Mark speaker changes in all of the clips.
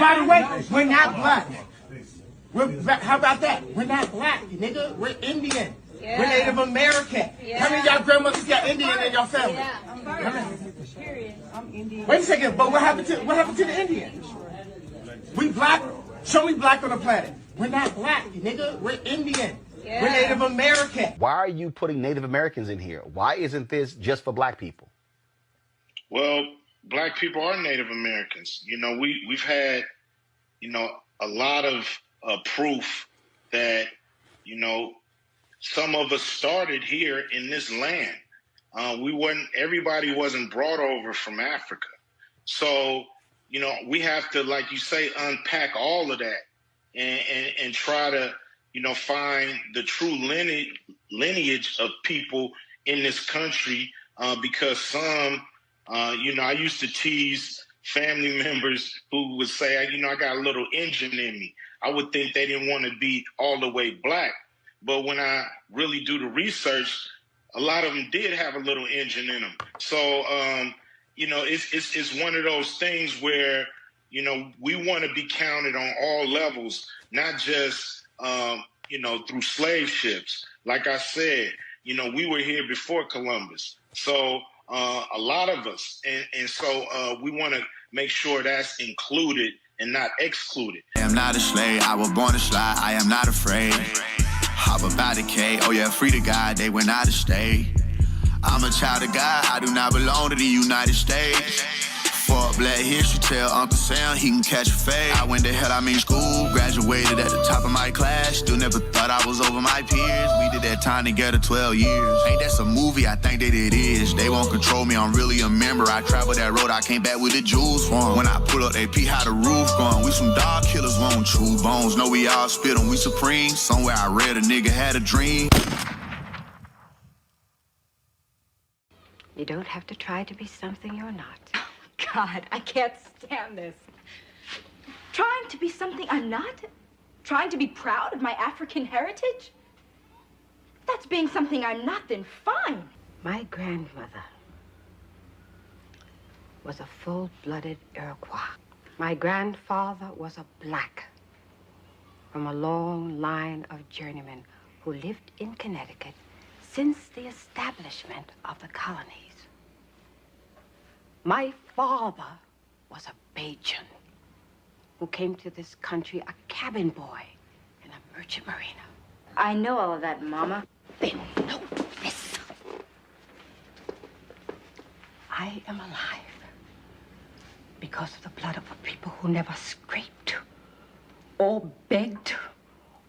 Speaker 1: by the way, we're not black. How about that? We're not black, nigga. We're Indian. Yeah. We're Native American. Yeah. How many of y'all grandmothers got Indian in your family?
Speaker 2: Yeah, I'm Indian.
Speaker 1: Wait a second, but what happened to the Indians? We black. Show me black on the planet. We're not black, nigga. We're Indian. Yeah. We're Native American.
Speaker 3: Why are you putting Native Americans in here? Why isn't this just for black people?
Speaker 4: Well, black people are Native Americans. You know, we've had, you know, a lot of proof that, you know, some of us started here in this land. Everybody wasn't brought over from Africa. So, you know, we have to, like you say, unpack all of that and try to, you know, find the true lineage of people in this country, because some, you know, I used to tease family members who would say, you know, I got a little Indian in me. I would think they didn't want to be all the way black. But when I really do the research, a lot of them did have a little Indian in them. So, you know, it's one of those things where, you know, we want to be counted on all levels, not just, you know, through slave ships. Like I said, you know, we were here before Columbus. So a lot of us. And so we want to make sure that's included and not excluded.
Speaker 5: I am not a slave. I was born to slide. I am not afraid. Hop about the K. Oh yeah, free to God. They went out of state. I'm a child of God. I do not belong to the United States. For Black History, tell Uncle Sam he can catch a fade. I went to hell, I mean school, graduated at the top of my class. Still never thought I was over my peers. We did that time together 12 years. Ain't that some movie? I think that it is. They won't control me, I'm really a member. I traveled that road, I came back with the jewels for 'em. When I pull up, they pee how the roof gone. We some dog killers, won't true bones. Know we all spit 'em, we supreme. Somewhere I read a nigga had a dream.
Speaker 6: You don't have to try to be something you're not. God, I can't stand this.
Speaker 2: Trying to be something I'm not? Trying to be proud of my African heritage? If that's being something I'm not, then fine.
Speaker 6: My grandmother was a full-blooded Iroquois. My grandfather was a black from a long line of journeymen who lived in Connecticut since the establishment of the colonies. My father was a Bajan who came to this country a cabin boy in a merchant marina.
Speaker 2: I know all of that, Mama.
Speaker 6: Then know this. I am alive because of the blood of a people who never scraped or begged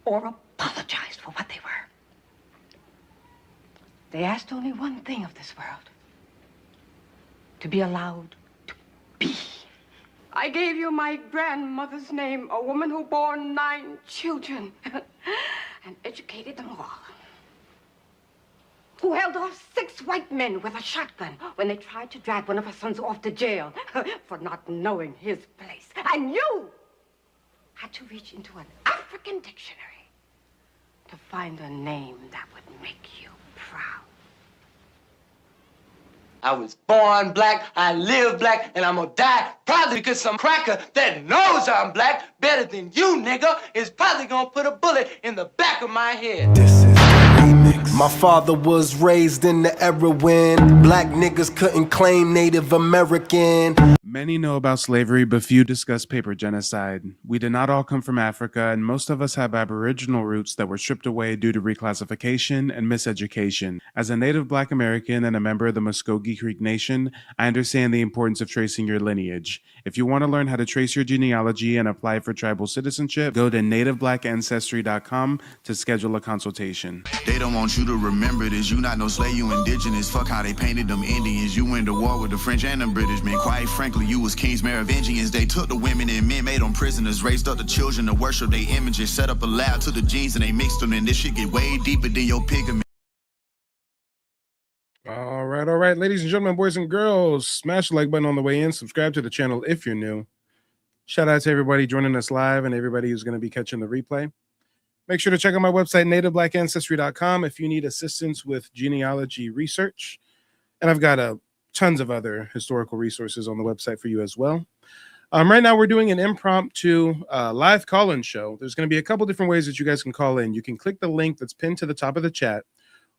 Speaker 6: or apologized for what they were. They asked only one thing of this world: to be allowed to be. I gave you my grandmother's name, a woman who bore 9 children and educated them all. Who held off 6 white men with a shotgun when they tried to drag one of her sons off to jail for not knowing his place. And you had to reach into an African dictionary to find a name that would make you proud.
Speaker 7: I was born black, I live black, and I'm gonna die probably because some cracker that knows I'm black better than you, nigga, is probably gonna put a bullet in the back of my head.
Speaker 8: This is the remix. My father was raised in the era when black niggas couldn't claim Native American.
Speaker 9: Many know about slavery, but few discuss paper genocide. We did not all come from Africa, and most of us have Aboriginal roots that were stripped away due to reclassification and miseducation. As a native Black American and a member of the Muskogee Creek Nation, I understand the importance of tracing your lineage. If you want to learn how to trace your genealogy and apply for tribal citizenship, go to nativeblackancestry.com to schedule a consultation.
Speaker 5: They don't want you to remember this. You not no slave, you indigenous. Fuck how they painted them Indians. You went to war with the French and the British, man. Quite frankly, you was kings, Merovingians. They took the women and men, made them prisoners, raised up the children to worship their images, set up a lab to the genes and they mixed them, and this shit get way deeper than your pigment.
Speaker 9: All right, ladies and gentlemen, boys and girls, smash the like button on the way in, subscribe to the channel if you're new. Shout out to everybody joining us live and everybody who's going to be catching the replay. Make sure to check out my website, nativeblackancestry.com, if you need assistance with genealogy research. And I've got tons of other historical resources on the website for you as well. Right now, we're doing an impromptu live call-in show. There's going to be a couple different ways that you guys can call in. You can click the link that's pinned to the top of the chat,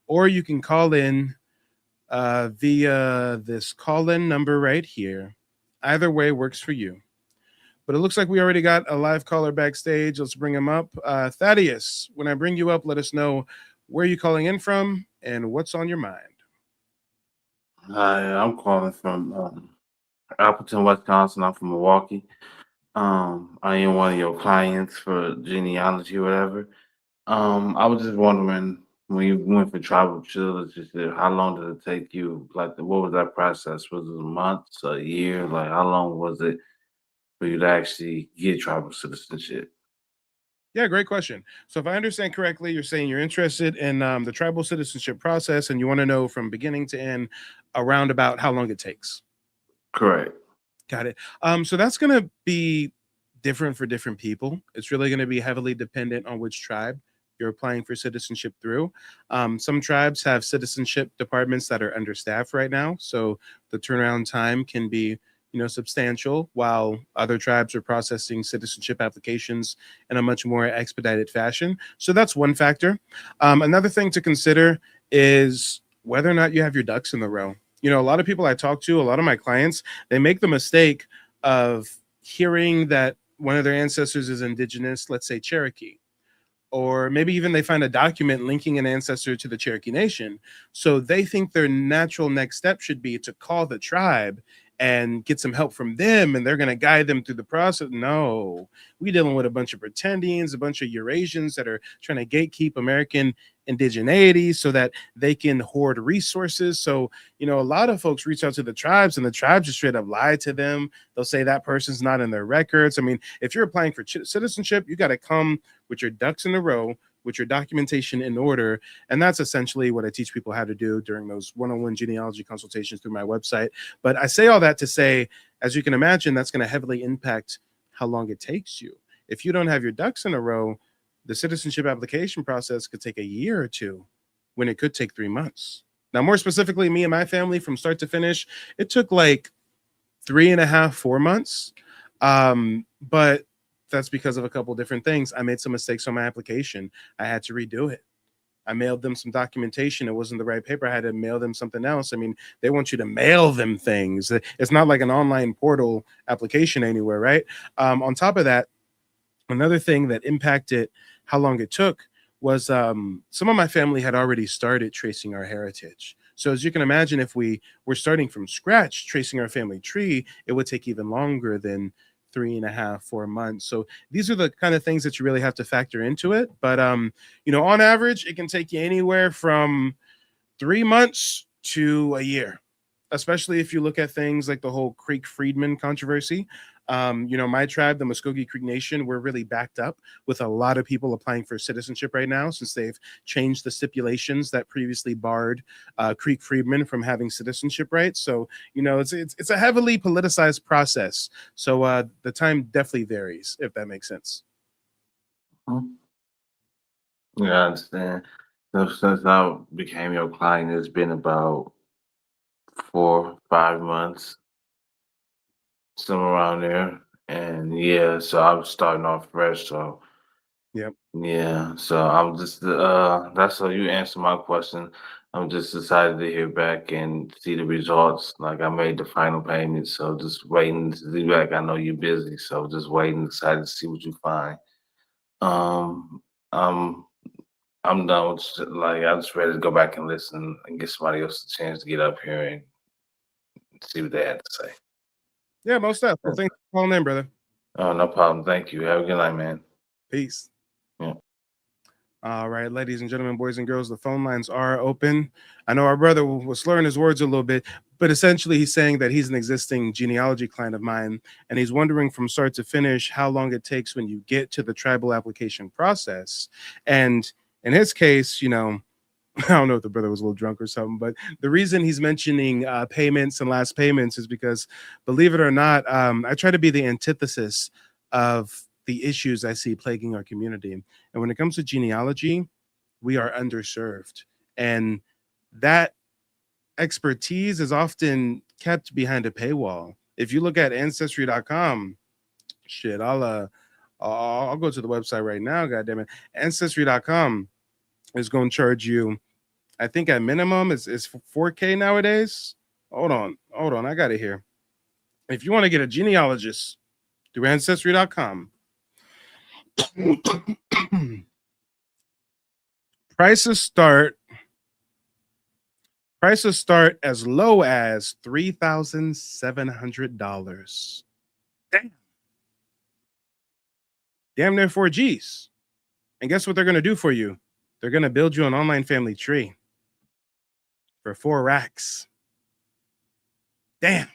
Speaker 9: or you can call in via this call-in number right here. Either way works for you. But it looks like we already got a live caller backstage. Let's bring him up. Thaddeus, when I bring you up, let us know where you're calling in from and what's on your mind.
Speaker 10: Hi, I'm calling from Appleton, Wisconsin. I'm from Milwaukee. I am one of your clients for Genealogy or whatever. I was just wondering, when you went for tribal citizenship, how long did it take you? Like, what was that process? Was it months, a year? Like, how long was it for you to actually get tribal citizenship?
Speaker 9: Yeah, great question. So if I understand correctly, you're saying you're interested in the tribal citizenship process and you want to know from beginning to end around about how long it takes.
Speaker 10: Correct.
Speaker 9: Got it. So that's going to be different for different people. It's really going to be heavily dependent on which tribe you're applying for citizenship through. Some tribes have citizenship departments that are understaffed right now, so the turnaround time can be, substantial, while other tribes are processing citizenship applications in a much more expedited fashion. So that's one factor. Another thing to consider is whether or not you have your ducks in the row. A lot of people I talk to, a lot of my clients, they make the mistake of hearing that one of their ancestors is indigenous, let's say Cherokee, or maybe even they find a document linking an ancestor to the Cherokee Nation. So they think their natural next step should be to call the tribe and get some help from them, and they're going to guide them through the process. No, we're dealing with a bunch of pretendians, a bunch of Eurasians that are trying to gatekeep American indigeneity so that they can hoard resources. So, a lot of folks reach out to the tribes and the tribes just straight up lie to them. They'll say that person's not in their records. I mean, if you're applying for citizenship, you got to come with your ducks in a row, with your documentation in order. And that's essentially what I teach people how to do during those one-on-one genealogy consultations through my website. But I say all that to say, as you can imagine, that's going to heavily impact how long it takes you. If you don't have your ducks in a row, the citizenship application process could take a year or two when it could take 3 months. Now, more specifically, me and my family, from start to finish, it took like 3.5, 4 months. But that's because of a couple different things. I made some mistakes on my application. I had to redo it. I mailed them some documentation. It wasn't the right paper. I had to mail them something else. I mean, they want you to mail them things. It's not like an online portal application anywhere, right? On top of that, another thing that impacted how long it took was some of my family had already started tracing our heritage. So as you can imagine, if we were starting from scratch, tracing our family tree, it would take even longer than 3.5, 4 months. So these are the kind of things that you really have to factor into it. But, on average, it can take you anywhere from 3 months to a year, especially if you look at things like the whole Creek-Friedman controversy. My tribe, the Muskogee Creek Nation, we're really backed up with a lot of people applying for citizenship right now, since they've changed the stipulations that previously barred Creek-Friedman from having citizenship rights. So, it's a heavily politicized process. So the time definitely varies, if that makes sense.
Speaker 10: Yeah, I understand. So since I became your client, it's been about 4, 5 months, somewhere around there. And yeah, so I'm starting off fresh. So
Speaker 9: Yep.
Speaker 10: yeah, so I'm just that's how you answer my question. I'm just excited to hear back and see the results. Like, I made the final payment, so just waiting to see back. I know you're busy, so just waiting, excited to see what you find. Um, I'm I'm done with like, I'm just ready to go back and listen and get somebody else a chance to get up here and see what they had to say.
Speaker 9: Yeah, most definitely. Well, thanks for calling in, brother.
Speaker 10: Oh, no problem. Thank you. Have a good night, man.
Speaker 9: Peace.
Speaker 10: Yeah.
Speaker 9: All right, ladies and gentlemen, boys and girls, the phone lines are open. I know our brother was slurring his words a little bit, but essentially he's saying that he's an existing genealogy client of mine, and he's wondering from start to finish how long it takes when you get to the tribal application process. And in his case, I don't know if the brother was a little drunk or something, but the reason he's mentioning payments and last payments is because, believe it or not, I try to be the antithesis of the issues I see plaguing our community. And when it comes to genealogy, we are underserved. And that expertise is often kept behind a paywall. If you look at Ancestry.com, Shit, I'll go to the website right now. God damn it, Ancestry.com is going to charge you. I think at minimum is 4K nowadays. Hold on, I got it here. If you want to get a genealogist through Ancestry.com, prices start as low as $3,700. Damn near 4Gs. And guess what they're going to do for you? They're going to build you an online family tree for 4 racks. Damn.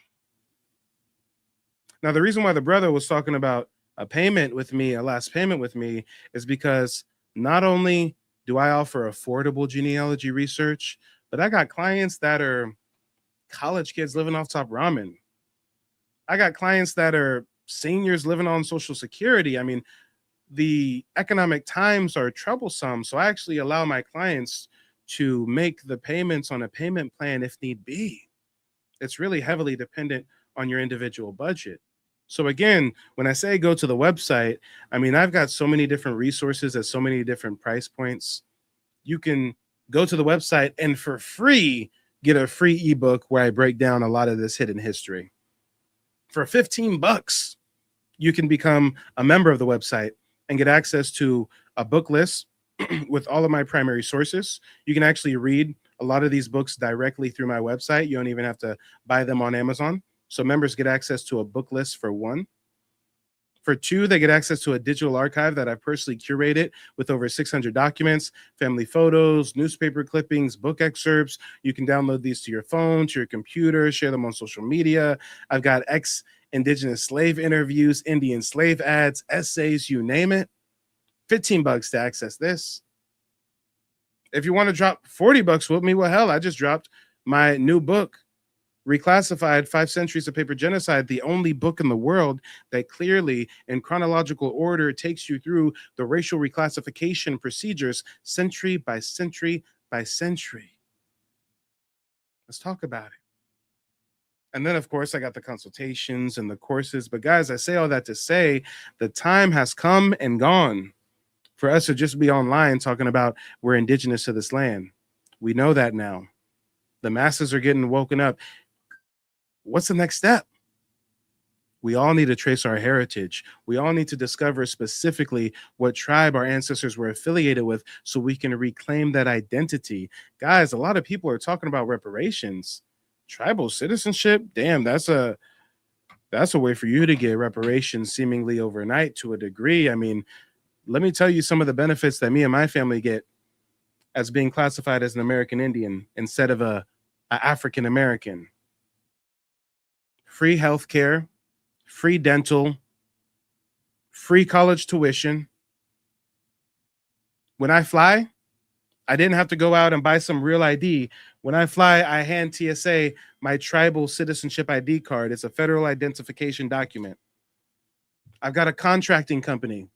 Speaker 9: Now, the reason why the brother was talking about a last payment with me, is because not only do I offer affordable genealogy research, but I got clients that are college kids living off top ramen. I got clients that are seniors living on Social Security. I mean, the economic times are troublesome. So I actually allow my clients to make the payments on a payment plan if need be. It's really heavily dependent on your individual budget. So again, when I say go to the website, I mean, I've got so many different resources at so many different price points. You can go to the website and for free get a free ebook where I break down a lot of this hidden history. For $15, you can become a member of the website and get access to a book list with all of my primary sources. You can actually read a lot of these books directly through my website. You don't even have to buy them on Amazon. So members get access to a book list for 1. For 2, they get access to a digital archive that I've personally curated with over 600 documents, family photos, newspaper clippings, book excerpts. You can download these to your phone, to your computer, share them on social media. I've got ex-indigenous slave interviews, Indian slave ads, essays, you name it. $15 to access this. If you want to drop $40 with me, well, hell, I just dropped my new book, Reclassified 5 Centuries of Paper Genocide, the only book in the world that clearly, in chronological order, takes you through the racial reclassification procedures century by century by century. Let's talk about it. And then, of course, I got the consultations and the courses. But guys, I say all that to say the time has come and gone for us to just be online talking about we're indigenous to this land. We know that now. The masses are getting woken up. What's the next step? We all need to trace our heritage. We all need to discover specifically what tribe our ancestors were affiliated with so we can reclaim that identity. Guys, a lot of people are talking about reparations. Tribal citizenship, damn, that's a way for you to get reparations seemingly overnight to a degree. I mean, let me tell you some of the benefits that me and my family get as being classified as an American Indian instead of a African American. Free health care, free dental, free college tuition. When I fly, I didn't have to go out and buy some real ID. When I fly, I hand TSA my tribal citizenship ID card. It's a federal identification document. I've got a contracting company.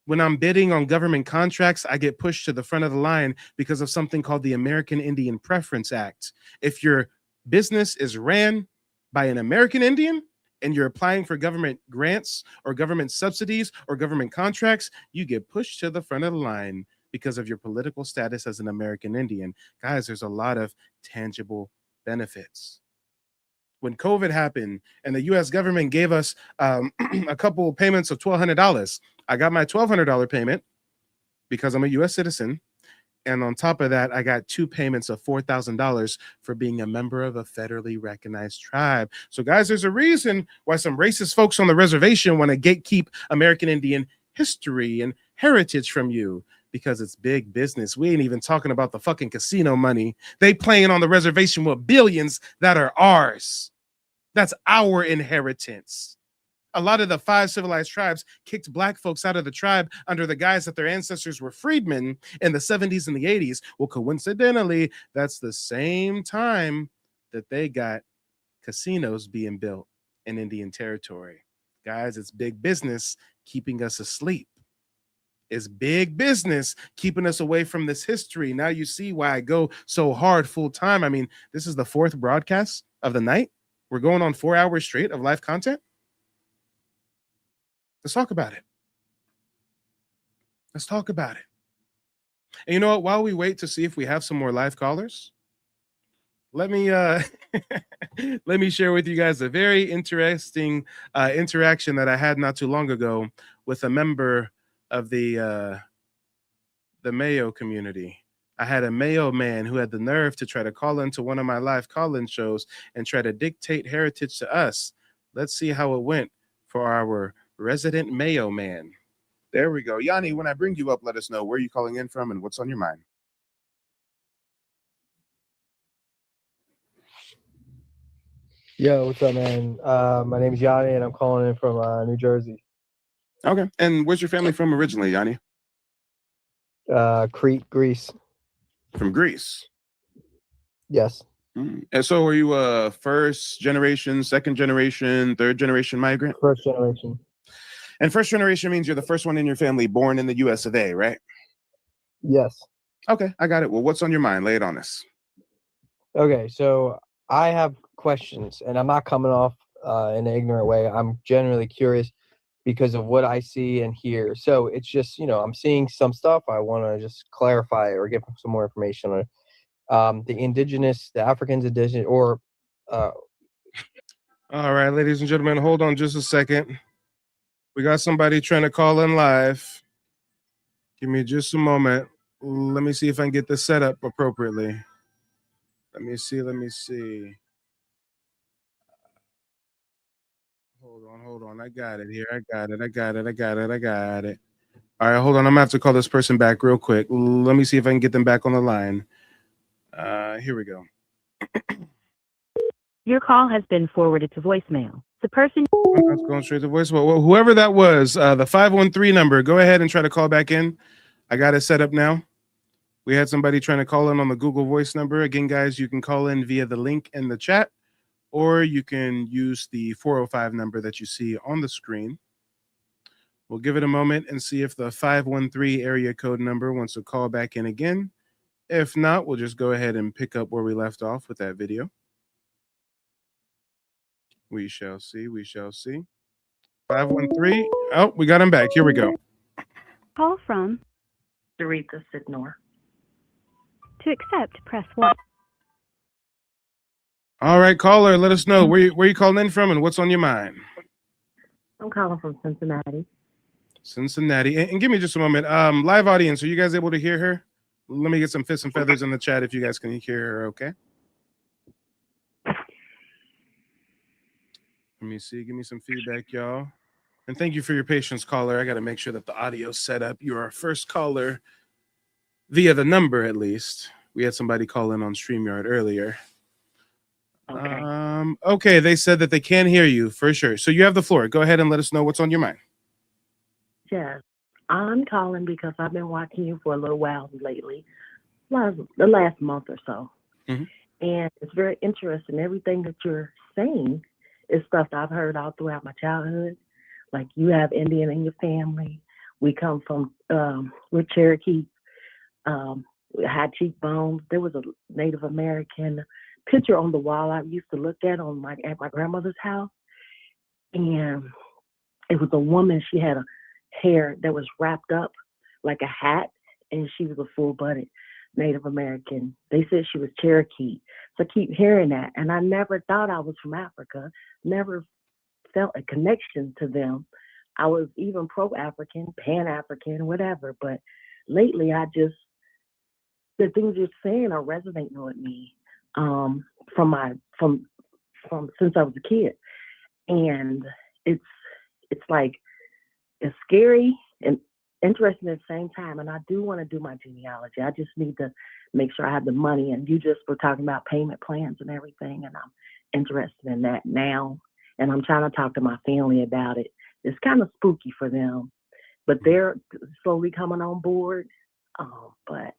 Speaker 9: When I'm bidding on government contracts, I get pushed to the front of the line because of something called the American Indian Preference Act. If your business is ran by an American Indian and you're applying for government grants or government subsidies or government contracts, you get pushed to the front of the line because of your political status as an American Indian. Guys, there's a lot of tangible benefits. When COVID happened and the U.S. government gave us a couple payments of $1,200, I got my $1,200 payment because I'm a U.S. citizen. And on top of that, I got 2 payments of $4,000 for being a member of a federally recognized tribe. So, guys, there's a reason why some racist folks on the reservation want to gatekeep American Indian history and heritage from you, because it's big business. We ain't even talking about the fucking casino money. They playing on the reservation with billions that are ours. That's our inheritance. A lot of the 5 civilized tribes kicked black folks out of the tribe under the guise that their ancestors were freedmen in the 70s and the 80s. Well, coincidentally, that's the same time that they got casinos being built in Indian territory. Guys, it's big business keeping us asleep. It's big business keeping us away from this history. Now you see why I go so hard full time. I mean, this is the 4th broadcast of the night. We're going on 4 hours straight of live content. Let's talk about it. Let's talk about it. And you know what? While we wait to see if we have some more live callers, let me let me share with you guys a very interesting interaction that I had not too long ago with a member of the Mayo community. I had a Mayo man who had the nerve to try to call into one of my live call-in shows and try to dictate heritage to us. Let's see how it went for our resident Mayo man. There we go. Yanni, when I bring you up, let us know where you're calling in from and what's on your mind.
Speaker 11: Yo, what's up, man? My name's Yanni, and I'm calling in from New Jersey.
Speaker 9: Okay. And where's your family from originally, Yanni?
Speaker 11: Crete, Greece.
Speaker 9: From Greece?
Speaker 11: Yes.
Speaker 9: And so are you a first generation, second generation, third generation migrant?
Speaker 11: First generation.
Speaker 9: And first generation means you're the first one in your family born in the US of A, right?
Speaker 11: Yes.
Speaker 9: Okay, I got it. Well, what's on your mind? Lay it on us.
Speaker 11: Okay, so I have questions, and I'm not coming off in an ignorant way. I'm genuinely curious because of what I see and hear. So it's just, I'm seeing some stuff. I want to just clarify or get some more information on it. The Africans indigenous, or
Speaker 9: all right, ladies and gentlemen, hold on just a second. We got somebody trying to call in live. Give me just a moment. Let me see if I can get this set up appropriately. Let me see. Hold on. I got it here. I got it. All right, hold on. I'm gonna have to call this person back real quick. Let me see if I can get them back on the line. Here we go.
Speaker 12: Your call has been forwarded to voicemail. The person...
Speaker 9: That's going straight to voicemail. Well, whoever that was, the 513 number, go ahead and try to call back in. I got it set up now. We had somebody trying to call in on the Google Voice number. Again, guys, you can call in via the link in the chat, or you can use the 405 number that you see on the screen. We'll give it a moment and see if the 513 area code number wants to call back in again. If not, we'll just go ahead and pick up where we left off with that video. We shall see. 513. Oh, we got him back. Here we go.
Speaker 12: Call from
Speaker 13: Sarita Sidnor.
Speaker 12: To accept, press 1.
Speaker 9: All right, caller, let us know where you calling in from and what's on your mind.
Speaker 13: I'm calling from Cincinnati.
Speaker 9: And give me just a moment. Live audience, are you guys able to hear her? Let me get some fists and feathers in the chat if you guys can hear her, okay? Let me see. Give me some feedback, y'all. And thank you for your patience, caller. I got to make sure that the audio's set up. You're our first caller via the number, at least. We had somebody call in on StreamYard earlier.
Speaker 13: Okay.
Speaker 9: Okay, they said that they can hear you for sure. So you have the floor. Go ahead and let us know what's on your mind.
Speaker 13: Yes. I'm calling because I've been watching you for a little while lately, the last month or so.
Speaker 9: Mm-hmm.
Speaker 13: And it's very interesting. Everything that you're saying is stuff that I've heard all throughout my childhood. Like, you have Indian in your family. We come from, we're Cherokee, high cheekbones. There was a Native American picture on the wall I used to look at at my grandmother's house. And it was a woman. She had a hair that was wrapped up like a hat, and she was a full-blooded Native American. They said she was Cherokee. So I keep hearing that, and I never thought I was from Africa, never felt a connection to them. I was even pro-African, pan-African, whatever, but lately the things you're saying are resonating with me from since I was a kid. And it's like, it's scary and interesting at the same time. And I do want to do my genealogy. I just need to make sure I have the money. And you just were talking about payment plans and everything, and I'm interested in that now. And I'm trying to talk to my family about it. It's kind of spooky for them, but they're slowly coming on board. But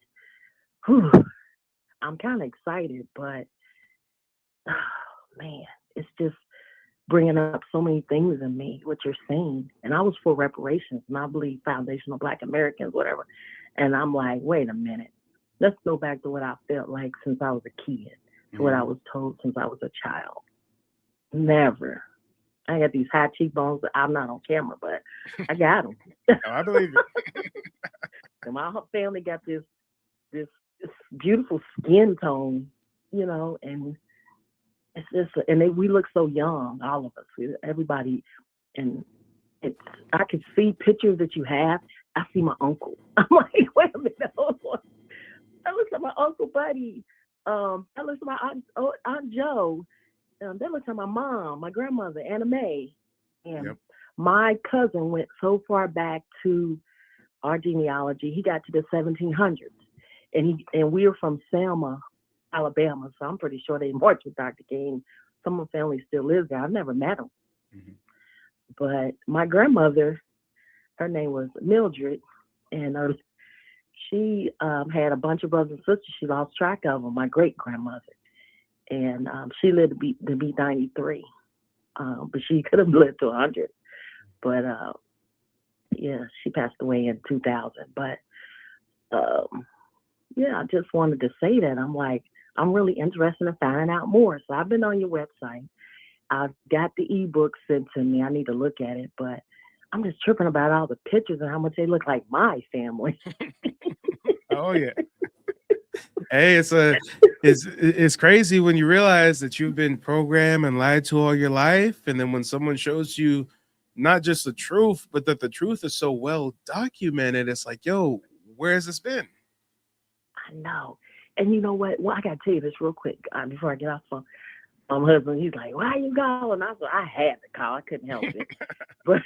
Speaker 13: I'm kind of excited, but man, it's just bringing up so many things in me, what you're saying. And I was for reparations, and I believe foundational Black Americans, whatever. And I'm like, wait a minute. Let's go back to what I felt like since I was a kid, to what I was told since I was a child. Never I got these high cheekbones. I'm not on camera, but I got them.
Speaker 9: Oh, I believe it.
Speaker 13: And my whole family got this beautiful skin tone, you know, and it's just, and we look so young, all of us, everybody, and I can see pictures that you have. I see my uncle. I'm like, wait a minute, hold on. I look at my Uncle Buddy. I look at my Aunt Joe. They look at my mom, my grandmother, Anna Mae. And my cousin went so far back to our genealogy, he got to the 1700s. And we were from Selma, Alabama, so I'm pretty sure they marched with Dr. King. Some of the family still lives there. I've never met him. Mm-hmm. But my grandmother, her name was Mildred, and she had a bunch of brothers and sisters. She lost track of them, my great-grandmother. And she lived to be 93. But she could have lived to 100. But, yeah, she passed away in 2000. But, yeah, I just wanted to say that. I'm like, I'm really interested in finding out more. So I've been on your website. I've got the ebook sent to me. I need to look at it. But I'm just tripping about all the pictures and how much they look like my family.
Speaker 9: Oh, yeah. Hey, it's crazy when you realize that you've been programmed and lied to all your life. And then when someone shows you not just the truth, but that the truth is so well documented, it's like, yo, where has this been?
Speaker 13: I know. And you know what? Well, I got to tell you this real quick before I get off the phone. My husband, he's like, why are you calling? I said, I had to call. I couldn't help it. But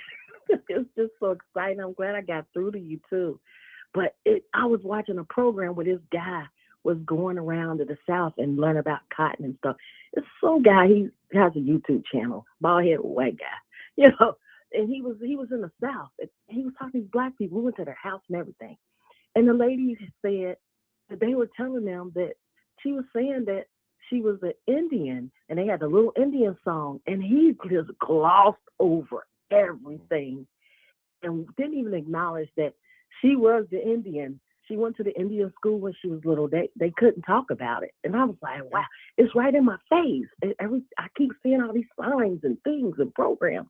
Speaker 13: it's just so exciting. I'm glad I got through to you, too. But I was watching a program where this guy was going around to the South and learn about cotton and stuff. It's some guy, he has a YouTube channel, bald-headed white guy, you know, and he was in the South. And he was talking to black people. We went to their house and everything. And the lady said that they were telling them that she was saying that she was an Indian, and they had a little Indian song, and he just glossed over everything and didn't even acknowledge that she was the Indian. She went to the Indian school when she was little. They couldn't talk about it. And I was like, wow, it's right in my face. I keep seeing all these signs and things and programs.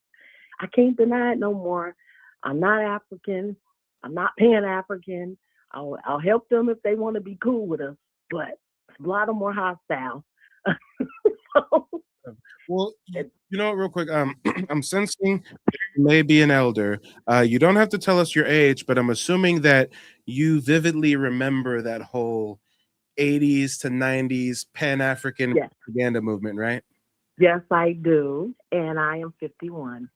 Speaker 13: I can't deny it no more. I'm not African. I'm not Pan-African. I'll help them if they want to be cool with us, but a lot of more hostile.
Speaker 9: Well, you know, real quick, I'm sensing you may be an elder. You don't have to tell us your age, but I'm assuming that you vividly remember that whole 80s to 90s Pan-African propaganda movement, right?
Speaker 13: Yes, I do. And I am 51.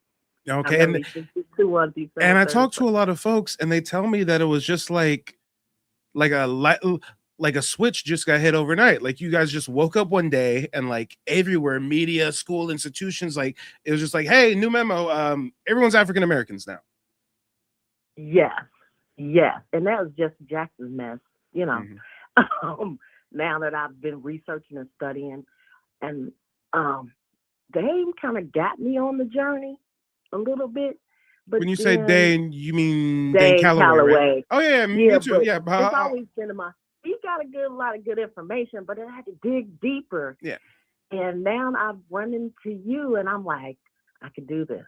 Speaker 9: Okay.
Speaker 13: I'm 52 on December
Speaker 9: and I talk
Speaker 13: 31st.
Speaker 9: to a lot of folks, and they tell me that it was just like a switch just got hit overnight. Like you guys just woke up one day and like everywhere, media, school, institutions, like it was just like, hey, new memo. Everyone's African Americans now.
Speaker 13: Yes. And that was just Jackson's mess, you know. Mm-hmm. Now that I've been researching and studying, and they kind of got me on the journey a little bit. But
Speaker 9: when you say Dane, you mean Dane Calloway, right? Oh yeah, me too. Yeah,
Speaker 13: it's always been in my. He got a lot of good information, but I had to dig deeper.
Speaker 9: Yeah.
Speaker 13: And now I've run into you, and I'm like, I can do this.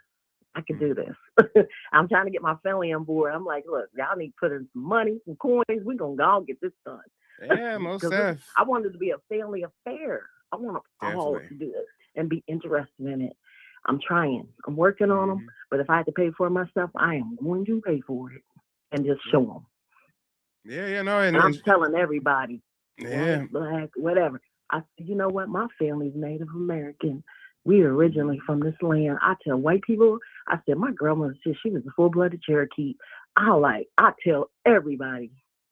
Speaker 13: Do this. I'm trying to get my family on board. I'm like, look, y'all need to put in some money, some coins. We're going to all get this done.
Speaker 9: Yeah, most definitely.
Speaker 13: I want it to be a family affair. I want all to do it and be interested in it. I'm trying. I'm working on them. But if I have to pay for it myself, I am going to pay for it and just show them.
Speaker 9: Yeah, no.
Speaker 13: And I'm telling everybody,
Speaker 9: yeah,
Speaker 13: white, black, whatever. You know what? My family's Native American. We are originally from this land. I tell white people, I said, my grandmother said she was a full-blooded Cherokee. I tell everybody,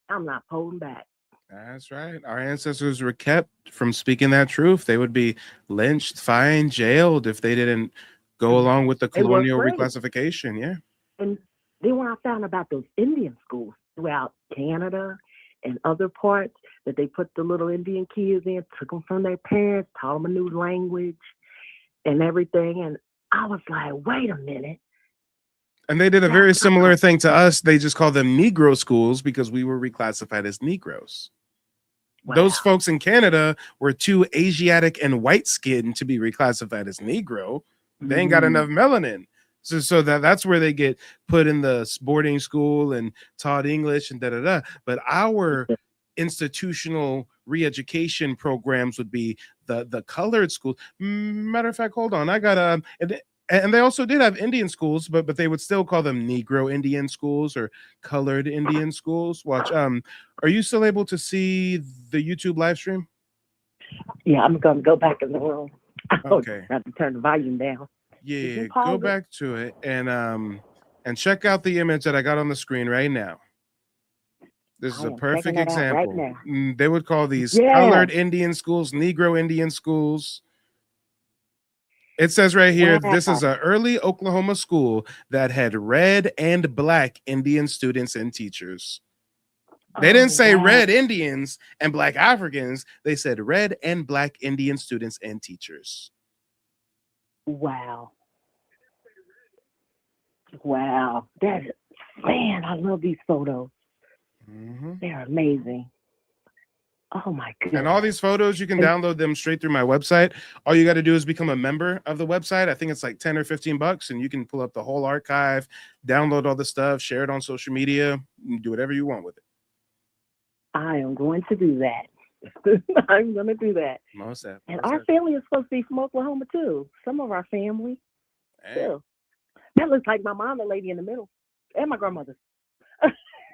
Speaker 13: I'm not pulling back.
Speaker 9: That's right. Our ancestors were kept from speaking that truth. They would be lynched, fined, jailed if they didn't go along with the colonial reclassification. Yeah.
Speaker 13: And then when I found about those Indian schools throughout Canada and other parts that they put the little Indian kids in, took them from their parents, taught them a new language and everything. And I was like, wait a minute.
Speaker 9: And they did a very similar thing to us. They just called them Negro schools because we were reclassified as Negroes. Wow. Those folks in Canada were too Asiatic and white skinned to be reclassified as Negro. They ain't got enough melanin. So that's where they get put in the boarding school and taught English and da. But our institutional re-education programs would be the colored schools. Matter of fact, hold on, I got and they also did have Indian schools, but they would still call them Negro Indian schools or colored Indian schools. Watch. Are you still able to see the YouTube live stream?
Speaker 13: Yeah, I'm gonna go back in the room.
Speaker 9: Okay.
Speaker 13: I have to turn the volume down.
Speaker 9: Yeah, go back to it and check out the image that I got on the screen right now. This is a perfect example. Right, they would call these colored Indian schools, Negro Indian schools. It says right here, this is an early Oklahoma school that had red and black Indian students and teachers. They didn't say red Indians and black Africans. They said red and black Indian students and teachers.
Speaker 13: Wow. Wow. That is, man, I love these photos. They're amazing. Oh my goodness.
Speaker 9: And all these photos, you can download them straight through my website. All you got to do is become a member of the website. I think it's like 10 or 15 bucks, and you can pull up the whole archive, download all the stuff, share it on social media, do whatever you want with it.
Speaker 13: I am going to do that. I'm going to do that.
Speaker 9: Most definitely.
Speaker 13: And our family is supposed to be from Oklahoma too. Some of our family too. That looks like my mom, the lady in the middle, and my grandmother.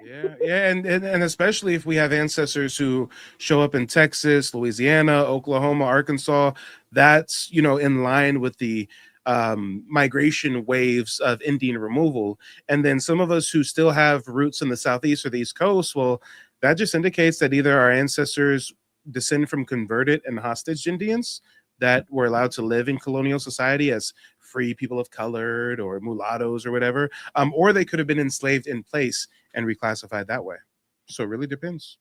Speaker 9: Yeah, and especially if we have ancestors who show up in Texas, Louisiana, Oklahoma, Arkansas, that's, you know, in line with the migration waves of Indian removal. And then some of us who still have roots in the Southeast or the East Coast, well, that just indicates that either our ancestors descend from converted and hostage Indians that were allowed to live in colonial society as free people of color or mulattoes or whatever, or they could have been enslaved in place and reclassified that way. So it really depends.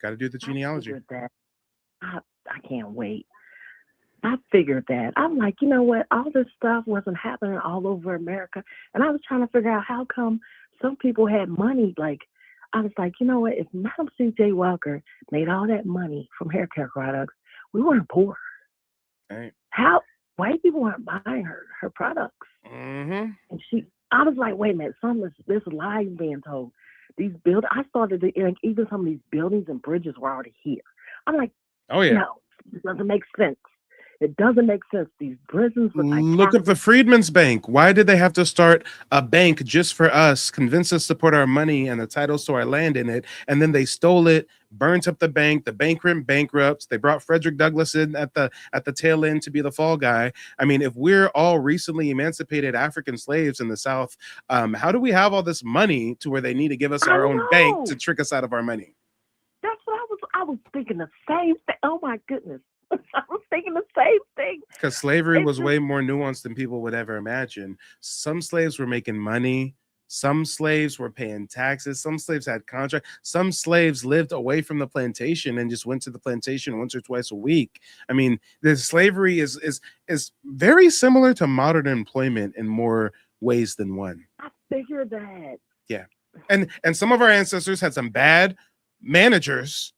Speaker 9: Got to do the genealogy.
Speaker 13: I can't wait. I figured that. I'm like, you know what? All this stuff wasn't happening all over America. And I was trying to figure out how come some people had money. Like, I was like, you know what? If Madam C.J. Walker made all that money from hair care products, we weren't poor.
Speaker 9: Right.
Speaker 13: How white people weren't buying her products. And I was like, wait a minute, there's lies being told. These I started to think even some of these buildings and bridges were already here. I'm like, no, it doesn't make sense. It doesn't make sense. These prisons
Speaker 9: look at the Freedmen's Bank. Why did they have to start a bank just for us, convince us to put our money and the titles to our land in it, and then they stole it, burnt up the bank went bankrupt. They brought Frederick Douglass in at the tail end to be the fall guy. I mean, if we're all recently emancipated African slaves in the South, how do we have all this money to where they need to give us our own bank to trick us out of our money?
Speaker 13: That's what I was thinking the same thing. Oh my goodness. I was thinking the same thing.
Speaker 9: Because slavery was way more nuanced than people would ever imagine. Some slaves were making money. Some slaves were paying taxes. Some slaves had contracts. Some slaves lived away from the plantation and just went to the plantation once or twice a week. I mean, the slavery is very similar to modern employment in more ways than one.
Speaker 13: I figured that.
Speaker 9: Yeah. And some of our ancestors had some bad managers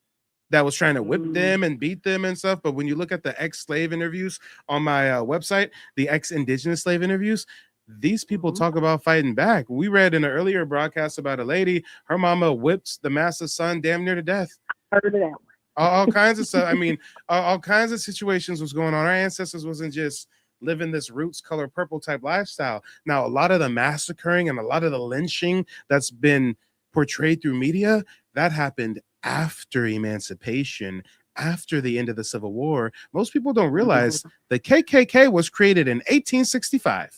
Speaker 9: that was trying to whip them and beat them and stuff. But when you look at the ex-slave interviews on my website, the ex-indigenous slave interviews, these people talk about fighting back. We read in an earlier broadcast about a lady, her mama whipped the master's son damn near to death.
Speaker 13: I heard of that one.
Speaker 9: All kinds of stuff. I mean, all kinds of situations was going on. Our ancestors wasn't just living this roots color purple type lifestyle. Now, a lot of the massacring and a lot of the lynching that's been portrayed through media, that happened after emancipation, after the end of the Civil War. Most people don't realize the KKK was created in 1865.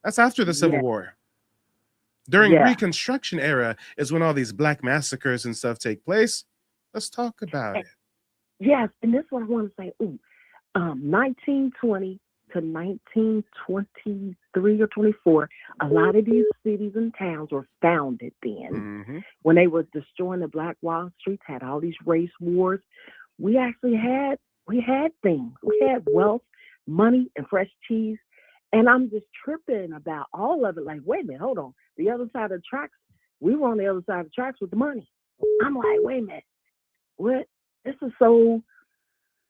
Speaker 9: That's after the Civil War. During Reconstruction era is when all these black massacres and stuff take place. Let's talk about it.
Speaker 13: Yes, and this is what I want to say. 1920 to 1923 or 24, a lot of these cities and towns were founded then. When they were destroying the Black Wall Streets, had all these race wars. We actually had things. We had wealth, money, and fresh cheese. And I'm just tripping about all of it. Like, wait a minute, hold on. The other side of the tracks, we were on the other side of the tracks with the money. I'm like, wait a minute, what? This is so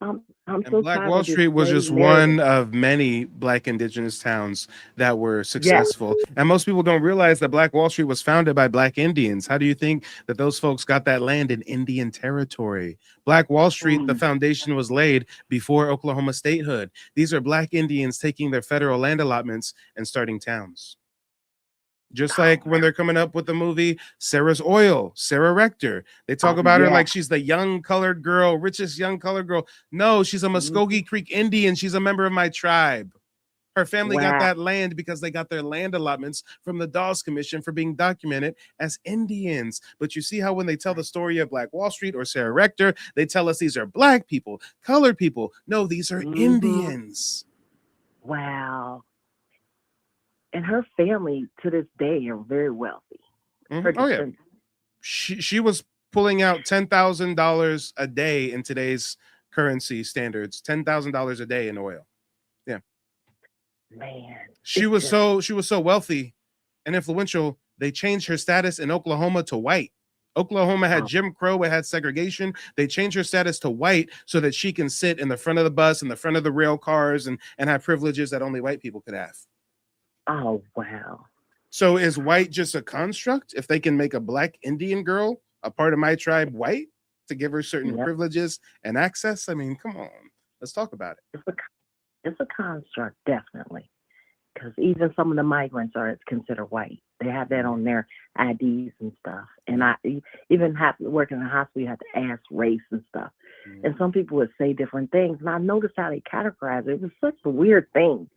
Speaker 13: I'm
Speaker 9: And
Speaker 13: so
Speaker 9: Black
Speaker 13: tired
Speaker 9: Wall
Speaker 13: of this
Speaker 9: Street was
Speaker 13: slave
Speaker 9: just
Speaker 13: narrative.
Speaker 9: one of many Black indigenous towns that were
Speaker 13: Yes.
Speaker 9: successful. And most people don't realize that Black Wall Street was founded by Black Indians. How do you think that those folks got that land in Indian territory? Black Wall Street, the foundation was laid before Oklahoma statehood. These are Black Indians taking their federal land allotments and starting towns. Just like when they're coming up with the movie Sarah's Oil, Sarah Rector. They talk about her
Speaker 13: Yeah.
Speaker 9: like she's the young colored girl, richest young colored girl. No, she's a Muskogee Creek Indian. She's a member of my tribe. Her family got
Speaker 13: Wow.
Speaker 9: that land because they got their land allotments from the Dawes Commission for being documented as Indians. But you see how when they tell the story of Black Wall Street or Sarah Rector, they tell us these are Black people, colored people. No, these are Indians.
Speaker 13: Wow. And her family to this day are very wealthy. Her
Speaker 9: Oh yeah.
Speaker 13: descendants.
Speaker 9: She was pulling out $10,000 a day in today's currency standards, $10,000 a day in oil. Yeah.
Speaker 13: Man.
Speaker 9: She was so wealthy and influential, they changed her status in Oklahoma to white. Oklahoma had Jim Crow, it had segregation. They changed her status to white so that she can sit in the front of the bus, in the front of the rail cars, and have privileges that only white people could have.
Speaker 13: Oh, wow.
Speaker 9: So is white just a construct? If they can make a Black Indian girl a part of my tribe white to give her certain privileges and access? I mean, come on. Let's talk about it.
Speaker 13: It's a construct, definitely. Because even some of the migrants are considered white. They have that on their IDs and stuff. And I even have working in a hospital, you have to ask race and stuff. And some people would say different things. And I noticed how they categorize it. It was such a weird thing.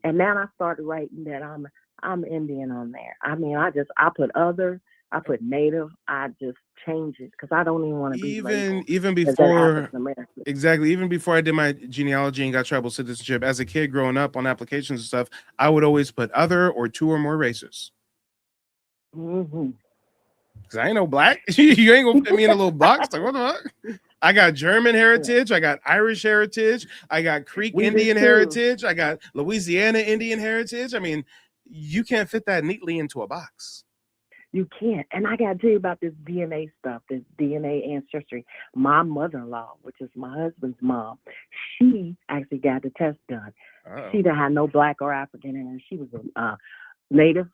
Speaker 13: And now I started writing that I'm Indian on there. I mean, I put other, I put native, I just change it because I don't even want to be labeled
Speaker 9: even
Speaker 13: as
Speaker 9: before
Speaker 13: African-American.
Speaker 9: exactly, even before I did my genealogy and got tribal citizenship as a kid growing up on applications and stuff, I would always put other or two or more races. Because I ain't no Black. You ain't gonna put me in a little box. Like, what the fuck? I got German heritage, I got Irish heritage, I got Creek Indian heritage, I got Louisiana Indian heritage. I mean, you can't fit that neatly into a box.
Speaker 13: You can't. And I got to tell you about this DNA stuff, this DNA ancestry. My mother-in-law, which is my husband's mom, she actually got the test done.
Speaker 9: Uh-oh.
Speaker 13: She didn't have no Black or African in her. She was a Native,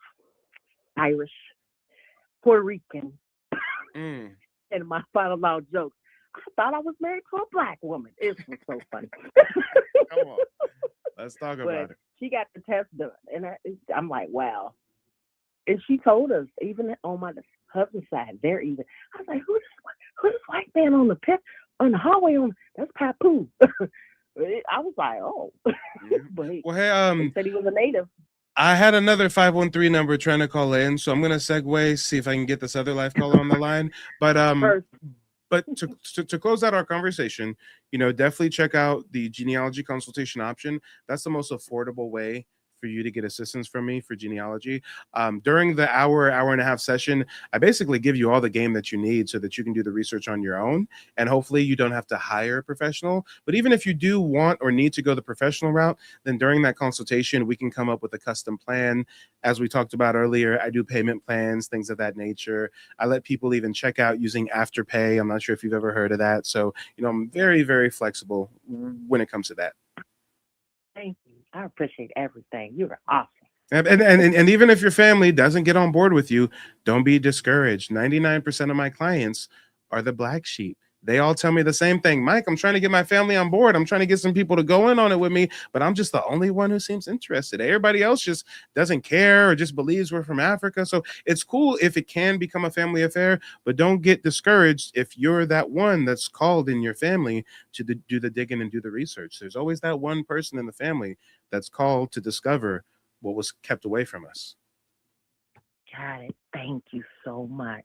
Speaker 13: Irish, Puerto Rican. And my father-in-law jokes, I thought I was married to a Black woman. It was so funny.
Speaker 9: Come on. Let's talk about it.
Speaker 13: She got the test done. And I'm like, wow. And she told us, even on my husband's side, they're even. I was like, who's this white man on the hallway? That's Papu. I was like, oh. But he said he was a native.
Speaker 9: I had another 513 number trying to call in, so I'm gonna segue, see if I can get this other live caller on the line. But to close out our conversation, definitely check out the genealogy consultation option. That's the most affordable way for you to get assistance from me for genealogy. During the hour and a half session, I basically give you all the game that you need so that you can do the research on your own. And hopefully you don't have to hire a professional. But even if you do want or need to go the professional route, then during that consultation, we can come up with a custom plan. As we talked about earlier, I do payment plans, things of that nature. I let people even check out using Afterpay. I'm not sure if you've ever heard of that. So, I'm very, very flexible when it comes to that.
Speaker 13: Thank you. I appreciate everything. You're awesome.
Speaker 9: And even if your family doesn't get on board with you, don't be discouraged. 99% of my clients are the Black sheep. They all tell me the same thing. Mike, I'm trying to get my family on board. I'm trying to get some people to go in on it with me, but I'm just the only one who seems interested. Everybody else just doesn't care or just believes we're from Africa. So it's cool if it can become a family affair, but don't get discouraged if you're that one that's called in your family to do the digging and do the research. There's always that one person in the family that's called to discover what was kept away from us.
Speaker 13: Got it. Thank you so much.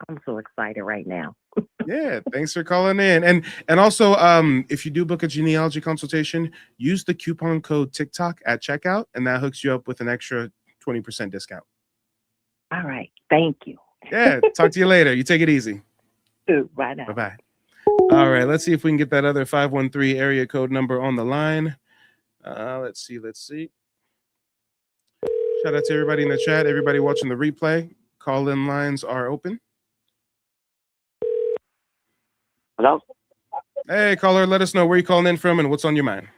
Speaker 13: I'm so excited right now.
Speaker 9: Yeah, thanks for calling in. And also, if you do book a genealogy consultation, use the coupon code TikTok at checkout, and that hooks you up with an extra 20% discount.
Speaker 13: All right. Thank you.
Speaker 9: Yeah, talk to you later. You take it easy.
Speaker 13: Bye now.
Speaker 9: Bye-bye. All right, let's see if we can get that other 513 area code number on the line. Let's see. Shout out to everybody in the chat, everybody watching the replay. Call-in lines are open.
Speaker 14: Hello?
Speaker 9: Hey, caller, let us know where you calling in from and what's on your mind.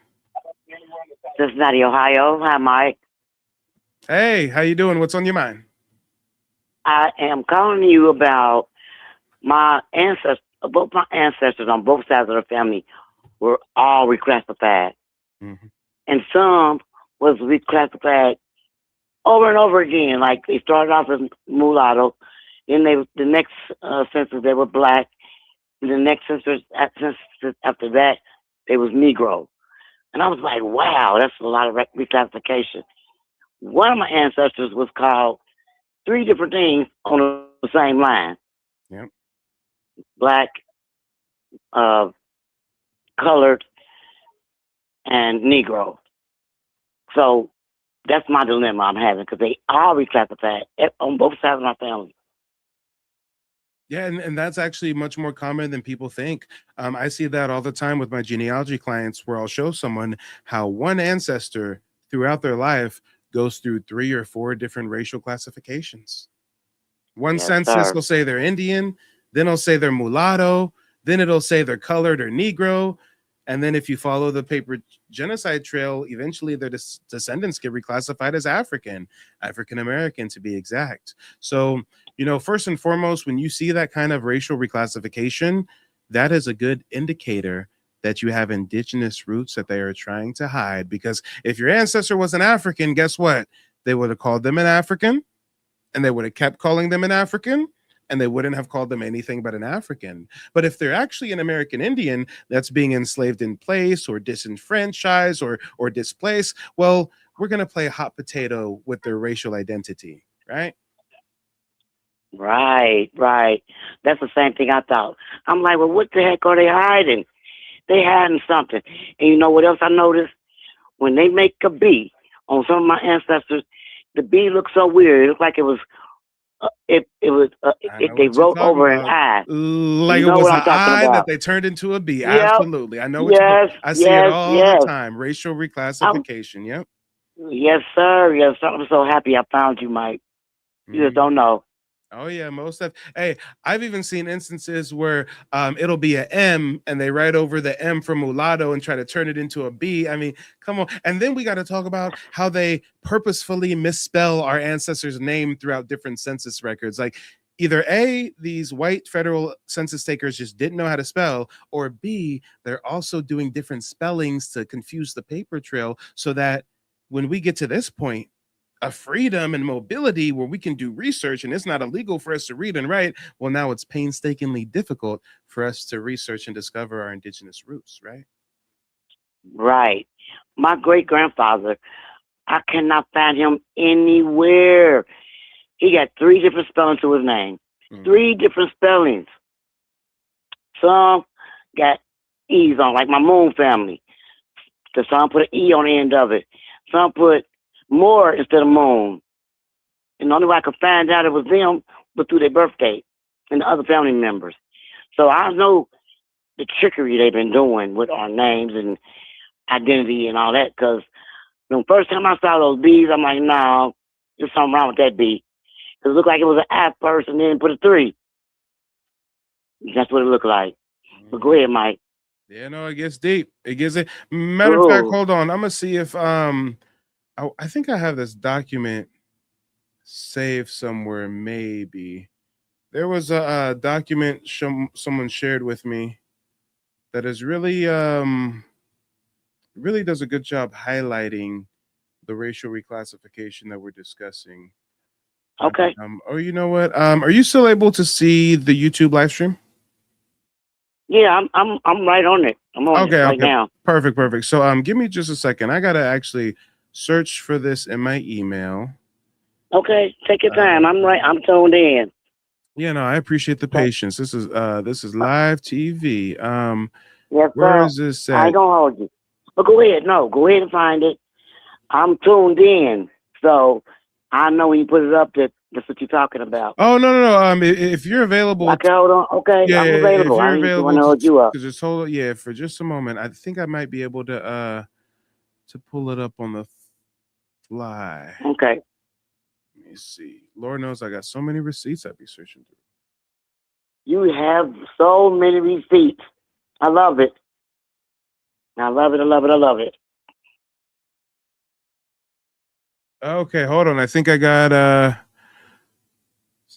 Speaker 14: Cincinnati, Ohio. Hi, Mike.
Speaker 9: Hey, how you doing? What's on your mind?
Speaker 14: I am calling you about my ancestors. Both my ancestors on both sides of the family were all reclassified,
Speaker 9: Mm-hmm.
Speaker 14: and some was reclassified over and over again. Like they started off as mulatto, then the next census they were black, and the next census after that they was Negro. And I was like, wow, that's a lot of reclassification. One of my ancestors was called three different things on the same line:
Speaker 9: Yep.
Speaker 14: black, colored, and Negro. So that's my dilemma I'm having because they all reclassified on both sides of my family.
Speaker 9: Yeah, and that's actually much more common than people think. I see that all the time with my genealogy clients where I'll show someone how one ancestor throughout their life goes through 3 or 4 different racial classifications. One
Speaker 14: Yes,
Speaker 9: census
Speaker 14: sir.
Speaker 9: will say they're Indian, then it'll say they're mulatto, then it'll say they're colored or Negro. And then if you follow the paper genocide trail, eventually their descendants get reclassified as African American to be exact. So, first and foremost, when you see that kind of racial reclassification, that is a good indicator that you have indigenous roots that they are trying to hide. Because if your ancestor was an African, guess what? They would have called them an African, and they would have kept calling them an African, and they wouldn't have called them anything but an African. But if they're actually an American Indian that's being enslaved in place or disenfranchised or displaced, well, we're going to play hot potato with their racial identity, right?
Speaker 14: Right, right. That's the same thing I thought. I'm like, well, what the heck are they hiding? They hiding something. And you know what else I noticed? When they make a B on some of my ancestors, the B looks so weird. It looked like it was if they
Speaker 9: What you're
Speaker 14: wrote
Speaker 9: talking
Speaker 14: over an
Speaker 9: about.
Speaker 14: I.
Speaker 9: Like
Speaker 14: You
Speaker 9: it
Speaker 14: know
Speaker 9: was
Speaker 14: what
Speaker 9: an
Speaker 14: I'm talking
Speaker 9: I that
Speaker 14: about?
Speaker 9: they turned into a B.
Speaker 14: Yep.
Speaker 9: Absolutely. I know what you're
Speaker 14: Yes,
Speaker 9: I see it
Speaker 14: yes,
Speaker 9: all the
Speaker 14: yes.
Speaker 9: time. Racial
Speaker 14: I'm,
Speaker 9: reclassification. Yep.
Speaker 14: yes, sir. Yes, sir. I'm so happy I found you, Mike. You just don't know.
Speaker 9: Oh yeah, most of. Hey, I've even seen instances where it'll be a M and they write over the M from mulatto and try to turn it into a B. I mean, come on. And then we got to talk about how they purposefully misspell our ancestors' name throughout different census records. Like either A, these white federal census takers just didn't know how to spell, or B, they're also doing different spellings to confuse the paper trail so that when we get to this point of freedom and mobility where we can do research and it's not illegal for us to read and write, well, now it's painstakingly difficult for us to research and discover our indigenous roots, right?
Speaker 14: Right. My great grandfather, I cannot find him anywhere. He got 3 different spellings to his name. 3 different spellings. Some got E's on, like my Moon family. Some put an E on the end of it. Some put more instead of Moon. And the only way I could find out it was them was through their birth date and the other family members. So I know the trickery they've been doing with our names and identity and all that. Because the first time I saw those B's, I'm like, no, there's something wrong with that B. It looked like it was an F first and then put a 3. That's what it looked like. But go ahead, Mike.
Speaker 9: Yeah, no, it gets deep. It gets it. Matter of fact, hold on. I'm gonna see if I think I have this document saved somewhere. Maybe there was a document someone shared with me that is really does a good job highlighting the racial reclassification that we're discussing.
Speaker 14: Okay.
Speaker 9: Oh, you know what? Are you still able to see the YouTube live stream?
Speaker 14: Yeah, I'm right on it. I'm on it right now.
Speaker 9: Perfect. So give me just a second. I gotta actually search for this in my email.
Speaker 14: Okay, take your time. I'm right. I'm tuned in.
Speaker 9: Yeah, no, I appreciate the patience. This is live TV.
Speaker 14: Yes,
Speaker 9: Where
Speaker 14: sir.
Speaker 9: is this
Speaker 14: I
Speaker 9: at?
Speaker 14: ain't gonna hold you. But go ahead. No, go ahead and find it. I'm tuned in, so I know when you put it up that that's what you're talking about.
Speaker 9: Oh no. If you're available,
Speaker 14: Okay, hold on. Okay,
Speaker 9: yeah,
Speaker 14: I'm
Speaker 9: if
Speaker 14: available.
Speaker 9: you're
Speaker 14: I ain't
Speaker 9: available
Speaker 14: want to hold you up.
Speaker 9: to just hold, yeah, for just a moment, I think I might be able to pull it up on the fly.
Speaker 14: Okay.
Speaker 9: Let me see. Lord knows I got so many receipts I'd be searching through.
Speaker 14: You have so many receipts. I love it. I love it. I love it. I love it.
Speaker 9: Okay, hold on. I think I got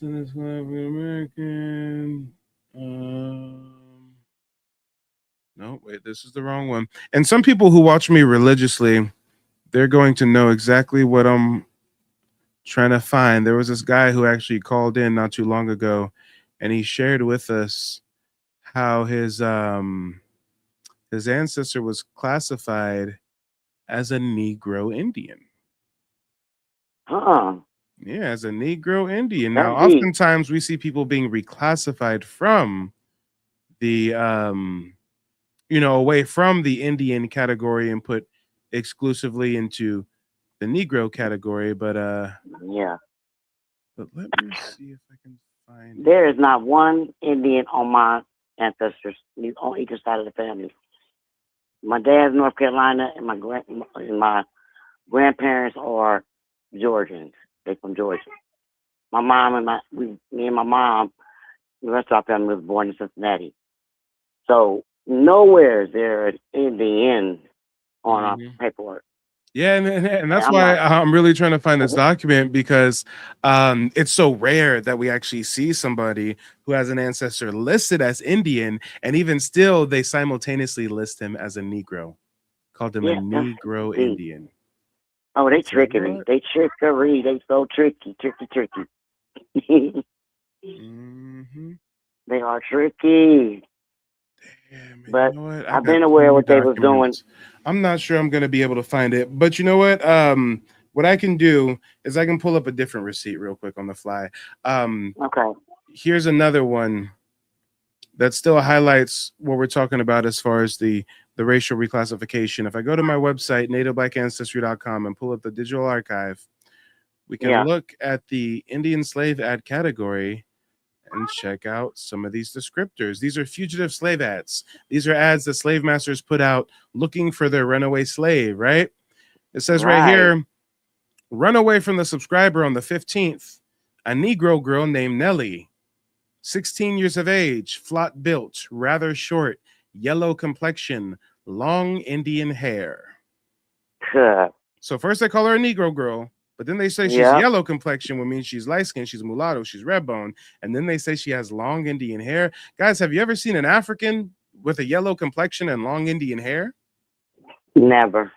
Speaker 9: American. No, wait, this is the wrong one. And some people who watch me religiously, they're going to know exactly what I'm trying to find. There was this guy who actually called in not too long ago, and he shared with us how his ancestor was classified as a Negro Indian. Yeah, as a Negro Indian. Now, oftentimes we see people being reclassified from the away from the Indian category and put exclusively into the Negro category, but
Speaker 14: yeah.
Speaker 9: But let me see if I can find.
Speaker 14: There is not one Indian on my ancestors on either side of the family. My dad's North Carolina, and my grandparents are Georgians. They're from Georgia. My mom and me and my mom, the rest of our family was born in Cincinnati. So nowhere is there an Indian on our paperwork.
Speaker 9: Yeah, and that's why I'm really trying to find this document, because it's so rare that we actually see somebody who has an ancestor listed as Indian, and even still, they simultaneously list him as a Negro, called him a Negro Indian.
Speaker 14: Oh, they trickery. They trickery. They so tricky. They are tricky.
Speaker 9: Damn,
Speaker 14: but
Speaker 9: you know what?
Speaker 14: I've been aware of what they was doing.
Speaker 9: I'm not sure I'm going to be able to find it, but you know what? What I can do is I can pull up a different receipt real quick on the fly.
Speaker 14: Okay.
Speaker 9: Here's another one that still highlights what we're talking about as far as the racial reclassification. If I go to my website, nativeblackancestry.com, and pull up the digital archive, we can look at the Indian slave ad category and check out some of these descriptors. These are fugitive slave ads. These are ads that slave masters put out looking for their runaway slave, right? It says right here, run away from the subscriber on the 15th. A Negro girl named Nellie, 16 years of age, flat built, rather short, yellow complexion, long Indian hair. So first they call her a Negro girl, but then they say she's yellow complexion, which means she's light skinned, she's mulatto, she's red bone, and then they say she has long Indian hair. Guys, have you ever seen an African with a yellow complexion and long Indian hair?
Speaker 14: Never.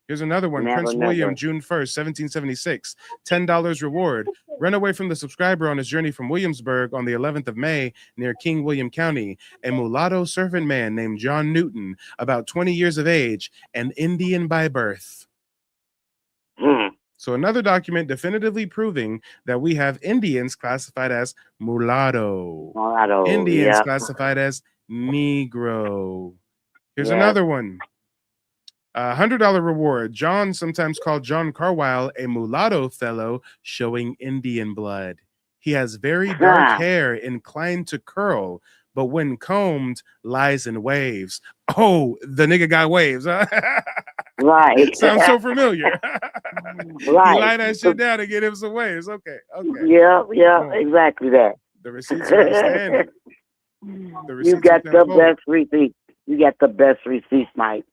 Speaker 9: Here's another one. Prince William, June 1st, 1776. $10 reward. Run away from the subscriber on his journey from Williamsburg on the 11th of May near King William County. A mulatto servant man named John Newton, about 20 years of age, an Indian by birth. So another document definitively proving that we have Indians classified as mulatto. Indians classified as Negro. Here's another one. $100 reward. John, sometimes called John Carwile, a mulatto fellow showing Indian blood. He has very dark hair inclined to curl, but when combed, lies in waves. Oh, the nigga got waves, huh?
Speaker 14: Right.
Speaker 9: Sounds so familiar.
Speaker 14: Right.
Speaker 9: You lie that shit down and get him some waves. Okay.
Speaker 14: Yeah, exactly that.
Speaker 9: The receipts are outstanding.
Speaker 14: You got the best receipts. You got the best receipts, Mike.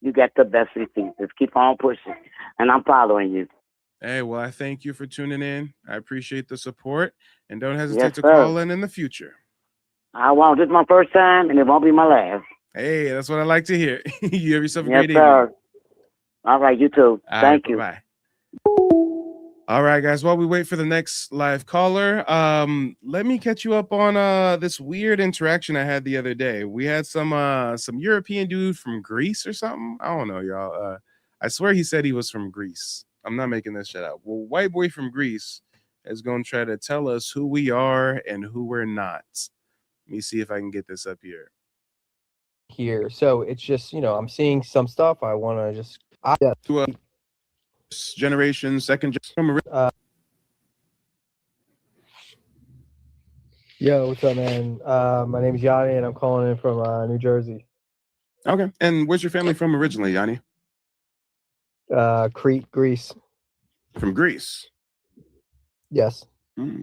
Speaker 14: You got the best receipts. Just keep on pushing. And I'm following you.
Speaker 9: Hey, well, I thank you for tuning in. I appreciate the support. And don't hesitate to call in the future.
Speaker 14: I won't. This is my first time, and it won't be my last.
Speaker 9: Hey, that's what I like to hear. You have yourself a great
Speaker 14: sir.
Speaker 9: evening.
Speaker 14: All right, you too. Thank you.
Speaker 9: Bye. All right, guys. While we wait for the next live caller, let me catch you up on this weird interaction I had the other day. We had some European dude from Greece or something. I don't know, y'all. I swear he said he was from Greece. I'm not making this shit up. Well, white boy from Greece is going to try to tell us who we are and who we're not. Let me see if I can get this up here.
Speaker 11: So it's just, I'm seeing some stuff. I want to just
Speaker 9: generation, second generation.
Speaker 11: Yo, what's up, man? My name is Yanni, and I'm calling in from New Jersey.
Speaker 9: Okay. And where's your family from originally, Yanni?
Speaker 11: Crete, Greece.
Speaker 9: From Greece?
Speaker 11: Yes.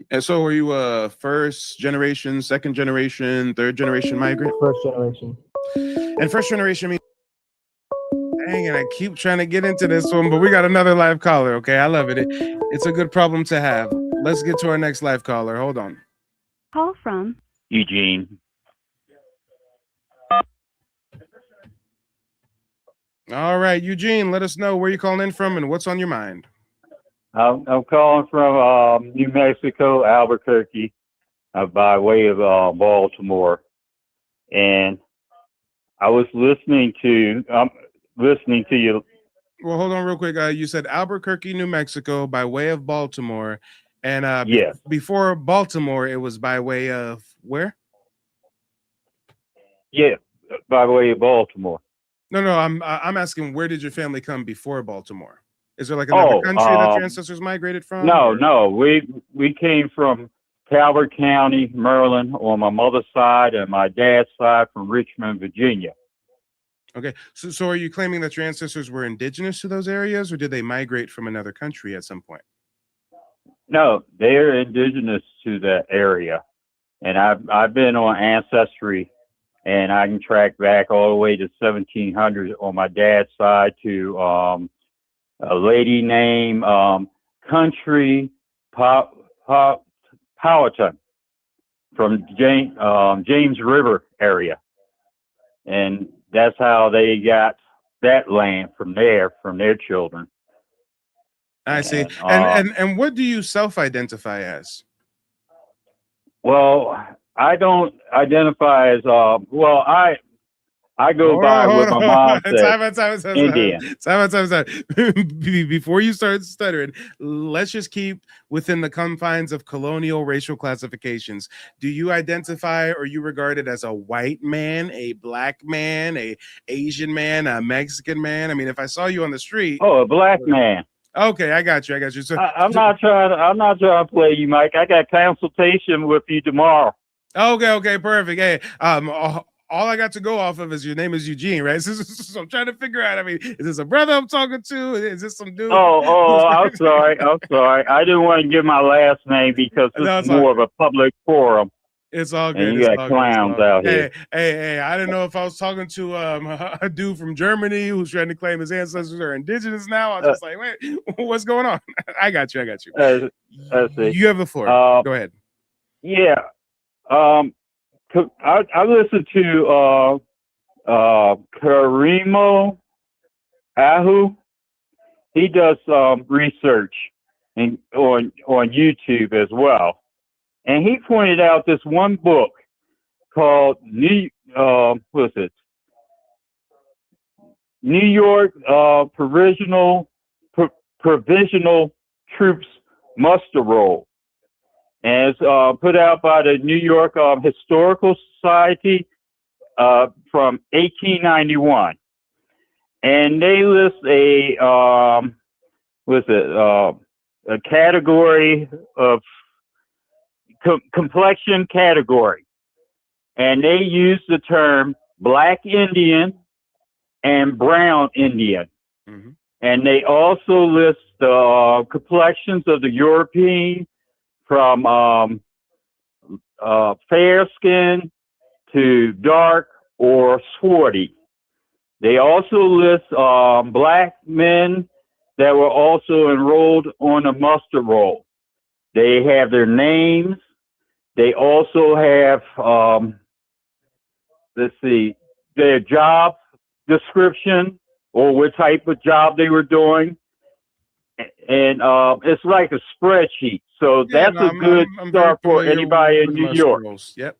Speaker 9: And so are you a first generation, second generation, third generation migrant?
Speaker 11: First generation.
Speaker 9: And first generation means, dang, and I keep trying to get into this one, but we got another live caller. Okay, I love it. It's a good problem to have. Let's get to our next live caller. Hold on.
Speaker 12: Call from
Speaker 15: Eugene.
Speaker 9: All right, Eugene, let us know where you're calling in from and what's on your mind.
Speaker 15: I'm calling from New Mexico, Albuquerque, by way of Baltimore, and I was listening to you.
Speaker 9: Well, hold on real quick. You said Albuquerque, New Mexico, by way of Baltimore, and
Speaker 15: Yes.
Speaker 9: before Baltimore, it was by way of where?
Speaker 15: Yeah, by way of Baltimore.
Speaker 9: No, I'm asking, where did your family come before Baltimore? Is there like another country that your ancestors migrated from?
Speaker 15: No. We came from Calvert County, Maryland, on my mother's side, and my dad's side from Richmond, Virginia.
Speaker 9: Okay, so are you claiming that your ancestors were indigenous to those areas, or did they migrate from another country at some point?
Speaker 15: No, they're indigenous to that area, and I've been on Ancestry, and I can track back all the way to 1700 on my dad's side to a lady named Country Powhatan from James River area, and that's how they got that land from their children.
Speaker 9: I see. And what do you self-identify as?
Speaker 15: Well, I don't identify as I go by what my mom said. Indian.
Speaker 9: Time. Before you start stuttering, let's just keep within the confines of colonial racial classifications. Do you identify or you regarded as a white man, a black man, a Asian man, a Mexican man? I mean, if I saw you on the street.
Speaker 15: Oh, a black man.
Speaker 9: Okay, I got you. So
Speaker 15: I'm not trying to play you, Mike. I got consultation with you tomorrow.
Speaker 9: Okay, perfect. Hey, all I got to go off of is your name is Eugene, right? So I'm trying to figure out. I mean, is this a brother I'm talking to? Is this some dude?
Speaker 15: I'm sorry. I didn't want to give my last name because this is more of a public forum.
Speaker 9: It's all good.
Speaker 15: And you got clowns out here.
Speaker 9: Hey, I didn't know if I was talking to a dude from Germany who's trying to claim his ancestors are indigenous now. I was just like, wait, what's going on? I got you.
Speaker 15: I see.
Speaker 9: You have the floor. Go ahead.
Speaker 15: Yeah. I listened to Karimo Ahu. He does research on YouTube as well. And he pointed out this one book called New York Provisional Troops Muster Roll. And it's put out by the New York Historical Society from 1891. And they list a category of complexion category. And they use the term Black Indian and Brown Indian.
Speaker 9: Mm-hmm.
Speaker 15: And they also list the complexions of the European, from fair skin to dark or swarthy. They also list black men that were also enrolled on a muster roll. They have their names. They also have, their job description or what type of job they were doing. And it's like a spreadsheet. So that's a good start for anybody in New York.
Speaker 9: Yep.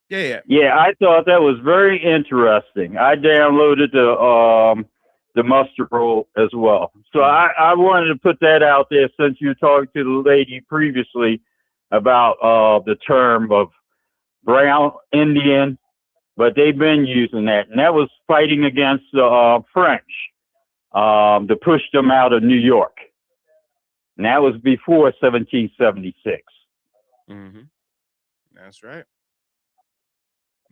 Speaker 9: Yeah.
Speaker 15: Yeah, I thought that was very interesting. I downloaded the muster roll as well. So I wanted to put that out there since you talked to the lady previously about the term of Brown Indian, but they've been using that. And that was fighting against the French to push them out of New York. And that was before 1776.
Speaker 9: Mm-hmm. That's right.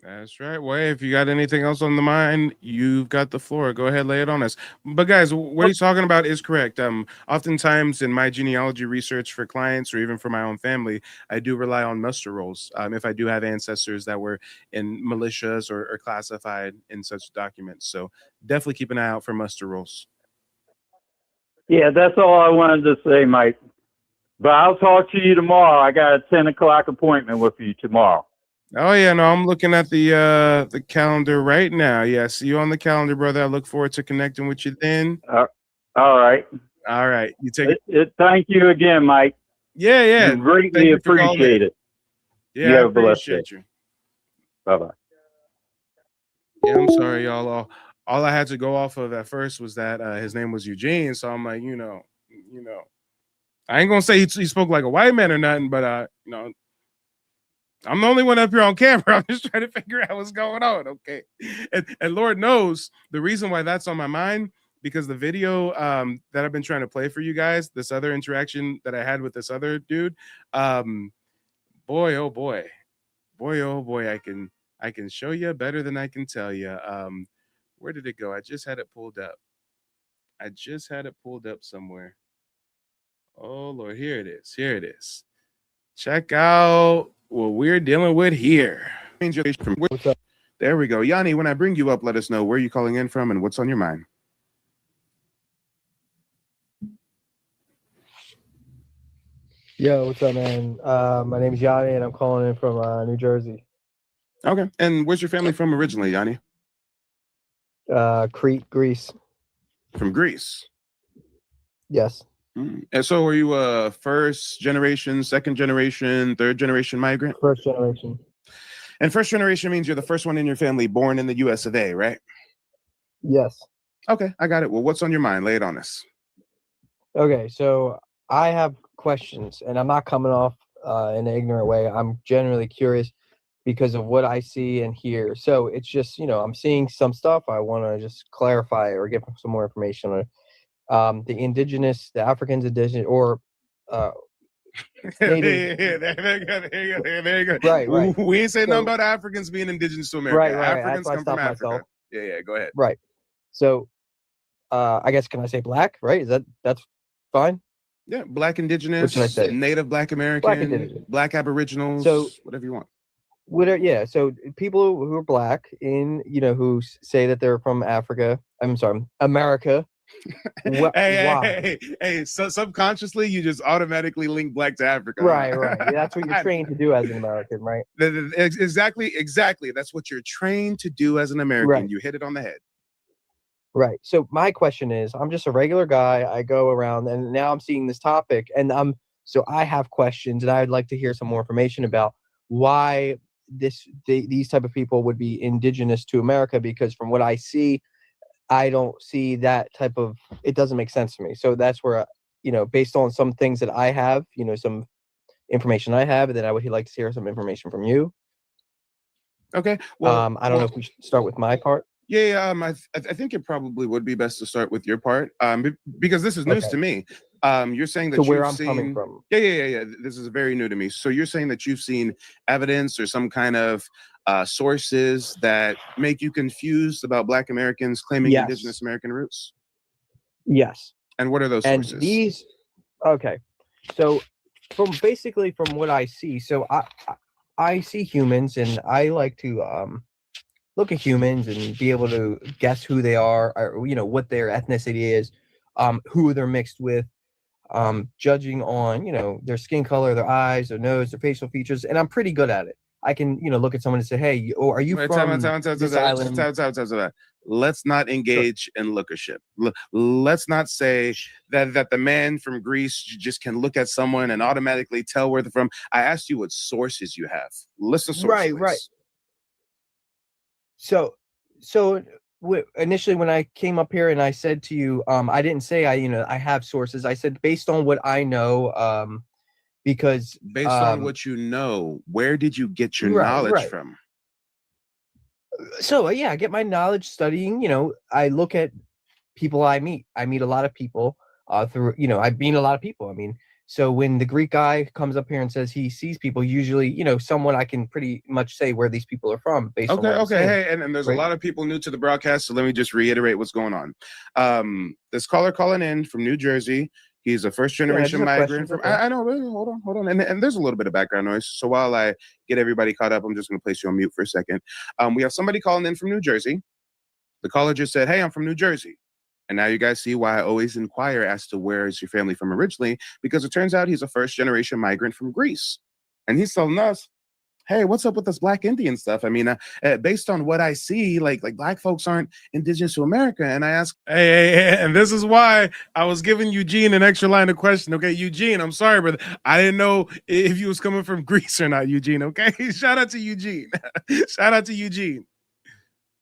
Speaker 9: That's right. Well, hey, if you got anything else on the mind, you've got the floor. Go ahead, lay it on us. But guys, what he's talking about is correct. Oftentimes in my genealogy research for clients or even for my own family, I do rely on muster rolls. If I do have ancestors that were in militias or classified in such documents, so definitely keep an eye out for muster rolls.
Speaker 15: Yeah, that's all I wanted to say, Mike. But I'll talk to you tomorrow. I got a 10 o'clock appointment with you tomorrow.
Speaker 9: Oh yeah, no, I'm looking at the calendar right now. Yeah, see you on the calendar, brother. I look forward to connecting with you then.
Speaker 15: All right.
Speaker 9: All right. You take
Speaker 15: it. Thank you again, Mike.
Speaker 9: Yeah.
Speaker 15: Greatly appreciate it.
Speaker 9: Yeah,
Speaker 15: you
Speaker 9: I
Speaker 15: have a blessed day.
Speaker 9: appreciate you.
Speaker 15: Bye-bye.
Speaker 9: Yeah, I'm sorry, y'all. All I had to go off of at first was that his name was Eugene. So I'm like, I ain't gonna say he spoke like a white man or nothing, but I'm the only one up here on camera. I'm just trying to figure out what's going on. Okay. And Lord knows the reason why that's on my mind, because the video that I've been trying to play for you guys, this other interaction that I had with this other dude, boy, oh boy, I can show you better than I can tell you. Where did it go? I just had it pulled up somewhere. Oh Lord, here it is. Check out what we're dealing with here. There we go. Yanni, when I bring you up, let us know where you're calling in from and what's on your mind.
Speaker 11: Yo, what's up, man? My name is Yanni, and I'm calling in from New Jersey.
Speaker 9: Okay. And where's your family from originally, Yanni?
Speaker 11: Crete, Greece.
Speaker 9: From Greece?
Speaker 11: Yes.
Speaker 9: And so are you a first generation, second generation, third generation migrant?
Speaker 11: First generation.
Speaker 9: And first generation means you're the first one in your family born in the US of A, right?
Speaker 11: Yes.
Speaker 9: Okay, I got it. Well, what's on your mind? Lay it on us.
Speaker 11: Okay, so I have questions, and I'm not coming off in an ignorant way. I'm genuinely curious because of what I see and hear. So it's just, I'm seeing some stuff. I want to just clarify or get some more information on it. The Africans indigenous, or native.
Speaker 9: There you go.
Speaker 11: Right.
Speaker 9: We ain't saying nothing about Africans being indigenous to America.
Speaker 11: Right.
Speaker 9: Africans come from Africa.
Speaker 11: Myself.
Speaker 9: Yeah, go ahead.
Speaker 11: Right. So, I guess, can I say black? Right? That's fine?
Speaker 9: Yeah, black indigenous,
Speaker 11: what should I say?
Speaker 9: Native black American, black aboriginals, so, whatever you want.
Speaker 11: Yeah, so people who are black who say that they're from Africa, I'm sorry, America.
Speaker 9: Hey, so subconsciously you just automatically link black to Africa.
Speaker 11: Right. That's what you're trained to do as an American, right?
Speaker 9: Exactly. That's what you're trained to do as an American. Right. You hit it on the head.
Speaker 11: Right. So my question is, I'm just a regular guy. I go around, and now I'm seeing this topic, and so I have questions, and I'd like to hear some more information about why these type of people would be indigenous to America, because from what I see, I don't see that type of, it doesn't make sense to me. So that's where, based on some things that I have, some information I have, and then I would like to hear some information from you.
Speaker 9: Okay. Well,
Speaker 11: I don't know if we should start with my part.
Speaker 9: Yeah. I think it probably would be best to start with your part, because this is news to me. You're saying that
Speaker 11: coming from.
Speaker 9: Yeah. This is very new to me. So you're saying that you've seen evidence or some kind of sources that make you confused about Black Americans claiming indigenous American roots?
Speaker 11: Yes.
Speaker 9: And what are those sources?
Speaker 11: Okay. So from what I see, so I see humans, and I like to look at humans and be able to guess who they are, or what their ethnicity is, who they're mixed with, judging on their skin color, their eyes, their nose, their facial features, and I'm pretty good at it. I can look at someone and say, hey, are you from this island?
Speaker 9: Let's not engage in lookership. Let's not say that the man from Greece just can look at someone and automatically tell where they're from. I asked you what sources you have. List the sources.
Speaker 11: Right. So initially when I came up here and I said to you, I didn't say I have sources. I said based on what I know, because
Speaker 9: based on what you know, where did you get your knowledge from?
Speaker 11: So I get my knowledge studying. I look at people I meet. I meet a lot of people through. I've met a lot of people. I mean, So when the Greek guy comes up here and says he sees people, usually, someone I can pretty much say where these people are from based on what I'm saying.
Speaker 9: Hey, and there's a lot of people new to the broadcast, so let me just reiterate what's going on. This caller calling in from New Jersey. He's a first-generation migrant from. I know. Hold on, and there's a little bit of background noise. So while I get everybody caught up, I'm just going to place you on mute for a second. We have somebody calling in from New Jersey. The caller just said, "Hey, I'm from New Jersey." And now you guys see why I always inquire as to where is your family from originally, because it turns out he's a first-generation migrant from Greece. And he's telling us, hey, what's up with this Black Indian stuff? I mean, based on what I see, like Black folks aren't indigenous to America. And I ask, hey, and this is why I was giving Eugene an extra line of question. Okay, Eugene, I'm sorry, brother. I didn't know if you was coming from Greece or not, Eugene, okay? Shout out to Eugene. Shout out to Eugene.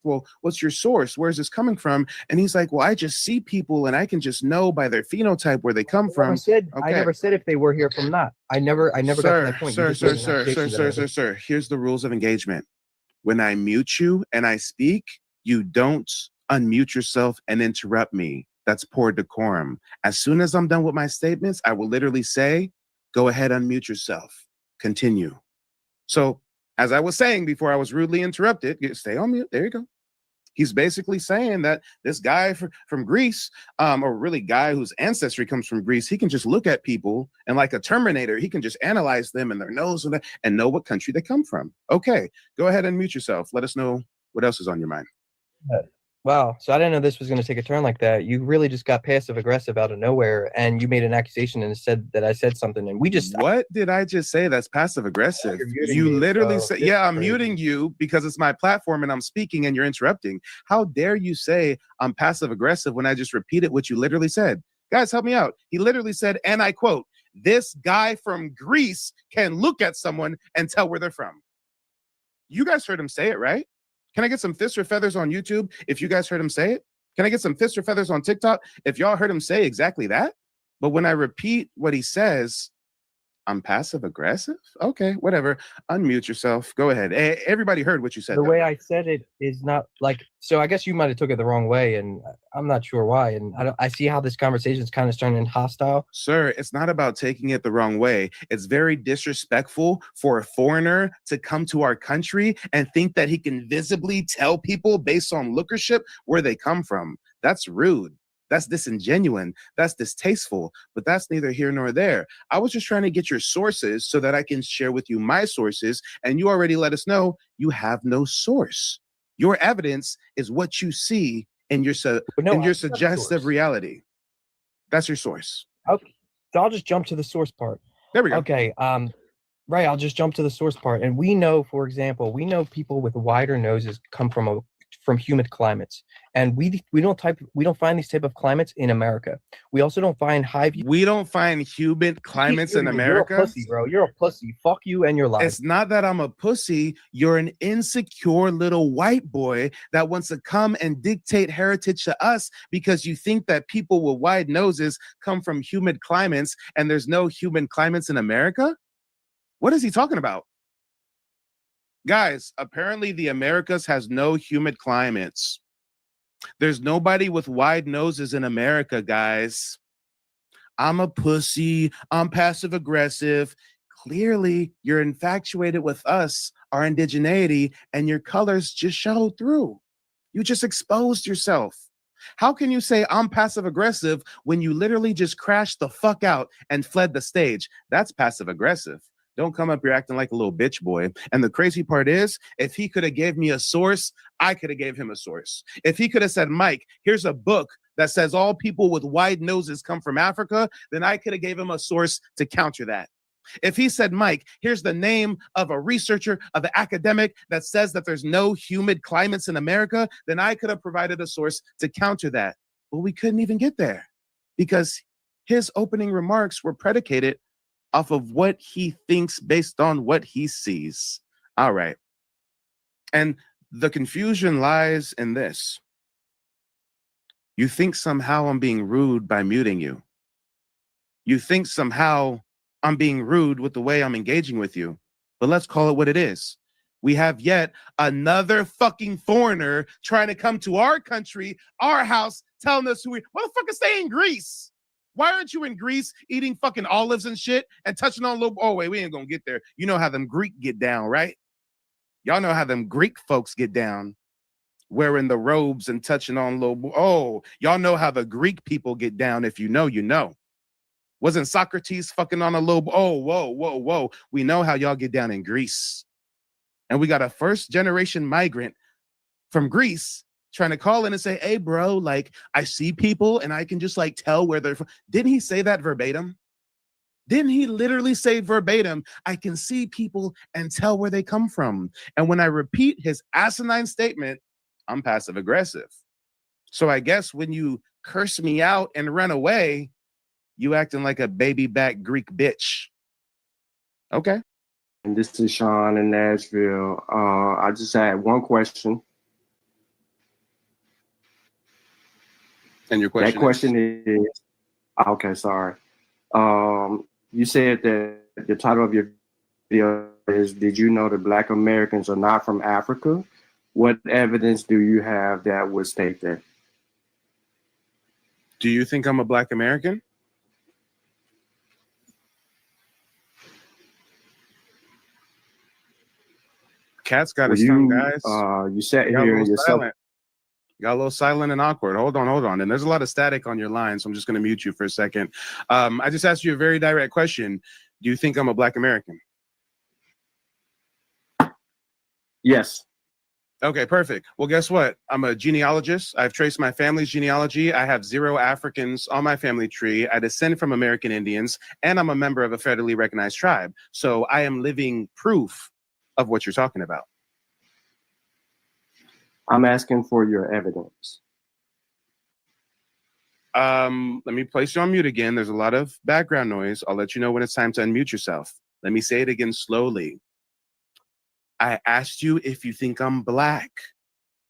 Speaker 9: Well, what's your source? Where's this coming from? And he's like, well, I just see people and I can just know by their phenotype where they come from.
Speaker 11: I never said if they were here from not. I never got to that point.
Speaker 9: Sir, here's the rules of engagement. When I mute you and I speak, you don't unmute yourself and interrupt me. That's poor decorum. As soon as I'm done with my statements, I will literally say, go ahead, unmute yourself. Continue. So as I was saying before I was rudely interrupted, stay on mute. There you go. He's basically saying that this guy from Greece, or really guy whose ancestry comes from Greece, he can just look at people and like a Terminator, he can just analyze them and their nose and know what country they come from. Okay, go ahead and mute yourself. Let us know what else is on your mind.
Speaker 11: Wow. So I didn't know this was going to take a turn like that. You really just got passive aggressive out of nowhere, and you made an accusation and said that I said something, and we just.
Speaker 9: What did I just say? That's passive aggressive. You literally said, yeah, I'm muting you because it's my platform and I'm speaking and you're interrupting. How dare you say I'm passive aggressive when I just repeated what you literally said? Guys, help me out. He literally said, and I quote, this guy from Greece can look at someone and tell where they're from. You guys heard him say it, right? Can I get some fists or feathers on YouTube if you guys heard him say it? Can I get some fists or feathers on TikTok if y'all heard him say exactly that? But when I repeat what he says, I'm passive aggressive? Okay, whatever. Unmute yourself. Go ahead. Everybody heard what you said.
Speaker 11: The way I said it is not like, so I guess you might have took it the wrong way, and I'm not sure why. And I see how this conversation is kind of turning hostile.
Speaker 9: Sir, it's not about taking it the wrong way. It's very disrespectful for a foreigner to come to our country and think that he can visibly tell people based on lookership where they come from. That's rude. That's disingenuous. That's distasteful, but that's neither here nor there. I was just trying to get your sources so that I can share with you my sources, and you already let us know you have no source. Your evidence is what you see in your suggestive reality. That's your source.
Speaker 11: Okay, so I'll just jump to the source part.
Speaker 9: There we go.
Speaker 11: Okay, right, I'll just jump to the source part. And we know, for example, people with wider noses come from humid climates, and we don't find these type of climates in America. We also don't find
Speaker 9: we don't find humid climates in America.
Speaker 11: You're a pussy, bro. You're a pussy. Fuck you and your life.
Speaker 9: It's not that I'm a pussy. You're an insecure little white boy that wants to come and dictate heritage to us because you think that people with wide noses come from humid climates and there's no humid climates in America. What is he talking about? Guys, apparently the Americas has no humid climates. There's nobody with wide noses in America, guys. I'm a pussy. I'm passive aggressive. Clearly, you're infatuated with us, our indigeneity, and your colors just showed through. You just exposed yourself. How can you say I'm passive aggressive when you literally just crashed the fuck out and fled the stage? That's passive aggressive. Don't come up here acting like a little bitch boy. And the crazy part is, if he could have gave me a source, I could have gave him a source. If he could have said, Mike, here's a book that says all people with wide noses come from Africa, then I could have gave him a source to counter that. If he said, Mike, here's the name of a researcher, of an academic that says that there's no humid climates in America, then I could have provided a source to counter that. But we couldn't even get there because his opening remarks were predicated off of what he thinks based on what he sees. All right. And the confusion lies in this. You think somehow I'm being rude by muting you. You think somehow I'm being rude with the way I'm engaging with you. But let's call it what it is. We have yet another fucking foreigner trying to come to our country, our house, telling us who we, motherfuckers stay in Greece. Why aren't you in Greece eating fucking olives and shit and touching on little? Oh wait, we ain't gonna get there. You know how them Greek get down, right? Y'all know how them Greek folks get down, wearing the robes and touching on little. Oh, y'all know how the Greek people get down. If you know, you know. Wasn't Socrates fucking on a little? Oh, whoa, whoa, whoa. We know how y'all get down in Greece. And we got a first generation migrant from Greece trying to call in and say, hey, bro, like, I see people and I can just like tell where they're from. Didn't he say that verbatim? Didn't he literally say verbatim, I can see people and tell where they come from? And when I repeat his asinine statement, I'm passive aggressive. So I guess when you curse me out and run away, you acting like a baby back Greek bitch. Okay.
Speaker 16: And this is Sean in Nashville. I just had one question.
Speaker 9: And your question?
Speaker 16: That question is okay, sorry. You said that the title of your video is, did you know that Black Americans are not from Africa? What evidence do you have that would state that?
Speaker 9: Do you think I'm a Black American? Cat's got his tongue, guys.
Speaker 16: You sat here and yourself.
Speaker 9: Got a little silent and awkward. Hold on. And there's a lot of static on your line, so I'm just going to mute you for a second. I just asked you a very direct question. Do you think I'm a Black American?
Speaker 16: Yes.
Speaker 9: Okay, perfect. Well, guess what? I'm a genealogist. I've traced my family's genealogy. I have 0 Africans on my family tree. I descend from American Indians, and I'm a member of a federally recognized tribe. So I am living proof of what you're talking about.
Speaker 16: I'm asking for your evidence.
Speaker 9: Let me place you on mute again. There's a lot of background noise. I'll let you know when it's time to unmute yourself. Let me say it again slowly. I asked you if you think I'm Black.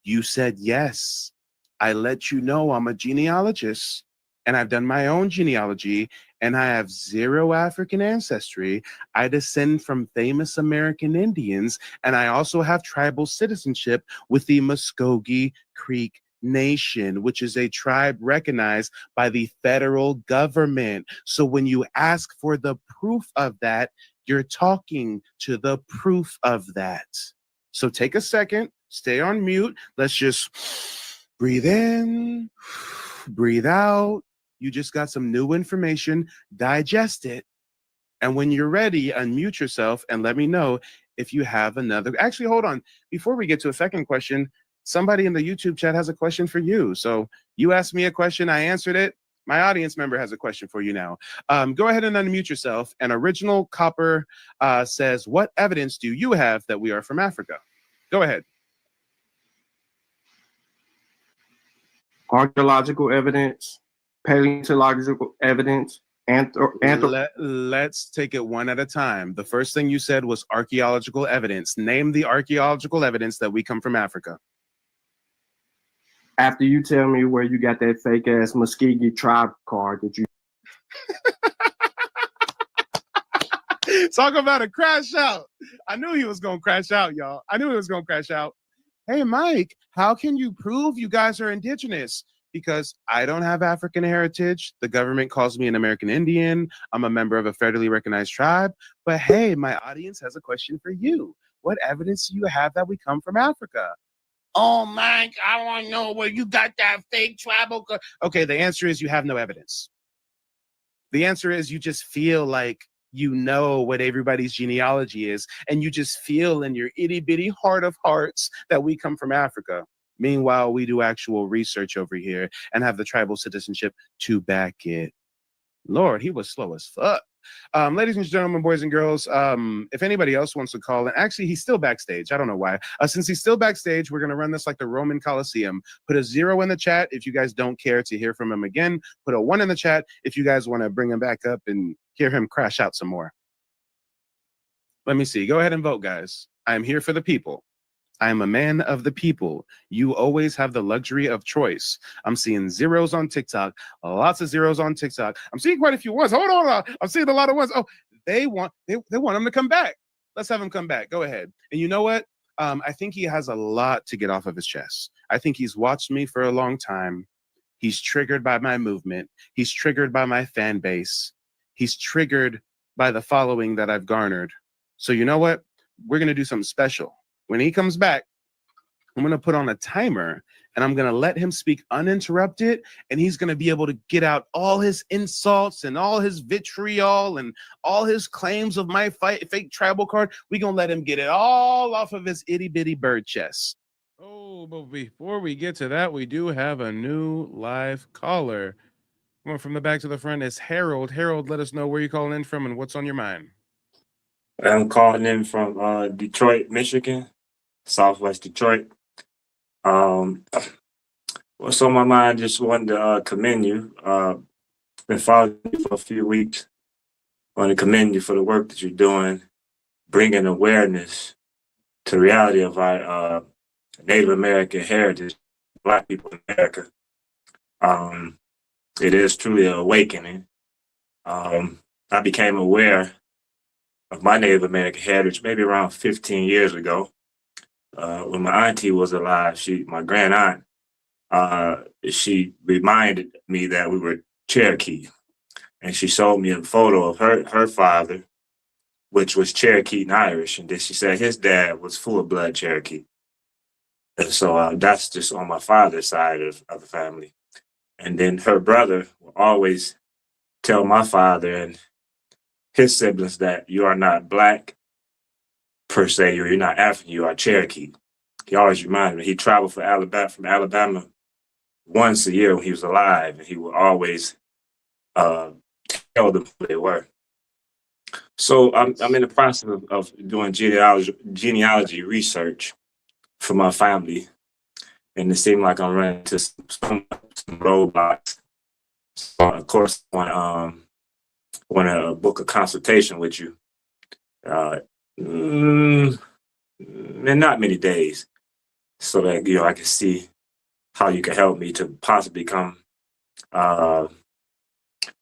Speaker 9: You said yes. I let you know I'm a genealogist, and I've done my own genealogy, and I have 0 African ancestry. I descend from famous American Indians, and I also have tribal citizenship with the Muskogee Creek Nation, which is a tribe recognized by the federal government. So when you ask for the proof of that, you're talking to the proof of that. So take a second, stay on mute. Let's just breathe in, breathe out. You just got some new information, digest it. And when you're ready, unmute yourself and let me know if you have another. Actually, hold on. Before we get to a second question, somebody in the YouTube chat has a question for you. So you asked me a question, I answered it. My audience member has a question for you now. Go ahead and unmute yourself. And Original Copper says, what evidence do you have that we are from Africa? Go ahead.
Speaker 16: Archaeological evidence, paleontological evidence,
Speaker 9: Let's take it one at a time. The first thing you said was archaeological evidence. Name the archaeological evidence that we come from Africa.
Speaker 16: After you tell me where you got that fake ass Muskogee tribe card that you.
Speaker 9: Talk about a crash out. I knew he was going to crash out, y'all. I knew he was going to crash out. Hey, Mike, how can you prove you guys are indigenous? Because I don't have African heritage. The government calls me an American Indian. I'm a member of a federally recognized tribe. But hey, my audience has a question for you. What evidence do you have that we come from Africa? Oh, Mike, I want to know where you got that fake tribal. Okay, the answer is you have no evidence. The answer is you just feel like you know what everybody's genealogy is, and you just feel in your itty bitty heart of hearts that we come from Africa. Meanwhile, we do actual research over here and have the tribal citizenship to back it. Lord, he was slow as fuck. Ladies and gentlemen, boys and girls, if anybody else wants to call in, actually, he's still backstage. I don't know why. Since he's still backstage, we're going to run this like the Roman Colosseum. Put a 0 in the chat if you guys don't care to hear from him again. Put a 1 in the chat if you guys want to bring him back up and hear him crash out some more. Let me see. Go ahead and vote, guys. I am here for the people. I am a man of the people. You always have the luxury of choice. I'm seeing 0s on TikTok, lots of 0s on TikTok. I'm seeing quite a few ones. Hold on, I'm seeing a lot of ones. Oh, they want him to come back. Let's have him come back. Go ahead. And you know what? I think he has a lot to get off of his chest. I think he's watched me for a long time. He's triggered by my movement. He's triggered by my fan base. He's triggered by the following that I've garnered. So you know what? We're going to do something special. When he comes back, I'm going to put on a timer and I'm going to let him speak uninterrupted. And he's going to be able to get out all his insults and all his vitriol and all his claims of my fake tribal card. We're going to let him get it all off of his itty bitty bird chest. Oh, but before we get to that, we do have a new live caller. Going from the back to the front is Harold. Harold, let us know where you're calling in from and what's on your mind.
Speaker 17: I'm calling in from Detroit, Michigan, Southwest Detroit. What's on my mind? Just wanted to commend you. Been following you for a few weeks. Want to commend you for the work that you're doing, bringing awareness to the reality of our Native American heritage, Black people in America. It is truly an awakening. I became aware of my Native American heritage maybe around 15 years ago. When my auntie was alive, my grand aunt, she reminded me that we were Cherokee. And she showed me a photo of her father, which was Cherokee and Irish. And then she said his dad was full blood Cherokee. And so that's just on my father's side of the family. And then her brother will always tell my father and his siblings that you are not Black per se, or you're not African, you are Cherokee. He always reminded me. He traveled from Alabama once a year when he was alive, and he would always tell them who they were. So I'm in the process of doing genealogy research for my family, and it seemed like I'm running into some roadblocks. So of course, I want to book a consultation with you. In not many days, so that I can see how you can help me to possibly become a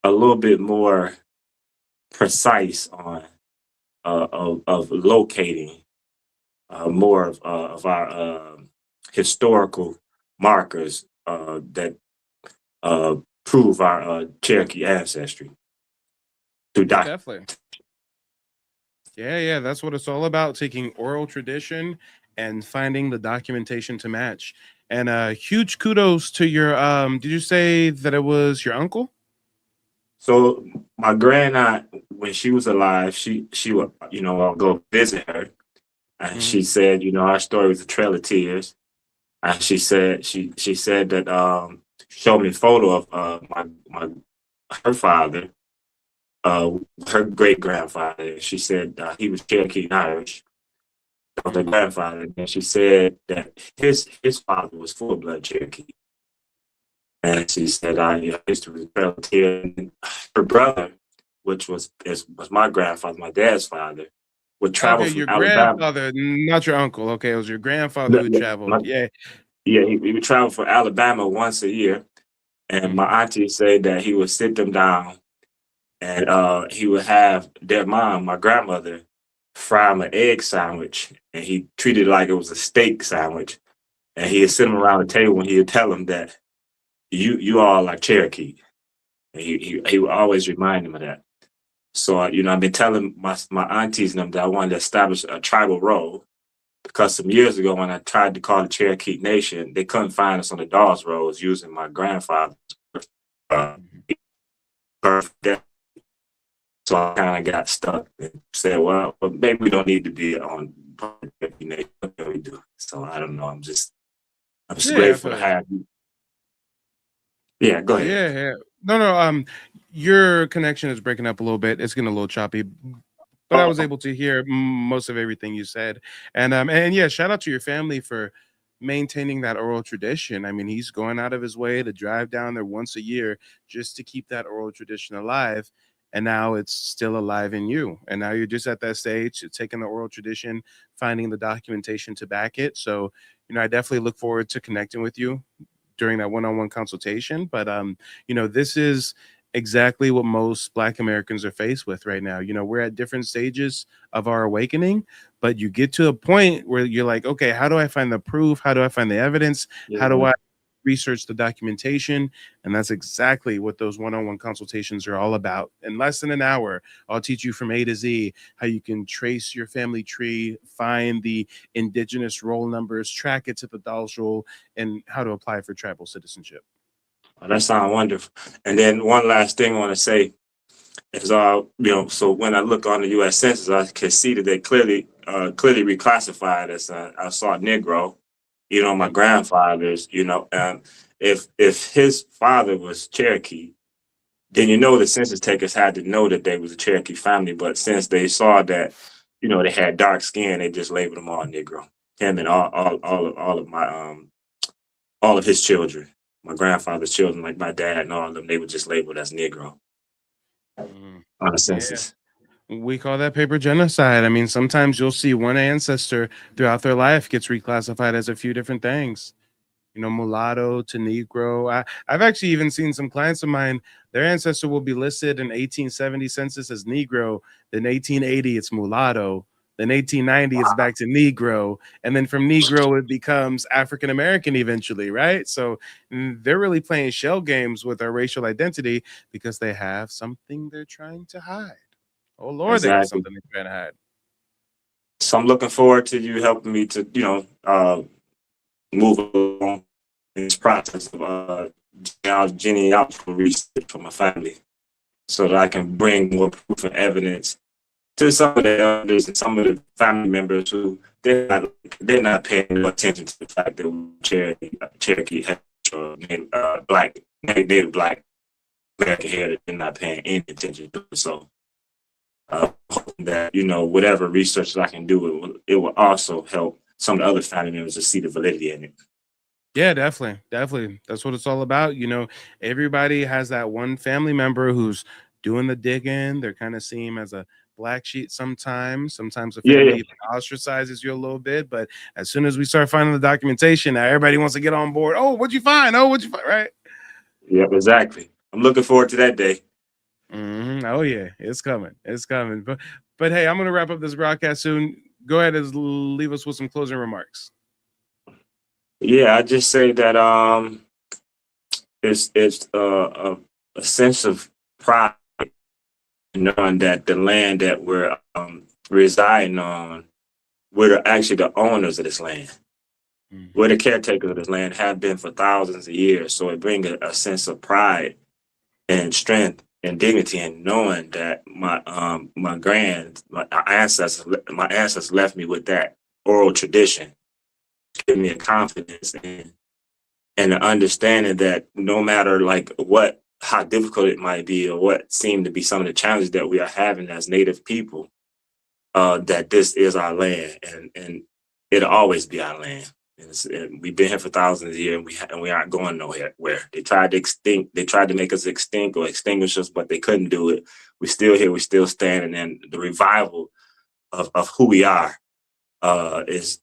Speaker 17: little bit more precise on of locating more of our historical markers that prove our Cherokee ancestry through
Speaker 9: Definitely. Yeah, that's what it's all about, taking oral tradition and finding the documentation to match. And huge kudos to your did you say that it was your uncle?
Speaker 17: So my grand aunt, when she was alive, she would, I'll go visit her. And she said, our story was a trail of tears. And she said that showed me a photo of her father, her great grandfather. She said he was Cherokee and Irish, her grandfather. And she said that his father was full blood Cherokee. And she said, history was a trail of tears. And her brother, which was my grandfather, my dad's father, would travel from
Speaker 9: your
Speaker 17: Alabama.
Speaker 9: grandfather, not your uncle. Okay, it was your grandfather who traveled.
Speaker 17: He would travel from Alabama once a year. And my auntie said that he would sit them down and he would have their mom, my grandmother, fry him an egg sandwich. And he treated it like it was a steak sandwich. And he'd sit them around the table and he'd tell them that you all are Cherokee. And he would always remind them of that. So, I've been telling my aunties and them that I wanted to establish a tribal role, because some years ago when I tried to call the Cherokee Nation, they couldn't find us on the Dawes Rolls using my grandfather's birthday. So I kind of got stuck and said, well, maybe we don't need to be on Cherokee Nation. What can we do? So I don't know. I'm just grateful to have you. Yeah, go ahead.
Speaker 9: Yeah. No. Your connection is breaking up a little bit. It's getting a little choppy, but I was able to hear most of everything you said. And yeah, shout out to your family for maintaining that oral tradition. I mean, he's going out of his way to drive down there once a year just to keep that oral tradition alive. And now it's still alive in you. And now you're just at that stage, taking the oral tradition, finding the documentation to back it. So, I definitely look forward to connecting with you during that one-on-one consultation. But, this is exactly what most Black Americans are faced with right now. We're at different stages of our awakening, but you get to a point where you're like, okay, how do I find the proof? How do I find the evidence? How do I research the documentation, and that's exactly what those one-on-one consultations are all about. In less than an hour, I'll teach you from A to Z how you can trace your family tree, find the indigenous roll numbers, track it to the Dawes roll, and how to apply for tribal citizenship.
Speaker 17: Oh, that sounds wonderful. And then one last thing I want to say is, so when I look on the U.S. Census, I can see that they clearly reclassified as I saw Negro. My grandfather's. If his father was Cherokee, then the census takers had to know that they was a Cherokee family. But since they saw that, they had dark skin, they just labeled them all Negro. Him and all of my all of his children, my grandfather's children, like my dad and all of them, they were just labeled as Negro on the census.
Speaker 9: We call that paper genocide. I mean, sometimes you'll see one ancestor throughout their life gets reclassified as a few different things. Mulatto to Negro. I've actually even seen some clients of mine, their ancestor will be listed in 1870 census as Negro, then 1880 it's mulatto, then 1890 it's back to Negro, and then from Negro it becomes African American eventually, right? So they're really playing shell games with our racial identity because they have something they're trying to hide. Oh Lord, they got something they're trying to hide.
Speaker 17: So I'm looking forward to you helping me to move along in this process of genealogical research for my family, so that I can bring more proof and evidence to some of the elders and some of the family members who they're not paying no attention to the fact that we're Cherokee or Native Black American heritage. They're not paying any attention to it. So hoping that whatever research that I can do, it will also help some of the other family members to see the validity in it.
Speaker 9: Yeah, definitely. That's what it's all about. Everybody has that one family member who's doing the digging. They're kind of seeing him as a black sheep sometimes. Sometimes the family even ostracizes you a little bit. But as soon as we start finding the documentation, now everybody wants to get on board. Oh, what'd you find? Right?
Speaker 17: Yep, exactly. I'm looking forward to that day.
Speaker 9: Oh yeah, it's coming. But hey, I'm gonna wrap up this broadcast soon. Go ahead and leave us with some closing remarks.
Speaker 17: Yeah, I just say that it's a sense of pride knowing that the land that we're residing on, we're actually the owners of this land. We're the caretakers of this land, have been for thousands of years. So it brings a sense of pride and strength and dignity in knowing that my ancestors left me with that oral tradition, give me a confidence and an understanding that no matter how difficult it might be or what seem to be some of the challenges that we are having as Native people, that this is our land and it'll always be our land. And we've been here for thousands of years, and we aren't going nowhere. They tried to make us extinct or extinguish us, but they couldn't do it. We're still here, we're still standing, and the revival of who we are is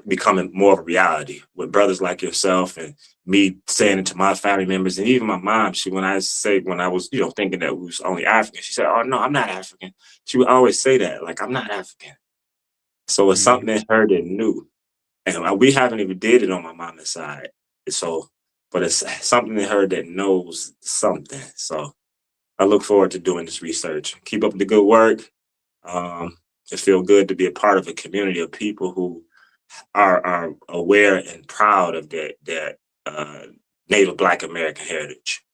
Speaker 17: becoming more of a reality with brothers like yourself and me saying it to my family members and even my mom. When I was thinking that we was only African, she said, "Oh no, I'm not African." She would always say that, like, I'm not African. So it's something in her that knew. And we haven't even did it on my mama's side. But it's something in her that knows something. So I look forward to doing this research. Keep up the good work. It feels good to be a part of a community of people who are aware and proud of that Native Black American heritage.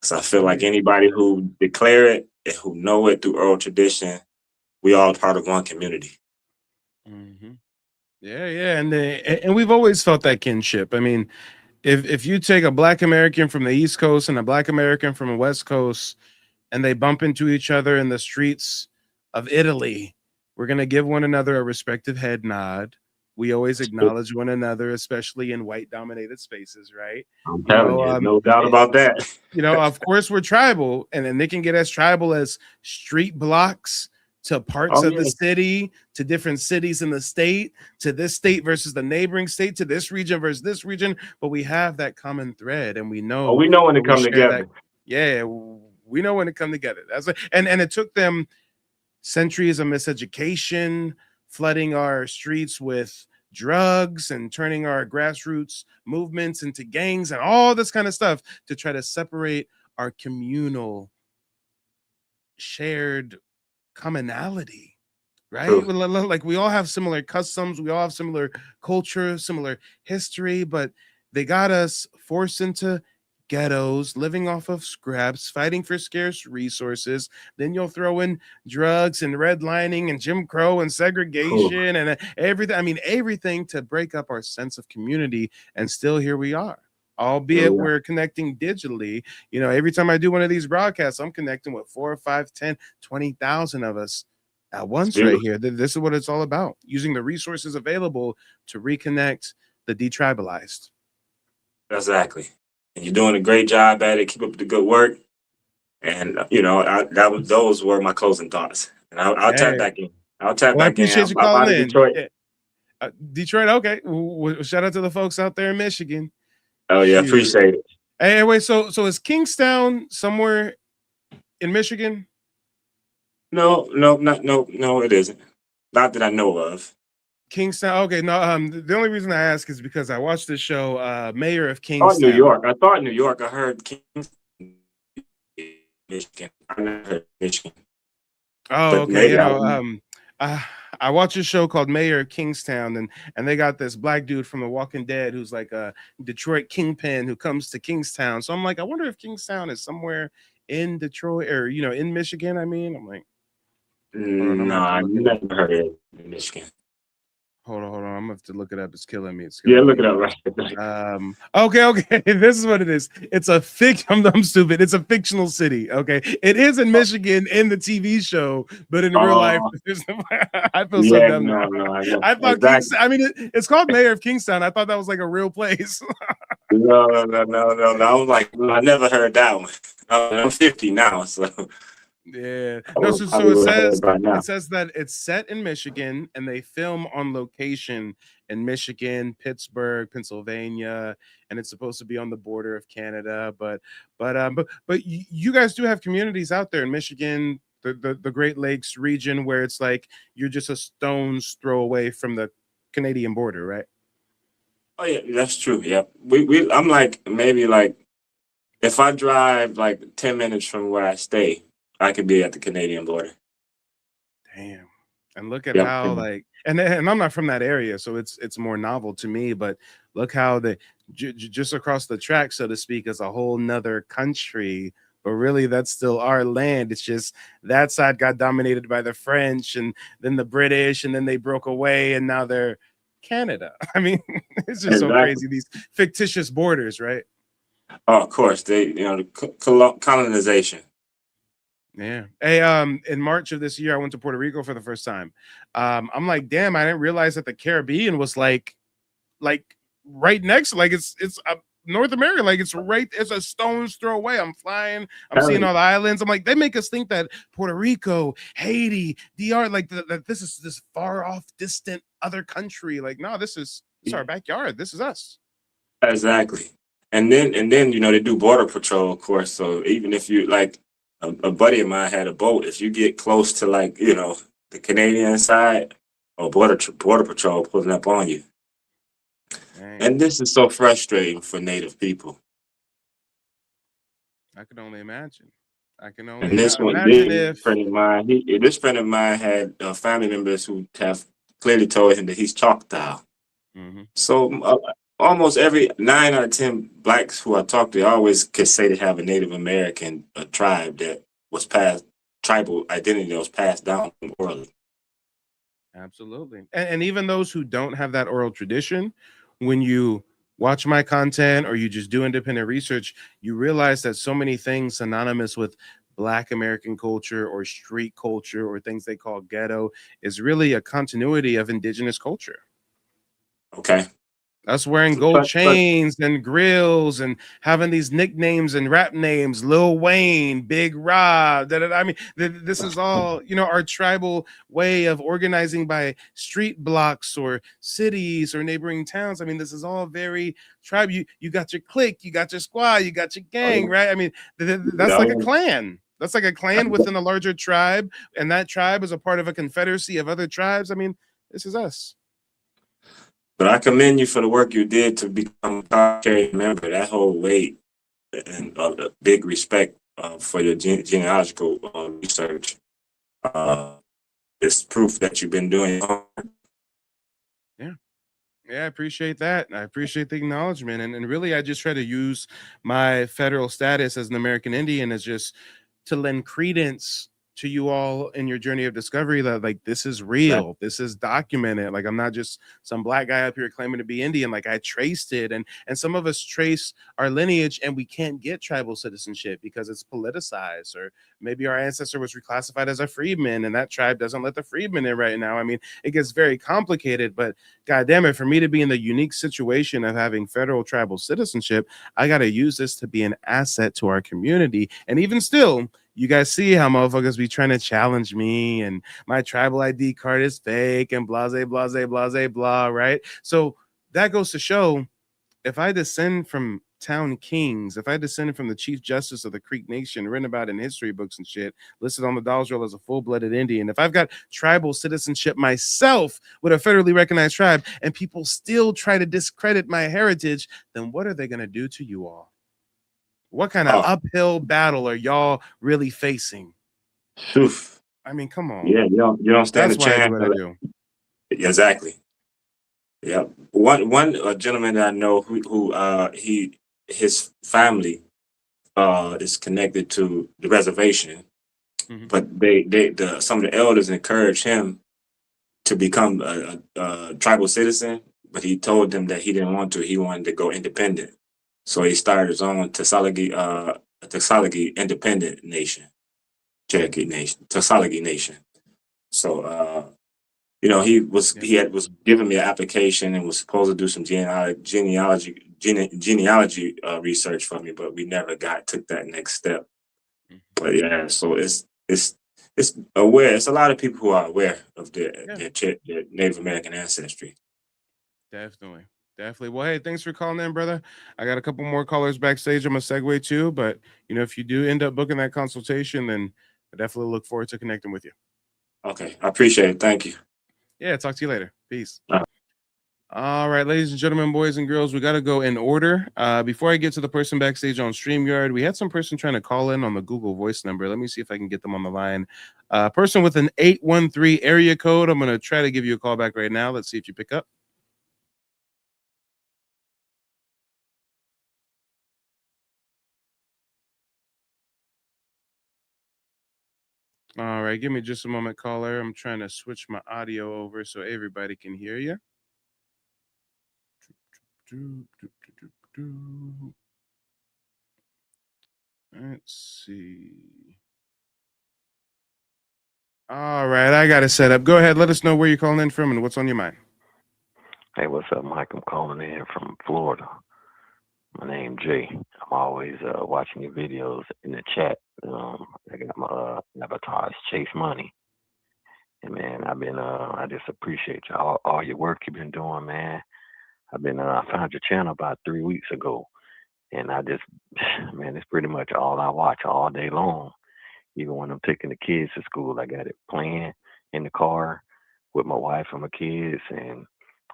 Speaker 17: So I feel like anybody who declare it and who know it through oral tradition, we all part of one community.
Speaker 9: Yeah, and we've always felt that kinship. I mean, if you take a Black American from the East Coast and a Black American from the West Coast, and they bump into each other in the streets of Italy, we're gonna give one another a respectful head nod. We always acknowledge one another, especially in white-dominated spaces, right?
Speaker 17: I'm telling you, no doubt about that.
Speaker 9: Of course, we're tribal, and then they can get as tribal as street blocks to parts of the city, to different cities in the state, to this state versus the neighboring state, to this region versus this region. But we have that common thread, and we know.
Speaker 17: We know when to come together.
Speaker 9: We know when to come together. And it took them centuries of miseducation, flooding our streets with drugs and turning our grassroots movements into gangs and all this kind of stuff to try to separate our communal shared commonality, right?
Speaker 17: True.
Speaker 9: Like we all have similar customs, we all have similar culture, similar history, but they got us forced into ghettos, living off of scraps, fighting for scarce resources. Then you'll throw in drugs and redlining and Jim Crow and segregation and everything. I mean, everything to break up our sense of community. And still here we are. Albeit we're connecting digitally. You know, every time I do one of these broadcasts, I'm connecting with 4 or 5, 10, 20,000 of us at once right here. This is what it's all about. Using the resources available to reconnect the detribalized.
Speaker 17: Exactly. And you're doing a great job at it. Keep up the good work. And you know, those were my closing thoughts. And I'll tap back in. I'll tap
Speaker 9: Well, I
Speaker 17: back in.
Speaker 9: appreciate you
Speaker 17: I'm out
Speaker 9: calling
Speaker 17: of
Speaker 9: in.
Speaker 17: Detroit.
Speaker 9: Detroit, okay. Well, shout out to the folks out there in Michigan.
Speaker 17: Oh yeah,
Speaker 9: Shoot.
Speaker 17: appreciate it.
Speaker 9: Hey, wait. So is Kingstown somewhere in Michigan?
Speaker 17: No, it isn't. Not that I know of.
Speaker 9: Kingstown. Okay, no. The only reason I ask is because I watched the show, Mayor of
Speaker 17: I
Speaker 9: Kingstown.
Speaker 17: thought New York. I heard Michigan. I never heard Michigan.
Speaker 9: Oh,
Speaker 17: But
Speaker 9: okay.
Speaker 17: maybe
Speaker 9: You know, I watch a show called Mayor of Kingstown, and they got this black dude from The Walking Dead who's like a Detroit kingpin who comes to Kingstown. So I'm like, I wonder if Kingstown is somewhere in Detroit or in Michigan. I mean, I'm like,
Speaker 17: no, I never heard it in Michigan.
Speaker 9: Hold on. I'm gonna have to look it up. It's killing me.
Speaker 17: Look it up right.
Speaker 9: Okay. This is what it is. It's a I'm stupid. It's a fictional city. Okay. It is in Michigan in the TV show, but in real life, I feel so dumb now. I thought Kingstown, I mean, it's called Mayor of Kingstown. I thought that was like a real place.
Speaker 17: No. I was like, I never heard that one. I'm 50 now, so.
Speaker 9: Yeah. No, so it says that it's set in Michigan and they film on location in Michigan, Pittsburgh, Pennsylvania, and it's supposed to be on the border of Canada. But you guys do have communities out there in Michigan, the Great Lakes region, where it's like you're just a stone's throw away from the Canadian border, right?
Speaker 17: Oh yeah, that's true. Yeah. I'm like maybe like if I drive like 10 minutes from where I stay, I could be at the Canadian border.
Speaker 9: Damn. And look at how like, and I'm not from that area, so it's more novel to me, but look how just across the track, so to speak, is a whole nother country, but really that's still our land. It's just that side got dominated by the French and then the British, and then they broke away and now they're Canada. I mean, it's just so crazy, these fictitious borders, right?
Speaker 17: Oh, of course, the colonization.
Speaker 9: Yeah. Hey, in March of this year, I went to Puerto Rico for the first time. I'm like, damn, I didn't realize that the Caribbean was like right next, like it's North America, like it's a stone's throw away. I'm flying, I'm seeing all the islands. I'm like, they make us think that Puerto Rico, Haiti, DR, like that this is this far off, distant other country. Like, no, this is our backyard. This is us.
Speaker 17: Exactly. And then they do border patrol, of course. So even if you like. A buddy of mine had a boat. If you get close to the Canadian side, or border patrol pulling up on you. Dang. And this is so frustrating for Native people.
Speaker 9: I can only imagine.
Speaker 17: And this one, this friend of mine had family members who have clearly told him that he's Choctaw.
Speaker 9: Mm-hmm.
Speaker 17: So almost every 9 out of 10 blacks who I talk to always could say they have a Native American tribe that was tribal identity that was passed down orally.
Speaker 9: Absolutely. And even those who don't have that oral tradition, when you watch my content or you just do independent research, you realize that so many things synonymous with Black American culture or street culture or things they call ghetto is really a continuity of indigenous culture.
Speaker 17: Okay.
Speaker 9: Us wearing gold chains and grills and having these nicknames and rap names, Lil Wayne, Big Rob. I mean, this is all, our tribal way of organizing by street blocks or cities or neighboring towns. I mean, this is all very tribe. You got your clique, you got your squad, you got your gang, right? I mean, that's like a clan. That's like a clan within a larger tribe. And that tribe is a part of a confederacy of other tribes. I mean, this is us.
Speaker 17: But I commend you for the work you did to become a card-carrying member. That whole weight and big respect for your genealogical research. It's proof that you've been doing.
Speaker 9: Yeah. Yeah, I appreciate that. I appreciate the acknowledgement. And really, I just try to use my federal status as an American Indian as just to lend credence to you all in your journey of discovery that like this is real, this is documented. Like I'm not just some black guy up here claiming to be Indian. Like I traced it, and some of us trace our lineage and we can't get tribal citizenship because it's politicized, or maybe our ancestor was reclassified as a freedman and that tribe doesn't let the freedman in right now. I mean, it gets very complicated, but God damn it, for me to be in the unique situation of having federal tribal citizenship, I got to use this to be an asset to our community. And even still, you guys see how motherfuckers be trying to challenge me and my tribal ID card is fake and blase, blase, blase, blah, right? So that goes to show if I descend from town kings, if I descended from the chief justice of the Creek Nation, written about in history books and shit, listed on the Dolls Roll as a full-blooded Indian, if I've got tribal citizenship myself with a federally recognized tribe and people still try to discredit my heritage, then what are they going to do to you all? What kind of uphill battle are y'all really facing?
Speaker 17: Oof.
Speaker 9: I mean, come on.
Speaker 17: Yeah, you don't stand a
Speaker 9: That's why I
Speaker 17: chance.
Speaker 9: do what I do.
Speaker 17: Exactly. Yeah. One gentleman that I know who his family is connected to the reservation, but some of the elders encouraged him to become a tribal citizen, but he told them that he didn't want to. He wanted to go independent. So he started his own Tusalagi Independent Nation, Cherokee Nation, Tusalagi Nation. So he was giving me an application and was supposed to do some genealogy research for me, but we never took that next step. But yeah, so it's aware. It's a lot of people who are aware of their Native American ancestry.
Speaker 9: Definitely. Well, hey, thanks for calling in, brother. I got a couple more callers backstage I'm gonna segue to, but if you do end up booking that consultation, then I definitely look forward to connecting with you.
Speaker 17: Okay, I appreciate it. Thank you.
Speaker 9: Yeah, talk to you later. Peace. All right, ladies and gentlemen, boys and girls, we got to go in order. Before I get to the person backstage on StreamYard, we had some person trying to call in on the Google Voice number. Let me see if I can get them on the line. Person with an 813 area code. I'm going to try to give you a call back right now. Let's see if you pick up. All right, give me just a moment, caller. I'm trying to switch my audio over so everybody can hear you. Let's see. All right, I got it set up. Go ahead. Let us know where you're calling in from and what's on your mind.
Speaker 18: Hey, what's up, Mike? I'm calling in from Florida. My name Jay. I'm always watching your videos in the chat. I got my avatar is Chase Money. And man, I just appreciate all your work you've been doing, man. I found your channel about 3 weeks ago, and it's pretty much all I watch all day long. Even when I'm taking the kids to school, I got it playing in the car with my wife and my kids, and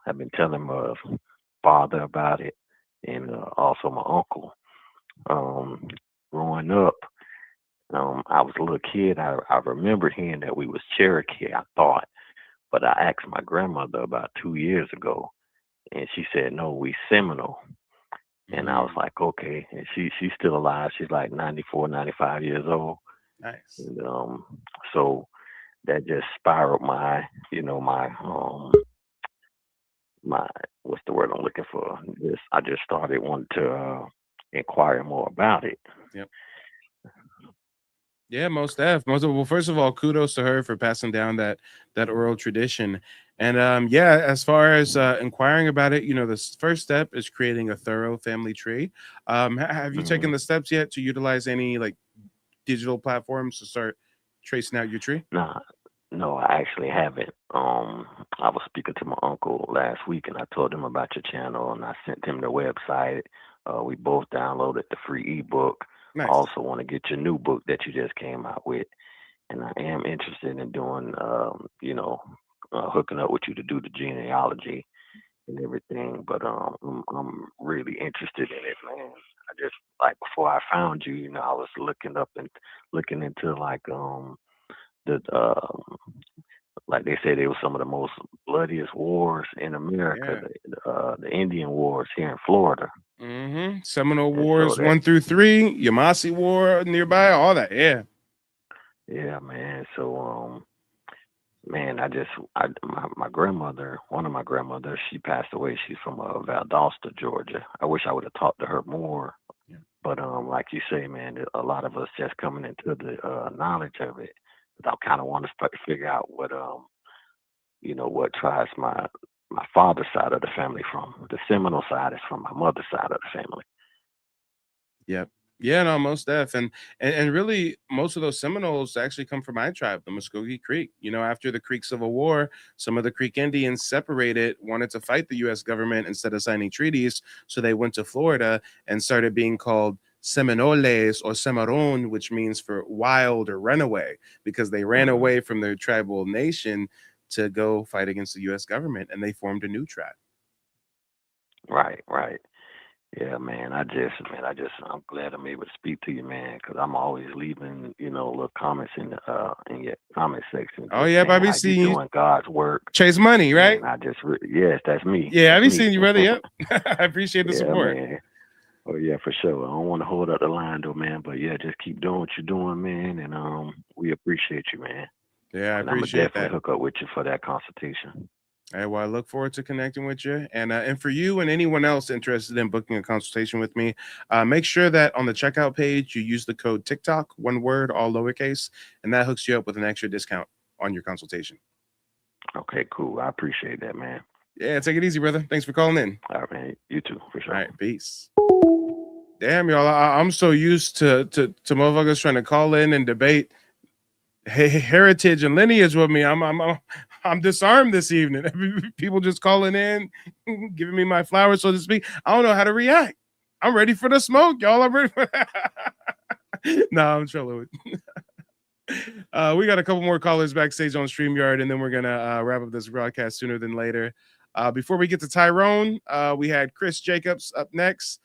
Speaker 18: I've been telling my father about it, and also my uncle. Growing up, I was a little kid. I remember hearing that we was Cherokee, I thought, but I asked my grandmother about 2 years ago, and she said, no, we Seminole. And I was like, okay. And she's still alive. She's like 94, 95 years old.
Speaker 9: Nice.
Speaker 18: And so that just spiraled my what's the word I'm looking for? I just started wanting to inquire more about it.
Speaker 9: Yep. Yeah, most well, first of all, kudos to her for passing down that oral tradition. And as far as inquiring about it, the first step is creating a thorough family tree. Have you taken the steps yet to utilize any like digital platforms to start tracing out your tree?
Speaker 18: No, I actually haven't. I was speaking to my uncle last week, and I told him about your channel, and I sent him the website. We both downloaded the free ebook.
Speaker 9: Nice.
Speaker 18: I also want to get your new book that you just came out with, and I am interested in doing, hooking up with you to do the genealogy. and everything. But I'm really interested in it, man. I just like before I found you, you know, I was looking up and looking into like the like they said, it was some of the most bloodiest wars in America, the Indian wars here in Florida.
Speaker 9: Seminole
Speaker 18: And
Speaker 9: Wars
Speaker 18: so that
Speaker 9: 1 through 3, Yamasee War nearby, all that.
Speaker 18: yeah, man. So man, my grandmother, one of my grandmothers, she passed away. She's from Valdosta, Georgia. I wish I would have talked to her more. But like you say, man, a lot of us just coming into the knowledge of it. But I kind of want to figure out what you know, what tribes my father's side of the family from. The Seminole side is from my mother's side of the family.
Speaker 9: Yep. Yeah, no, most def. And really most of those Seminoles actually come from my tribe, the Muskogee Creek. You know, after the Creek Civil War, some of the Creek Indians separated, wanted to fight the US government instead of signing treaties. So they went to Florida and started being called Seminoles or Cimarron, which means for wild or runaway, because they ran away from their tribal nation to go fight against the US government, and they formed a new tribe.
Speaker 18: Right. Yeah, man. I'm glad I'm able to speak to you, man, because I'm always leaving, you know, little comments in your comment section.
Speaker 9: Oh yeah,
Speaker 18: man,
Speaker 9: Bobby,
Speaker 18: how
Speaker 9: see
Speaker 18: you
Speaker 9: you
Speaker 18: doing God's work.
Speaker 9: Chase money, right?
Speaker 18: And yes, that's me.
Speaker 9: Yeah, I be
Speaker 18: That's me.
Speaker 9: seeing you, brother. Yep. I appreciate the
Speaker 18: Yeah,
Speaker 9: support.
Speaker 18: man. Oh yeah, for sure. I don't want to hold up the line though, man. But yeah, just keep doing what you're doing, man. And we appreciate you, man.
Speaker 9: Yeah, I
Speaker 18: And I'm gonna
Speaker 9: appreciate
Speaker 18: definitely
Speaker 9: that.
Speaker 18: hook up with you for that consultation.
Speaker 9: Hey, well, I look forward to connecting with you. And for you and anyone else interested in booking a consultation with me, make sure that on the checkout page, you use the code TikTok, one word, all lowercase, and that hooks you up with an extra discount on your consultation.
Speaker 18: Okay, cool. I appreciate that, man.
Speaker 9: Yeah, take it easy, brother. Thanks for calling in.
Speaker 18: All right, man. You too, for sure.
Speaker 9: All right, peace. Damn, y'all, I'm so used to motherfuckers trying to call in and debate heritage and lineage with me. I'm disarmed this evening. People just calling in, giving me my flowers, so to speak. I don't know how to react. I'm ready for the smoke, y'all. I'm ready for No, I'm trolling. We got a couple more callers backstage on StreamYard, and then we're gonna wrap up this broadcast sooner than later. Before we get to Tyrone, we had Chris Jacobs up next.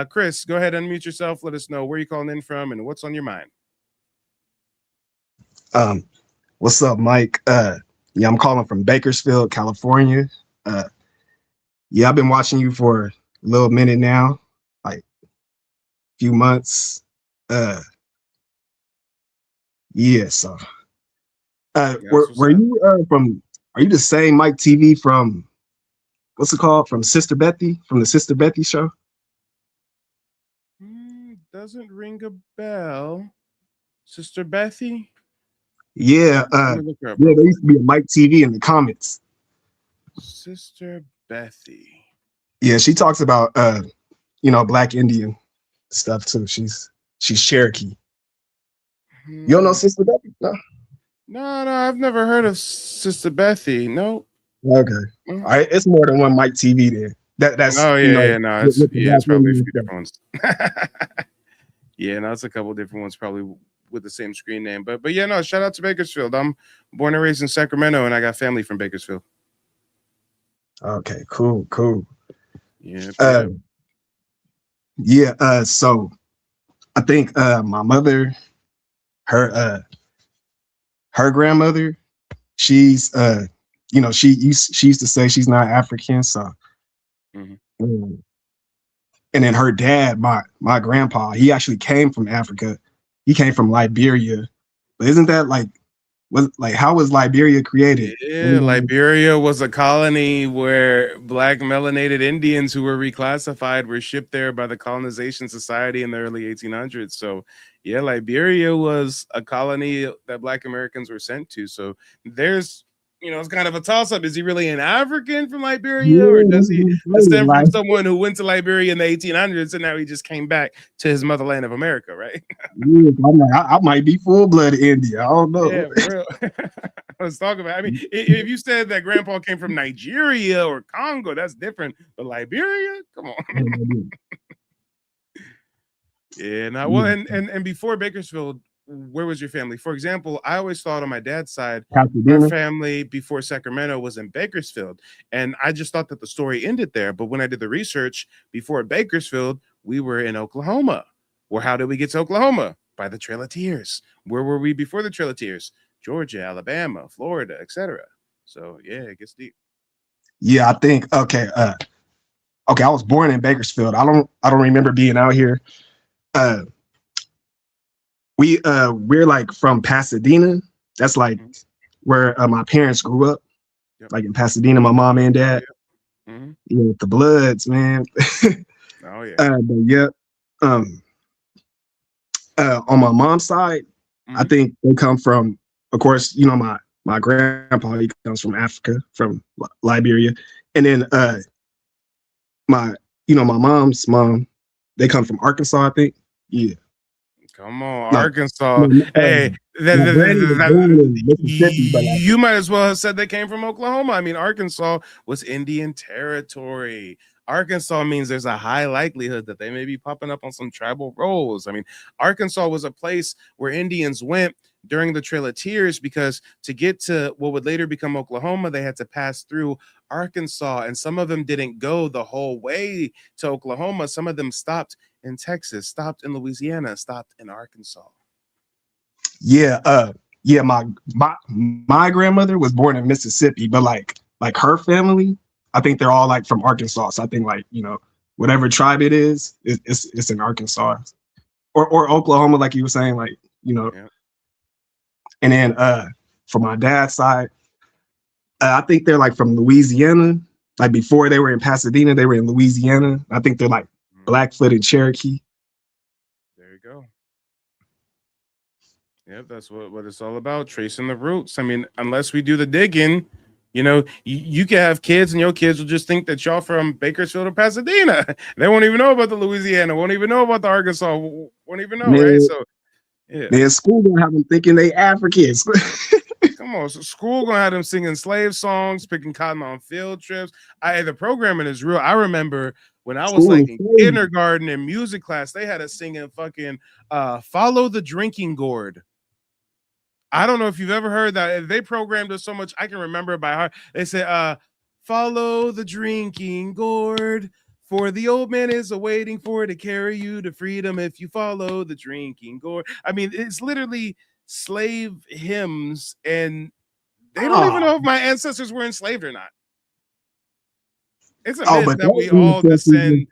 Speaker 9: Chris, go ahead, unmute yourself. Let us know where you're calling in from and what's on your mind.
Speaker 19: What's up, Mike? Yeah, I'm calling from Bakersfield, California. Yeah, I've been watching you for a little minute now, like a few months. Yeah, so were you from, are you the same Mike TV from, what's it called, from Sister Bethy, from the Sister Bethy show?
Speaker 9: Doesn't ring a bell. Sister Bethy?
Speaker 19: Yeah,
Speaker 9: Let me look her up
Speaker 19: yeah,
Speaker 9: real
Speaker 19: there used to be a Mike TV in the comments.
Speaker 9: Sister Bethy.
Speaker 19: Yeah, she talks about you know, Black Indian stuff too. She's Cherokee. You don't know Sister Bethy? No.
Speaker 9: No, I've never heard of Sister Bethy. No.
Speaker 19: Okay. All right, it's more than one Mike TV there. That's
Speaker 9: Oh
Speaker 19: you know,
Speaker 9: yeah, no,
Speaker 19: with the
Speaker 9: it's
Speaker 19: Black
Speaker 9: probably a
Speaker 19: Indian
Speaker 9: few
Speaker 19: stuff.
Speaker 9: different ones. Yeah, no, it's a couple different ones, probably with the same screen name. But yeah, no, shout out to Bakersfield. I'm born and raised in Sacramento, and I got family from Bakersfield.
Speaker 19: Okay, cool.
Speaker 9: Yeah.
Speaker 19: Yeah, so I think my mother, her grandmother, she's you know, she used to say she's not African, so and then her dad, my grandpa, he actually came from Africa. He came from Liberia. But isn't that how was Liberia created?
Speaker 9: Yeah, Liberia was a colony where Black melanated Indians who were reclassified were shipped there by the Colonization Society in the early 1800s. So, yeah, Liberia was a colony that Black Americans were sent to. So there's, you know, it's kind of a toss-up. Is he really an African from Liberia, or does he descend from someone who went to Liberia in the 1800s and now he just came back to his motherland of America, right?
Speaker 19: Yeah, I might be full-blood Indian. I don't know.
Speaker 9: Yeah, for real. Let's talk about it. I mean, if you said that grandpa came from Nigeria or Congo, that's different. But Liberia, come on. Yeah, now well, and before Bakersfield, where was your family? For example, I always thought on my dad's side, our
Speaker 19: Pasadena.
Speaker 9: family before Sacramento was in Bakersfield. And I just thought that the story ended there. But when I did the research before Bakersfield, we were in Oklahoma. Well, how did we get to Oklahoma? By the Trail of Tears. Where were we before the Trail of Tears? Georgia, Alabama, Florida, etc. So yeah, it gets deep.
Speaker 19: Yeah, I think okay. Okay, I was born in Bakersfield. I don't remember being out here. We're like from Pasadena. That's like where my parents grew up.
Speaker 9: Yep.
Speaker 19: Like in Pasadena, my mom and dad.
Speaker 9: Mm-hmm.
Speaker 19: You know, with the Bloods, man.
Speaker 9: Oh yeah.
Speaker 19: But yeah. On my mom's side, I think they come from, of course, you know, my grandpa, he comes from Africa, from Liberia. And then my mom's mom, they come from Arkansas, I think. Yeah.
Speaker 9: Come on,
Speaker 19: My,
Speaker 9: Arkansas.
Speaker 19: my,
Speaker 9: Hey,
Speaker 19: my granny was born in Mississippi, but like,
Speaker 9: you might as well have said they came from Oklahoma. I mean, Arkansas was Indian territory. Arkansas means there's a high likelihood that they may be popping up on some tribal rolls. I mean, Arkansas was a place where Indians went during the Trail of Tears because to get to what would later become Oklahoma, they had to pass through Arkansas, and some of them didn't go the whole way to Oklahoma. Some of them stopped in Texas, stopped in Louisiana, stopped in Arkansas.
Speaker 19: yeah, my grandmother was born in Mississippi, but like her family, I think they're all like from Arkansas. So I think like, you know, whatever tribe it is, it's in Arkansas or Oklahoma, like you were saying, like, you know.
Speaker 9: Yeah.
Speaker 19: And then for my dad's side, I think they're like from Louisiana. Like before they were in Pasadena, they were in Louisiana. I think they're like Blackfoot and Cherokee.
Speaker 9: There you go. Yep, that's what it's all about, tracing the roots. I mean, unless we do the digging, you know, you can have kids and your kids will just think that y'all from Bakersfield or Pasadena. They won't even know about the Louisiana, won't even know about the Arkansas, won't even know, right? So, yeah.
Speaker 19: Man, school gonna have them thinking they Africans.
Speaker 9: Come on, so school gonna have them singing slave songs, picking cotton on field trips. The programming is real. I remember when I was
Speaker 19: School
Speaker 9: like
Speaker 19: is
Speaker 9: in
Speaker 19: crazy.
Speaker 9: kindergarten and music class, they had us singing fucking "Follow the Drinking Gourd." I don't know if you've ever heard that. They programmed us so much, I can remember it by heart. They said, follow the drinking gourd, for the old man is awaiting for to carry you to freedom if you follow the drinking gourd. I mean, it's literally slave hymns, and they don't even know if my ancestors were enslaved or not. It's a myth
Speaker 19: but
Speaker 9: that we all descend.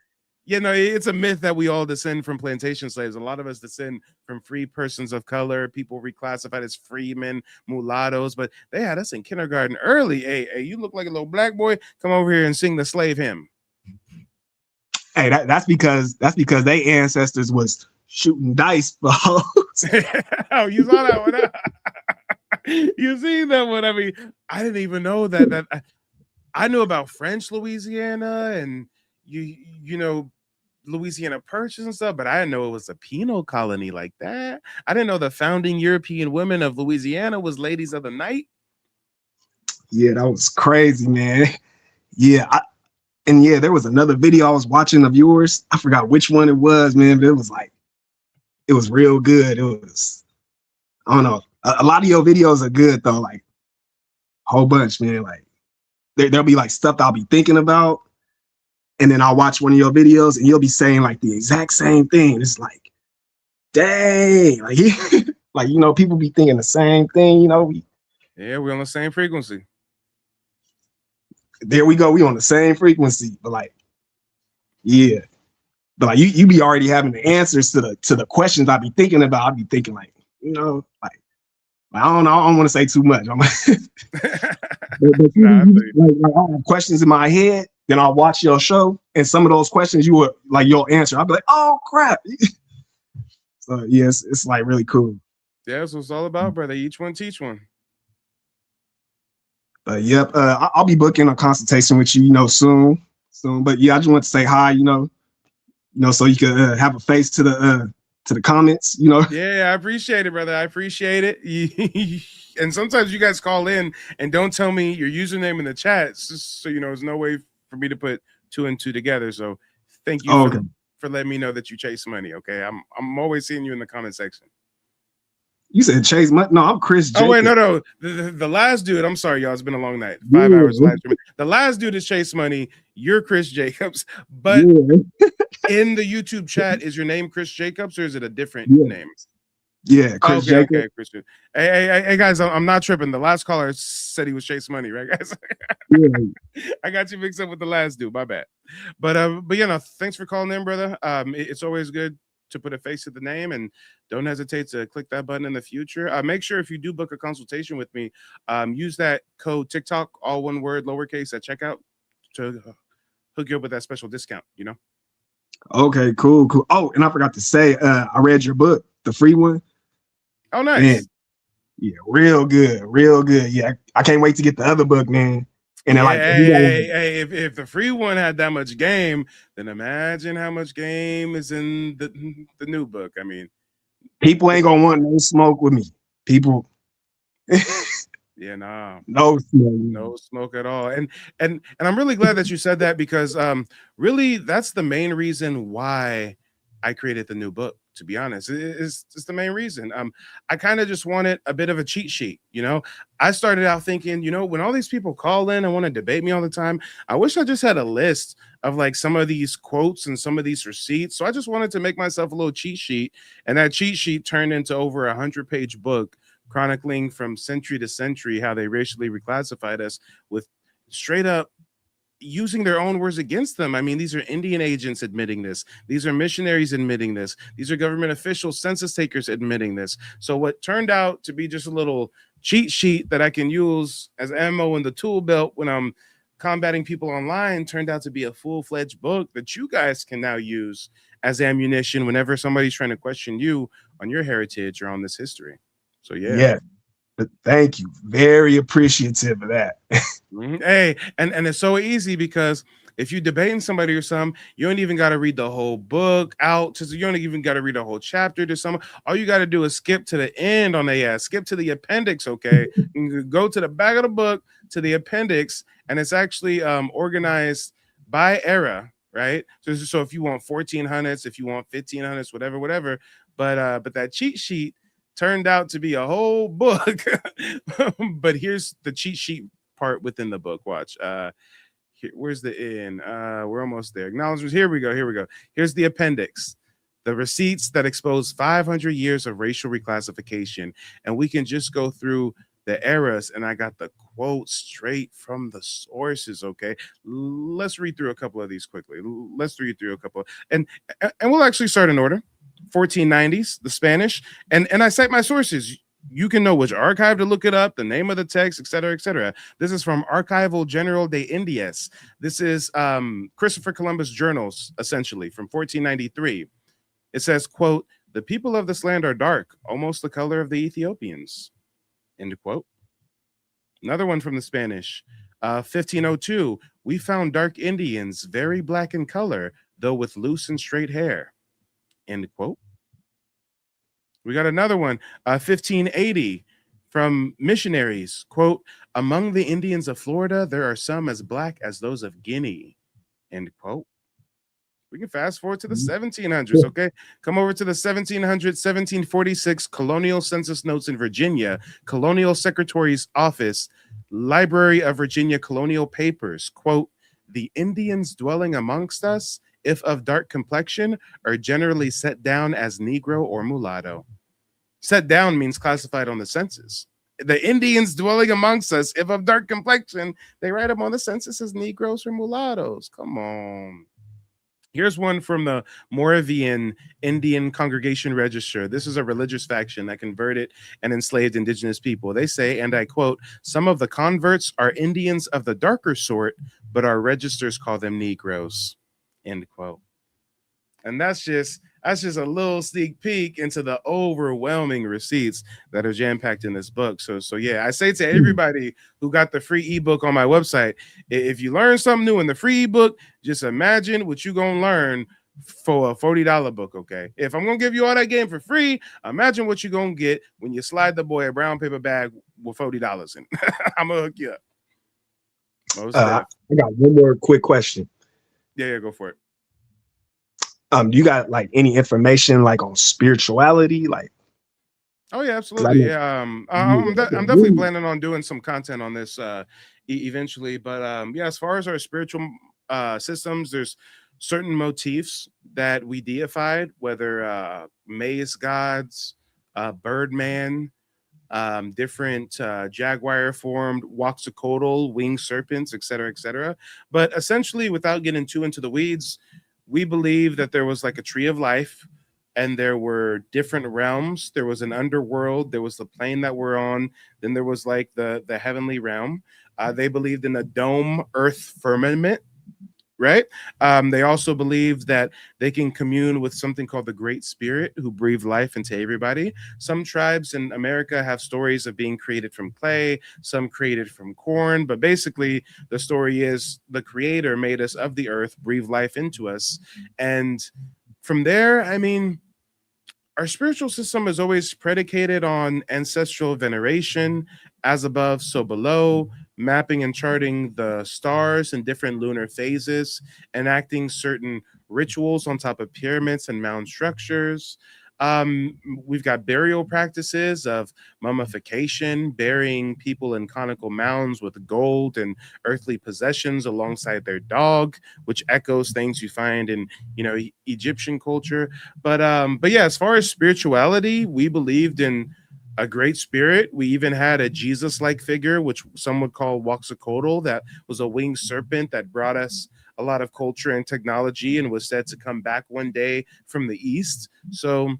Speaker 9: You know, it's a myth that we all descend from plantation slaves. A lot of us descend from free persons of color, people reclassified as freemen, mulattoes, but they had us in kindergarten early. Hey, you look like a little black boy. Come over here and sing the slave hymn.
Speaker 19: Hey, that's because their ancestors was shooting dice.
Speaker 9: Oh, you saw that one. Huh? You see that one? I mean, I didn't even know that. I knew about French Louisiana and you know, Louisiana Purchase and stuff, but I didn't know it was a penal colony like that. I didn't know the founding European women of Louisiana was ladies of the night.
Speaker 19: Yeah, that was crazy, man. Yeah, there was another video I was watching of yours. I forgot which one it was, man, but it was real good. It was, I don't know. A lot of your videos are good though, like a whole bunch, man. Like there'll be like stuff I'll be thinking about. And then I'll watch one of your videos and you'll be saying like the exact same thing. It's like, dang, like, like, you know, people be thinking the same thing, you know.
Speaker 9: Yeah, we're on the same frequency.
Speaker 19: There we go. We on the same frequency, but like, yeah. But like you be already having the answers to the questions I be thinking about. I be thinking like, you know, like I don't want to say too much. But I have questions in my head. Then I'll watch your show, and some of those questions you'll answer. I'll be like, oh crap. So yes, it's like really cool.
Speaker 9: Yeah, that's what it's all about, brother. Each one teach one.
Speaker 19: Yep, I'll be booking a consultation with you, you know, soon. But yeah, I just want to say hi, you know, so you can have a face to the comments, you know.
Speaker 9: Yeah, I appreciate it, brother. I appreciate it. And sometimes you guys call in and don't tell me your username in the chat, just so you know, there's no way for me to put 2 and 2 together. So thank you for letting me know that you chase money. Okay, I'm always seeing you in the comment section.
Speaker 19: You said Chase Money? No, I'm Chris
Speaker 9: Oh wait,
Speaker 19: Jacobs.
Speaker 9: no. The last dude. I'm sorry, y'all. It's been a long night.
Speaker 19: Yeah.
Speaker 9: 5 hours live streaming. The last dude is Chase Money. You're Chris Jacobs. But
Speaker 19: Yeah.
Speaker 9: in the YouTube chat, is your name Chris Jacobs or is it a different
Speaker 19: Yeah.
Speaker 9: name?
Speaker 19: Yeah, Chris
Speaker 9: Okay,
Speaker 19: Jacobs.
Speaker 9: okay, Chris. Hey, guys, I'm not tripping. The last caller said he was Chase Money, right, guys?
Speaker 19: Yeah.
Speaker 9: I got you mixed up with the last dude. My bad. But you know, thanks for calling in, brother. It's always good to put a face to the name, and don't hesitate to click that button in the future. Make sure if you do book a consultation with me, use that code TikTok, all one word, lowercase, at checkout to hook you up with that special discount. You know.
Speaker 19: Okay, cool. Oh, and I forgot to say, I read your book, the free one.
Speaker 9: Oh, nice.
Speaker 19: Man, yeah, real good, real good. Yeah, I can't wait to get the other book, man. And then, like,
Speaker 9: if the free one had that much game, then imagine how much game is in the new book. I mean,
Speaker 19: people ain't gonna want no smoke with me. People,
Speaker 9: yeah, nah,
Speaker 19: no smoke,
Speaker 9: no smoke at all. And I'm really glad that you said that because really that's the main reason why I created the new book. To be honest, it's the main reason. I kind of just wanted a bit of a cheat sheet. You know, I started out thinking, you know, when all these people call in and want to debate me all the time, I wish I just had a list of like some of these quotes and some of these receipts. So I just wanted to make myself a little cheat sheet, and that cheat sheet turned into over 100-page book chronicling from century to century how they racially reclassified us with straight up using their own words against them. I mean, these are Indian agents admitting this. These are missionaries admitting this. These are government officials, census takers admitting this. So what turned out to be just a little cheat sheet that I can use as ammo in the tool belt when I'm combating people online turned out to be a full-fledged book that you guys can now use as ammunition whenever somebody's trying to question you on your heritage or on this history. So yeah.
Speaker 19: Thank you. Very appreciative of that.
Speaker 9: Hey, and it's so easy because if you debating somebody or something, you don't even got to read the whole book out. You don't even got to read a whole chapter to someone. All you got to do is skip to the end on the ass, skip to the appendix. Okay, you go to the back of the book to the appendix, and it's actually organized by era, right? So if you want 1400s, if you want 1500s, whatever. But that cheat sheet turned out to be a whole book. But here's the cheat sheet part within the book. Watch. Where's the end? We're almost there. Acknowledgements. Here we go. Here's the appendix. The receipts that expose 500 years of racial reclassification. And we can just go through the eras, and I got the quotes straight from the sources. Okay, let's read through a couple of these quickly. Let's read through a couple, and we'll actually start in order. 1490s, the Spanish, and I cite my sources. You can know which archive to look it up, the name of the text, etc., etc. This is from Archival General de Indias. This is Christopher Columbus journals, essentially, from 1493. It says, quote, "The people of this land are dark, almost the color of the Ethiopians," end quote. Another one from the Spanish, 1502. "We found dark Indians, very black in color, though with loose and straight hair," end quote. We got another one, 1580, from missionaries, quote, "Among the Indians of Florida, there are some as black as those of Guinea," end quote. We can fast forward to the 1700s, okay? Come over to the 1700s, 1746, Colonial Census Notes in Virginia, Colonial Secretary's Office, Library of Virginia Colonial Papers, quote, "The Indians dwelling amongst us, if of dark complexion, are generally set down as Negro or mulatto." Set down means classified on the census. The Indians dwelling amongst us, if of dark complexion, they write them on the census as Negroes or mulattoes. Come on. Here's one from the Moravian Indian Congregation Register. This is a religious faction that converted and enslaved indigenous people. They say, and I quote, "Some of the converts are Indians of the darker sort, but our registers call them Negroes," end quote. And that's just a little sneak peek into the overwhelming receipts that are jam-packed in this book. So yeah, I say to everybody who got the free ebook on my website, if you learn something new in the free ebook, just imagine what you're gonna learn for a $40 book. Okay, if I'm gonna give you all that game for free, imagine what you're gonna get when you slide the boy a brown paper bag with $40 in. I'm gonna hook you up.
Speaker 19: I got one more quick question.
Speaker 9: Yeah, go for it.
Speaker 19: Do you got like any information like on spirituality? Like,
Speaker 9: Oh yeah,
Speaker 19: 'Cause I
Speaker 9: absolutely.
Speaker 19: know,
Speaker 9: Yeah, I'm definitely
Speaker 19: yeah,
Speaker 9: planning on doing some content on this eventually. But yeah, as far as our spiritual systems, there's certain motifs that we deified, whether maize gods, Birdman, different jaguar formed Waxacodal, winged serpents, etc., etc. But essentially, without getting too into the weeds, we believe that there was like a tree of life and there were different realms. There was an underworld, there was the plane that we're on, then there was like the heavenly realm. They believed in a dome earth firmament, right? They also believe that they can commune with something called the Great Spirit, who breathed life into everybody. Some tribes in America have stories of being created from clay, some created from corn, but basically the story is the Creator made us of the earth, breathed life into us, and from there, I mean, our spiritual system is always predicated on ancestral veneration, as above, so below, mapping and charting the stars in different lunar phases, enacting certain rituals on top of pyramids and mound structures. We've got burial practices of mummification, burying people in conical mounds with gold and earthly possessions alongside their dog, which echoes things you find in, Egyptian culture. But yeah, as far as spirituality, we believed in a great spirit. We even had a Jesus-like figure, which some would call Waxacodal, that was a winged serpent that brought us a lot of culture and technology and was said to come back one day from the east. So,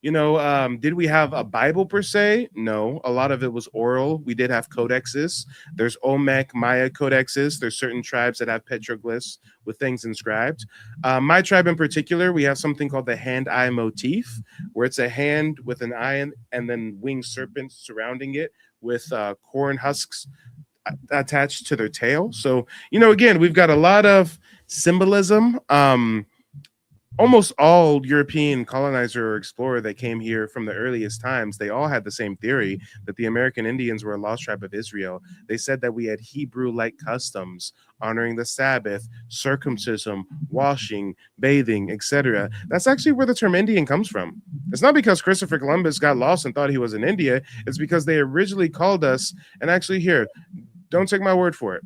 Speaker 9: did we have a Bible per se? No, a lot of it was oral. We did have codexes. There's Olmec Maya codexes. There's certain tribes that have petroglyphs with things inscribed. My tribe in particular, we have something called the hand-eye motif, where it's a hand with an eye and then winged serpents surrounding it with corn husks attached to their tail. So, again, we've got a lot of symbolism. Almost all European colonizer or explorer that came here from the earliest times, they all had the same theory that the American Indians were a lost tribe of Israel. They said that we had Hebrew-like customs, honoring the Sabbath, circumcision, washing, bathing, etc. That's actually where the term Indian comes from. It's not because Christopher Columbus got lost and thought he was in India. It's because they originally called us, and actually here, don't take my word for it.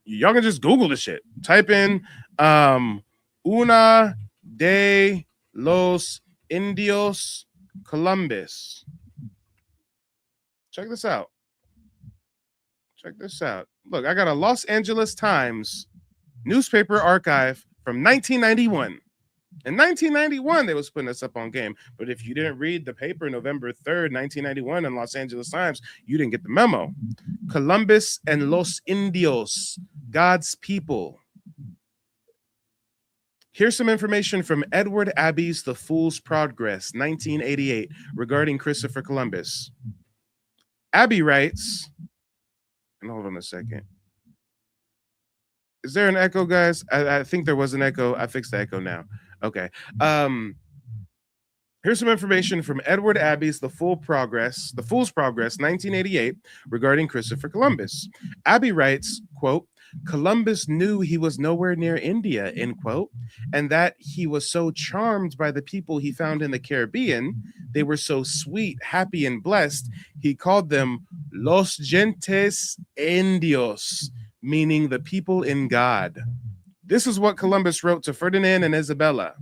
Speaker 9: Y'all can just Google the shit. Type in Una de los Indios Columbus. Check this out. Look, I got a Los Angeles Times newspaper archive from 1991. In 1991, they was putting us up on game. But if you didn't read the paper November 3rd, 1991 in Los Angeles Times, you didn't get the memo. Columbus and Los Indios, God's people. Here's some information from Edward Abbey's The Fool's Progress, 1988, regarding Christopher Columbus. Abbey writes, and hold on a second. Is there an echo, guys? I think there was an echo. I fixed the echo now. Okay. Here's some information from Edward Abbey's The Fool's Progress, 1988, regarding Christopher Columbus. Abbey writes, quote, Columbus knew he was nowhere near India, end quote, and that he was so charmed by the people he found in the Caribbean, they were so sweet, happy, and blessed, he called them Los Gentes Indios, meaning the people in God. This is what Columbus wrote to Ferdinand and Isabella.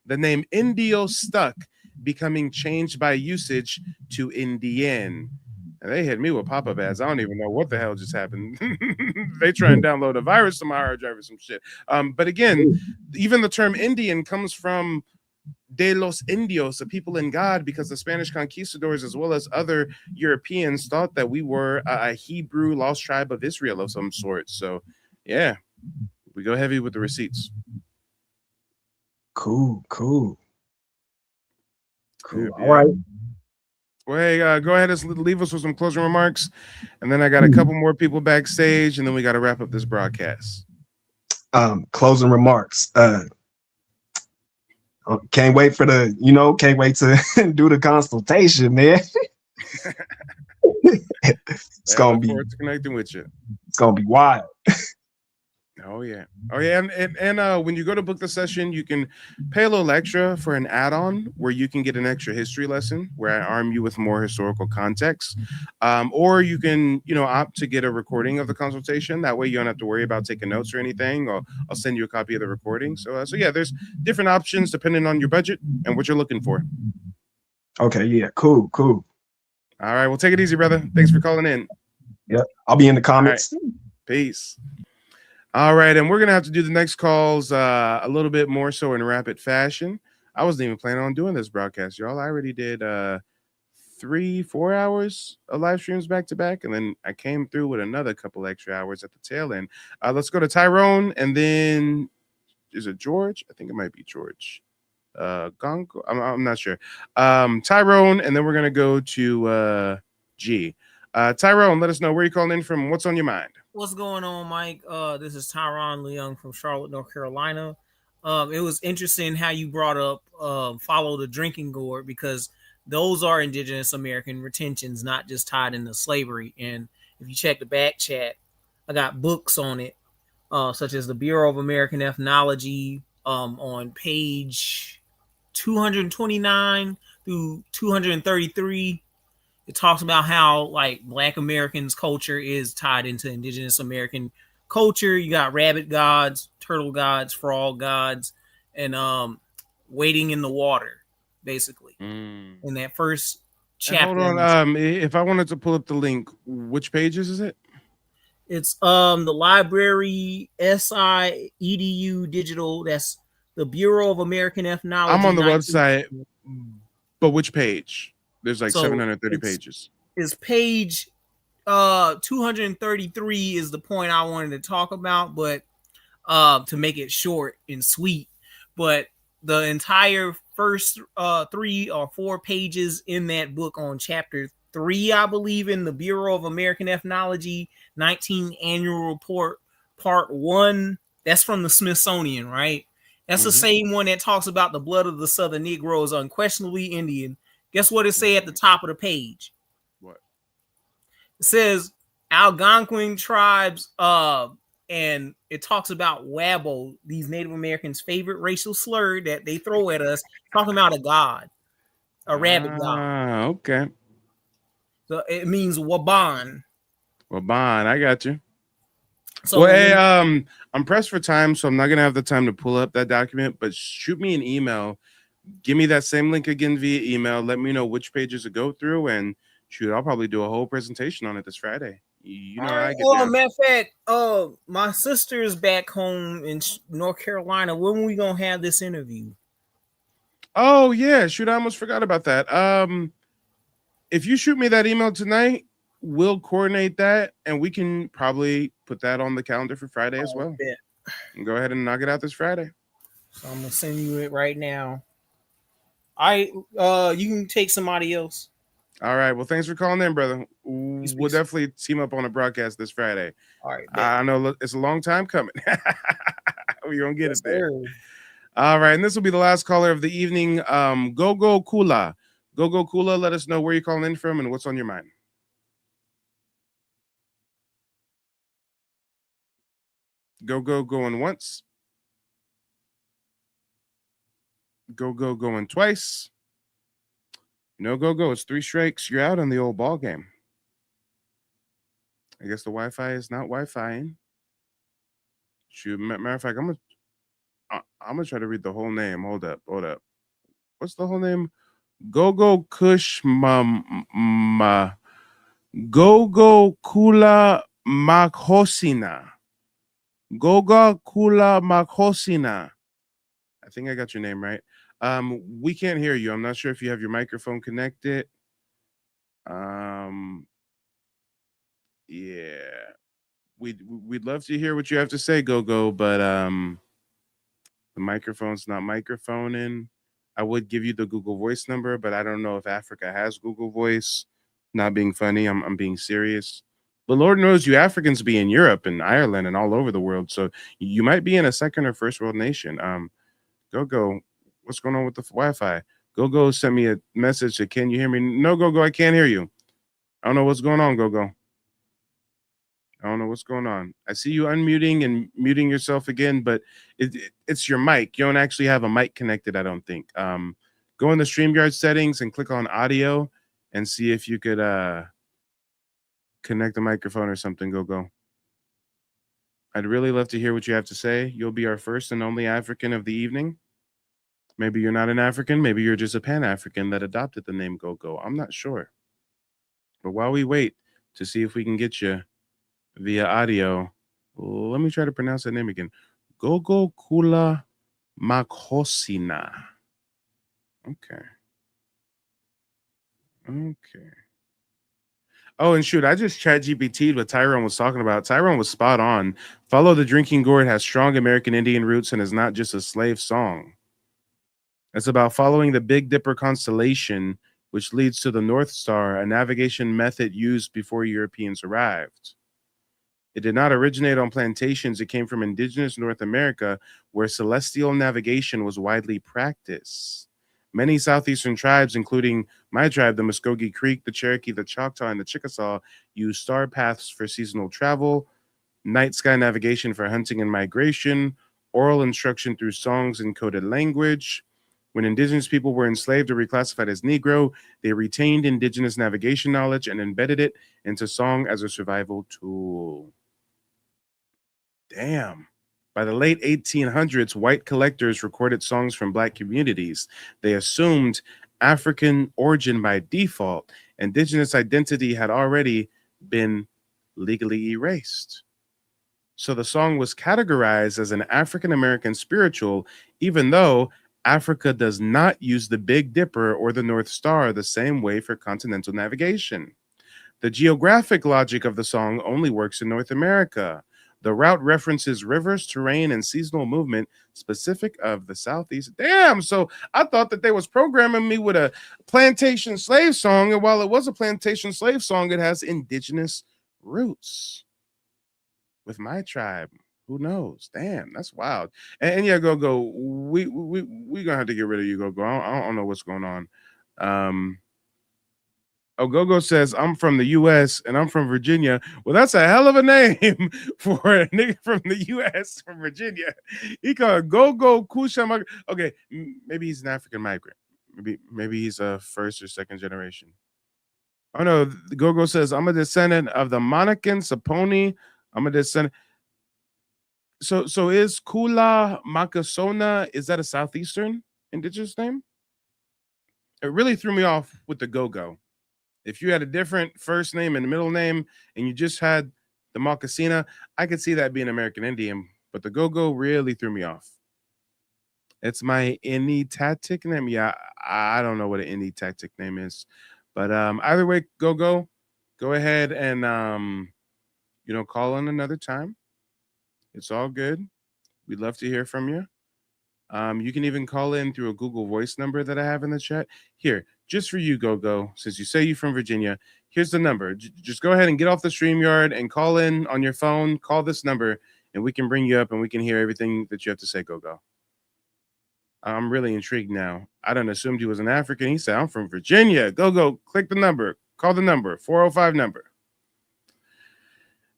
Speaker 9: The name Indio stuck, becoming changed by usage to Indian. And they hit me with pop-up ads. I don't even know what the hell just happened. They try and download a virus to my hard drive or some shit. But again, even the term Indian comes from de los Indios, the people in God, because the Spanish conquistadors, as well as other Europeans, thought that we were a Hebrew lost tribe of Israel of some sort. So, yeah, we go heavy with the receipts.
Speaker 19: Cool.
Speaker 9: Yeah,
Speaker 19: All right.
Speaker 9: Well, hey, go ahead and leave us with some closing remarks, and then I got a couple more people backstage, and then we got to wrap up this broadcast.
Speaker 19: Closing remarks. Can't wait for can't wait to do the consultation, man. It's gonna be
Speaker 9: connecting with you.
Speaker 19: It's gonna be wild.
Speaker 9: Oh yeah. And when you go to book the session, you can pay a little extra for an add-on where you can get an extra history lesson where I arm you with more historical context. Or you can, opt to get a recording of the consultation. That way you don't have to worry about taking notes or anything. Or I'll send you a copy of the recording. So yeah, there's different options depending on your budget and what you're looking for.
Speaker 19: Okay, yeah, cool.
Speaker 9: All right, well, take it easy, brother. Thanks for calling in.
Speaker 19: Yep, I'll be in the comments.
Speaker 9: All right. Peace. All right, and we're gonna have to do the next calls a little bit more so in rapid fashion. I wasn't even planning on doing this broadcast, y'all. I already did 3-4 hours of live streams back to back, and then I came through with another couple extra hours at the tail end. Let's go to Tyrone, and then is it George? I think it might be George. Gongo, I'm not sure. Tyrone, and then we're gonna go to G. Tyrone, let us know where you're calling in from. What's on your mind?
Speaker 20: What's going on, Mike? This is Tyron Leung from Charlotte, North Carolina. It was interesting how you brought up follow the drinking gourd, because those are indigenous American retentions, not just tied into slavery. And if you check the back chat, I got books on it, such as the Bureau of American Ethnology on page 229 through 233. It talks about how like Black Americans' culture is tied into indigenous American culture. You got rabbit gods, turtle gods, frog gods, and wading in the water, basically. In that first chapter.
Speaker 9: Hold on. If I wanted to pull up the link, which pages is it?
Speaker 20: It's the library SI.edu digital. That's the Bureau of American Ethnology.
Speaker 9: I'm on the website, but which page? There's like 730 pages.
Speaker 20: Is page 233 is the point I wanted to talk about, but to make it short and sweet. But the entire first 3 or 4 pages in that book on chapter 3, I believe, in the Bureau of American Ethnology 19 Annual Report, Part 1. That's from the Smithsonian, right? That's the same one that talks about the blood of the Southern Negro is unquestionably Indian. Guess what it say at the top of the page?
Speaker 9: What?
Speaker 20: It says Algonquin tribes, and it talks about Wabo, these Native Americans' favorite racial slur that they throw at us, talking about a god, a rabbit god.
Speaker 9: Okay.
Speaker 20: So it means Waban.
Speaker 9: Waban, I got you.
Speaker 20: So
Speaker 9: well, hey, I'm pressed for time, so I'm not gonna have the time to pull up that document, but shoot me an email. Give me that same link again via email. Let me know which pages to go through, and shoot, I'll probably do a whole presentation on it this Friday. You know how I get down.
Speaker 20: Matter of fact, my sister is back home in North Carolina. When are we gonna have this interview?
Speaker 9: Oh yeah, shoot, I almost forgot about that. If you shoot me that email tonight, we'll coordinate that, and we can probably put that on the calendar for Friday as well. And go ahead and knock it out this Friday.
Speaker 20: So I'm gonna send you it right now. You can take somebody else.
Speaker 9: All right. Well, thanks for calling in, brother. We'll definitely team up on a broadcast this Friday.
Speaker 20: All right.
Speaker 9: I know it's a long time coming. We're gonna get it there. All right, and this will be the last caller of the evening. Gogo Kula. Gogo Kula, let us know where you're calling in from and what's on your mind. Go going once. Go going twice. No go. It's 3 strikes. You're out on the old ball game. I guess the Wi-Fi is not Wi-Fi-ing. Shoot, matter of fact, I'm gonna try to read the whole name. Hold up. What's the whole name? Gogo Kush Gogo Kula Makhosina. Goga Kula Makhosina. I think I got your name right. We can't hear you. I'm not sure if you have your microphone connected. Yeah. We'd love to hear what you have to say, Gogo, but the microphone's not microphoning. I would give you the Google Voice number, but I don't know if Africa has Google Voice. Not being funny, I'm being serious. But Lord knows you Africans be in Europe and Ireland and all over the world, so you might be in a second or first world nation. Gogo, what's going on with the Wi-Fi? Gogo sent me a message that, can you hear me? No, Gogo, I can't hear you. I don't know what's going on, Gogo. I don't know what's going on. I see you unmuting and muting yourself again, but it's your mic. You don't actually have a mic connected, I don't think. Go in the StreamYard settings and click on audio and see if you could connect the microphone or something. Go. I'd really love to hear what you have to say. You'll be our first and only African of the evening. Maybe you're not an African. Maybe you're just a Pan-African that adopted the name Go. I'm not sure. But while we wait to see if we can get you via audio, let me try to pronounce that name again. Gogo Kula Makhosina. Okay. Oh, and shoot, I just chat GPT'd what Tyrone was talking about. Tyrone was spot on. Follow the Drinking Gourd has strong American Indian roots and is not just a slave song. It's about following the Big Dipper constellation, which leads to the North Star, a navigation method used before Europeans arrived. It did not originate on plantations. It came from indigenous North America, where celestial navigation was widely practiced. Many southeastern tribes, including my tribe, the Muskogee Creek, the Cherokee, the Choctaw, and the Chickasaw, use star paths for seasonal travel, night sky navigation for hunting and migration, oral instruction through songs and coded language. When indigenous people were enslaved or reclassified as Negro, they retained indigenous navigation knowledge and embedded it into song as a survival tool. Damn. By the late 1800s, white collectors recorded songs from black communities. They assumed African origin by default. Indigenous identity had already been legally erased. So the song was categorized as an African American spiritual, even though Africa does not use the Big Dipper or the North Star the same way for continental navigation. The geographic logic of the song only works in North America. The route references rivers, terrain, and seasonal movement specific of the Southeast. Damn, so I thought that they was programming me with a plantation slave song, and while it was a plantation slave song, it has indigenous roots with my tribe. Who knows? Damn, that's wild. And yeah, Go. We gonna have to get rid of you, Go. I don't know what's going on. Go says, I'm from the U.S. and I'm from Virginia. Well, that's a hell of a name for a nigga from the U.S. from Virginia. He called Go Kusha. Okay, maybe he's an African migrant. Maybe he's a first or second generation. Oh no, Go says, I'm a descendant of the Monacan Saponi. I'm a descendant. So is Kula Makasona, is that a Southeastern indigenous name? It really threw me off with the Go. If you had a different first name and middle name and you just had the Mocasina, I could see that being American Indian, but the Go really threw me off. It's my Initatic name. Yeah, I don't know what an Initatic name is, but either way, Go ahead and call in another time. It's all good. We'd love to hear from you. You can even call in through a Google Voice number that I have in the chat. Here, just for you, Go, since you say you're from Virginia, here's the number. Just go ahead and get off the StreamYard and call in on your phone. Call this number, and we can bring you up, and we can hear everything that you have to say, Go. I'm really intrigued now. I done assumed he was an African. He said, I'm from Virginia. Go, click the number. Call the number, 405 number.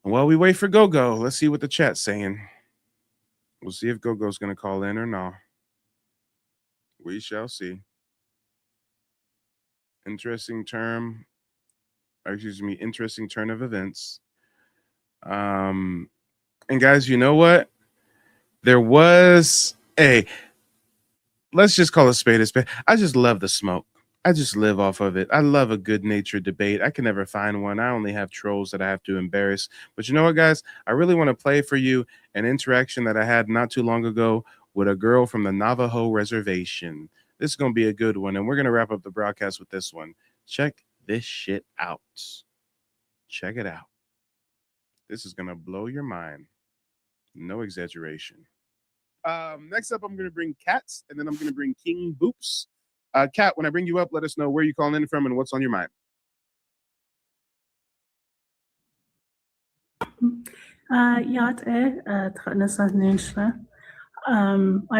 Speaker 9: And while we wait for Go, let's see what the chat's saying. We'll see if Go's going to call in or not. We shall see. Interesting turn of events. And guys, you know what? There was let's just call a spade a spade. I just love the smoke. I just live off of it. I love a good-natured debate. I can never find one. I only have trolls that I have to embarrass. But you know what, guys? I really want to play for you an interaction that I had not too long ago with a girl from the Navajo Reservation. This is going to be a good one, and we're going to wrap up the broadcast with this one. Check this shit out. Check it out. This is going to blow your mind. No exaggeration. Next up, I'm going to bring Cats, and then I'm going to bring King Boops. Kat, when I bring you up, let us know where you're calling in from and what's on your mind.
Speaker 21: I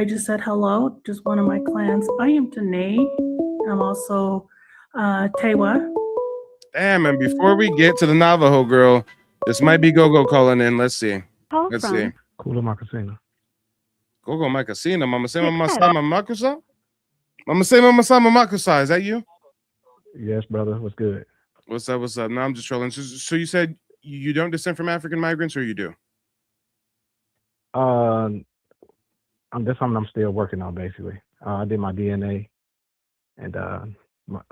Speaker 21: just said hello, just one of my clans. I am Danae. I'm also Tewa.
Speaker 9: Damn, and before we get to the Navajo girl, This might be Gogo calling in. Let's see.
Speaker 12: Call
Speaker 9: Let's
Speaker 12: from
Speaker 9: see.
Speaker 1: Kula Makasina.
Speaker 9: Gogo Makasina. Mama say Mama Sama Makusa. Mama say Mama Sama Makusa. Is that you?
Speaker 1: Yes, brother. What's good?
Speaker 9: What's up? What's up? No, I'm just trolling. So you said you don't descend from African migrants, or you do?
Speaker 1: That's something I'm still working on. Basically, I did my DNA, and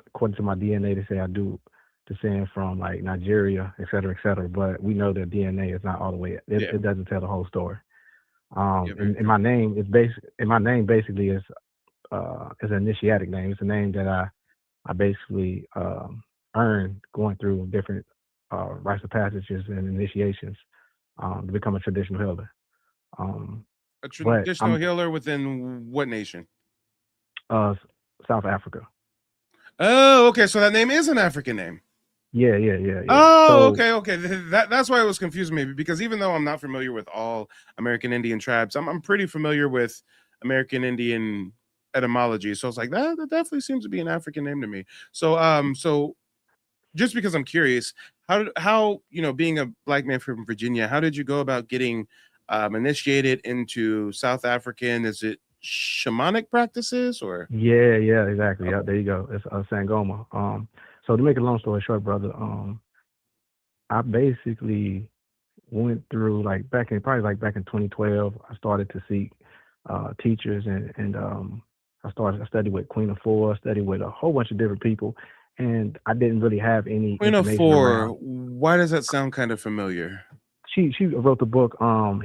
Speaker 1: according to my DNA, they say I do descend from like Nigeria, et cetera, et cetera. But we know that DNA is not all the way. It doesn't tell the whole story. And my name is basically is an initiatic name. It's a name that I basically earned going through different rites of passages and initiations to become a traditional healer.
Speaker 9: A traditional healer within what nation?
Speaker 1: South Africa.
Speaker 9: Oh, okay. So that name is an African name.
Speaker 1: Yeah.
Speaker 9: Oh, okay. That's why it was confusing me, because even though I'm not familiar with all American Indian tribes, I'm pretty familiar with American Indian etymology. So it's like that definitely seems to be an African name to me. So just because I'm curious, how being a black man from Virginia, how did you go about getting initiated into South African? Is it shamanic practices or?
Speaker 1: Yeah, exactly. Yeah, there you go. It's Sangoma. So to make a long story short, brother, I basically went through back in 2012. I started to seek teachers, and I studied with Queen of Four, studied with a whole bunch of different people, and I didn't really have any
Speaker 9: Queen of
Speaker 1: information
Speaker 9: Four.
Speaker 1: around.
Speaker 9: Why does that sound kind of familiar?
Speaker 1: She wrote the book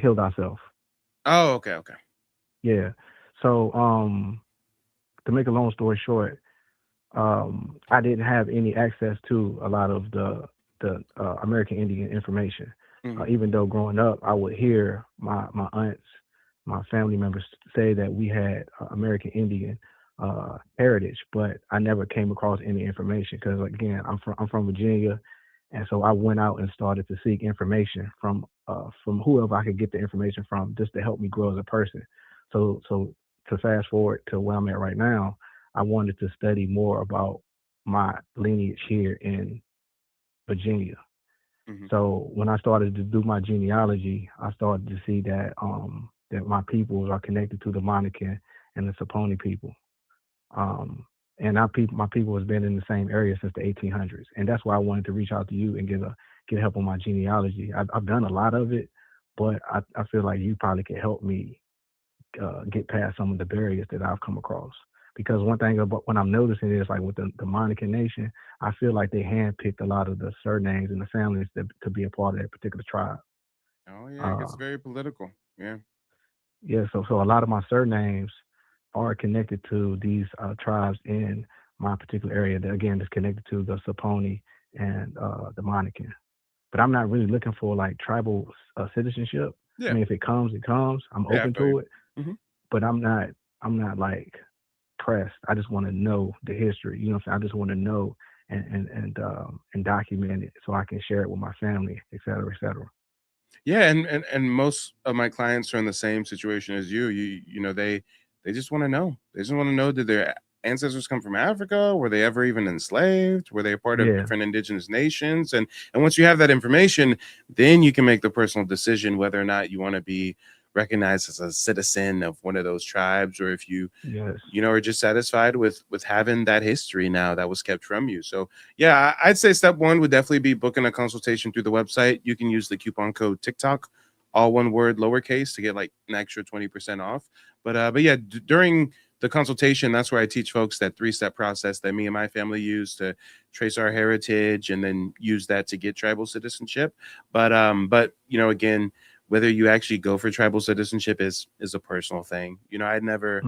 Speaker 1: Heal Thyself.
Speaker 9: Oh, okay.
Speaker 1: Yeah. So to make a long story short, I didn't have any access to a lot of the American Indian information. Even though growing up, I would hear my aunts, my family members say that we had American Indian heritage, but I never came across any information because, again, I'm from Virginia, and so I went out and started to seek information from whoever I could get the information from, just to help me grow as a person. So to fast forward to where I'm at right now, I wanted to study more about my lineage here in Virginia. So when I started to do my genealogy, I started to see that that my peoples are connected to the Monacan and the Saponi people. And my people has been in the same area since the 1800s, and that's why I wanted to reach out to you and get help on my genealogy. I've done a lot of it, but I feel like you probably can help me get past some of the barriers that I've come across. Because one thing about what I'm noticing is, like with the Monacan Nation, I feel like they handpicked a lot of the surnames and the families to be a part of that particular tribe.
Speaker 9: Oh yeah, it gets very political. Yeah.
Speaker 1: Yeah, so a lot of my surnames are connected to these tribes in my particular area that, again, is connected to the Saponi and the Monacan. But I'm not really looking for like tribal citizenship.
Speaker 9: Yeah.
Speaker 1: I mean, if it comes, it comes. I'm open to it. But I'm not like pressed. I just want to know the history. You know what I'm saying? I just want to know and document it so I can share it with my family, et cetera, et cetera.
Speaker 9: Yeah, and most of my clients are in the same situation as you. You know, they just want to know. They just want to know, did their ancestors come from Africa? Were they ever even enslaved? Were they a part of different indigenous nations? And once you have that information, then you can make the personal decision whether or not you want to be recognized as a citizen of one of those tribes, or if you are just satisfied with having that history now that was kept from you. So yeah, I'd say step one would definitely be booking a consultation through the website. You can use the coupon code TikTok, all one word, lowercase, to get like an extra 20% off. But yeah, during the consultation, that's where I teach folks that 3-step process that me and my family use to trace our heritage and then use that to get tribal citizenship. But again, whether you actually go for tribal citizenship is a personal thing. I'd never,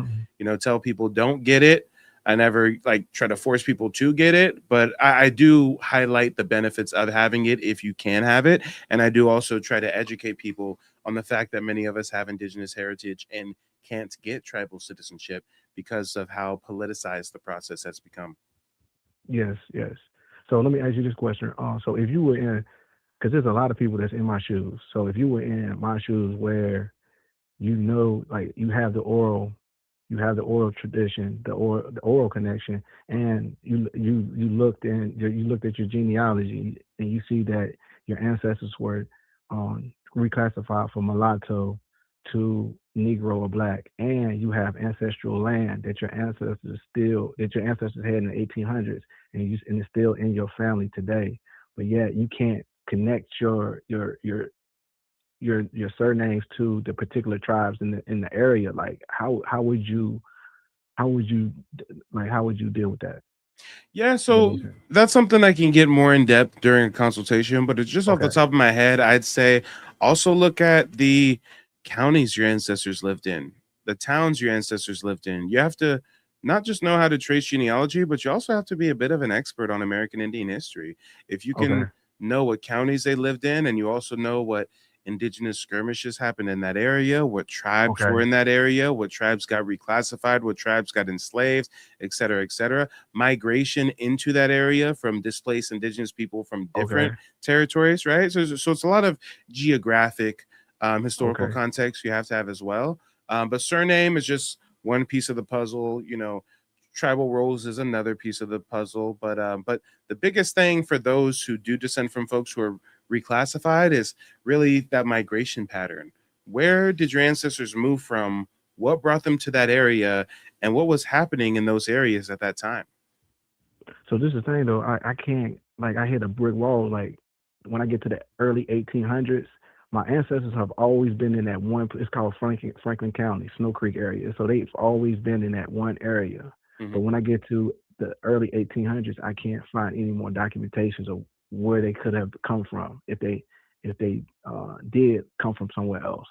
Speaker 9: tell people don't get it. I never try to force people to get it, but I do highlight the benefits of having it if you can have it. And I do also try to educate people on the fact that many of us have indigenous heritage and can't get tribal citizenship because of how politicized the process has become.
Speaker 1: Yes. So let me ask you this question. So if you were in, because there's a lot of people that's in my shoes. So if you were in my shoes, where like you have the oral tradition, the oral connection, and you looked at your genealogy and you see that your ancestors were reclassified from mulatto to Negro or black, and you have ancestral land that your ancestors had in the 1800s, and it's still in your family today, but yet you can't connect your surnames to the particular tribes in the area. Like how would you how would you how would you deal with that?
Speaker 9: Yeah, so that's something I can get more in depth during a consultation, but it's just off the
Speaker 1: Okay.
Speaker 9: top of my head, I'd say also look at the counties your ancestors lived in, the towns your ancestors lived in. You have to not just know how to trace genealogy, but you also have to be a bit of an expert on American Indian history. If you
Speaker 1: Okay.
Speaker 9: can know what counties they lived in, and you also know what indigenous skirmishes happened in that area, what tribes
Speaker 1: Okay.
Speaker 9: were in that area, what tribes got reclassified, what tribes got enslaved, et cetera, migration into that area from displaced indigenous people from
Speaker 1: Okay.
Speaker 9: different territories, right? So it's a lot of geographic, historical
Speaker 1: Okay.
Speaker 9: context you have to have as well. But surname is just one piece of the puzzle. Tribal roles is another piece of the puzzle. But the biggest thing for those who do descend from folks who are reclassified is really that migration pattern. Where did your ancestors move from? What brought them to that area? And what was happening in those areas at that time?
Speaker 1: So this is the thing though, I can't, like, I hit a brick wall. Like when I get to the early 1800s, my ancestors have always been in that one. It's called Franklin County, Snow Creek area. So they've always been in that one area. But when I get to the early 1800s, I can't find any more documentations of where they could have come from if they did come from somewhere else.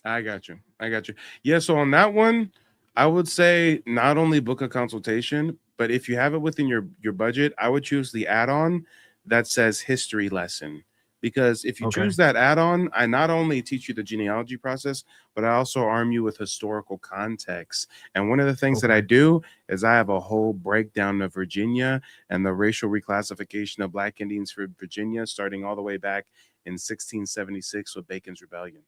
Speaker 9: I got you. I got you. Yeah. So on that one, I would say not only book a consultation, but if you have it within your budget, I would choose the add-on that says history lesson. Because if you
Speaker 1: Okay.
Speaker 9: choose that add-on, I not only teach you the genealogy process, but I also arm you with historical context. And one of the things that I
Speaker 1: Okay.
Speaker 9: do is I have a whole breakdown of Virginia and the racial reclassification of Black Indians for Virginia, starting all the way back in 1676 with Bacon's Rebellion.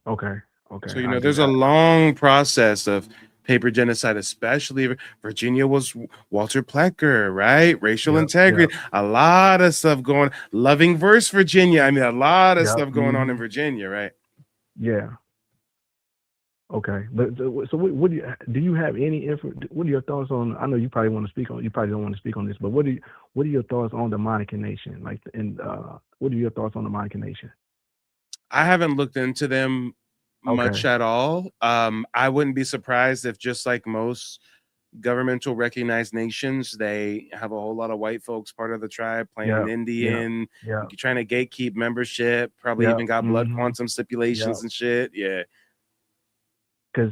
Speaker 1: Okay. Okay.
Speaker 9: So,
Speaker 1: I'll do
Speaker 9: there's a
Speaker 1: that.
Speaker 9: long process of paper genocide, especially Virginia was Walter Plecker, right? Racial
Speaker 1: Yep. Yep.
Speaker 9: integrity, a lot of stuff going, loving verse Virginia. I mean, a lot of
Speaker 1: Yep.
Speaker 9: stuff going on in Virginia, right?
Speaker 1: Yeah. Okay, but so what do you have any info? What are your thoughts on? I know you probably want to speak on. You probably don't want to speak on this, but what are your thoughts on the Monica Nation? Like, and what are your thoughts on the Monica Nation?
Speaker 9: I haven't looked into them much
Speaker 1: Okay.
Speaker 9: at all. I wouldn't be surprised if, just like most governmental recognized nations, they have a whole lot of white folks part of the tribe playing
Speaker 1: Yep. Yep.
Speaker 9: Indian,
Speaker 1: Yep.
Speaker 9: trying to gatekeep membership, probably
Speaker 1: Yep.
Speaker 9: even got blood quantum
Speaker 1: Yep.
Speaker 9: stipulations and shit. Yeah.
Speaker 1: Because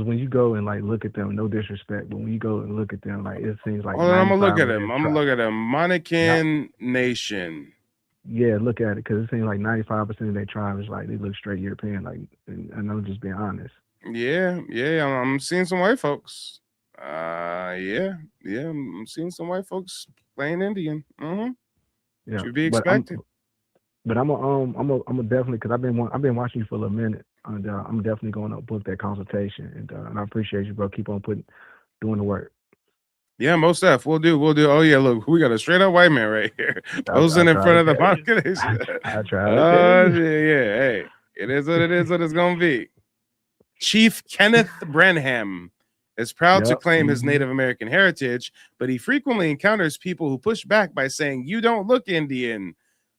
Speaker 1: when you go and like look at them, no disrespect, but when you go and look at them, like it seems like
Speaker 9: Hold on, I'm gonna look
Speaker 1: 95
Speaker 9: at
Speaker 1: of
Speaker 9: him.
Speaker 1: their
Speaker 9: I'm gonna
Speaker 1: tribe.
Speaker 9: look at him.
Speaker 1: Not
Speaker 9: Monacan Nation.
Speaker 1: Yeah, look at it because it seems like 95% of their tribe is like they look straight European. Like, and I'm just being honest.
Speaker 9: Yeah, I'm seeing some white folks. Yeah, I'm seeing some white folks playing Indian.
Speaker 1: Yeah,
Speaker 9: Should be
Speaker 1: but
Speaker 9: expected.
Speaker 1: I'm a definitely because I've been watching you for a little minute, and I'm definitely going to book that consultation, and I appreciate you, bro. Keep on doing the work.
Speaker 9: Yeah, most F. We'll do. Oh yeah, look, we got a straight up white man right here
Speaker 1: I
Speaker 9: posing in
Speaker 1: try to
Speaker 9: front of the
Speaker 1: tell you.
Speaker 9: population.
Speaker 1: I try to tell you.
Speaker 9: Yeah. Hey, it is what it is. What it's gonna be. Chief Kenneth Brenham is proud to
Speaker 1: Yep.
Speaker 9: claim his Native American heritage, but he frequently encounters people who push back by saying, "You don't look Indian."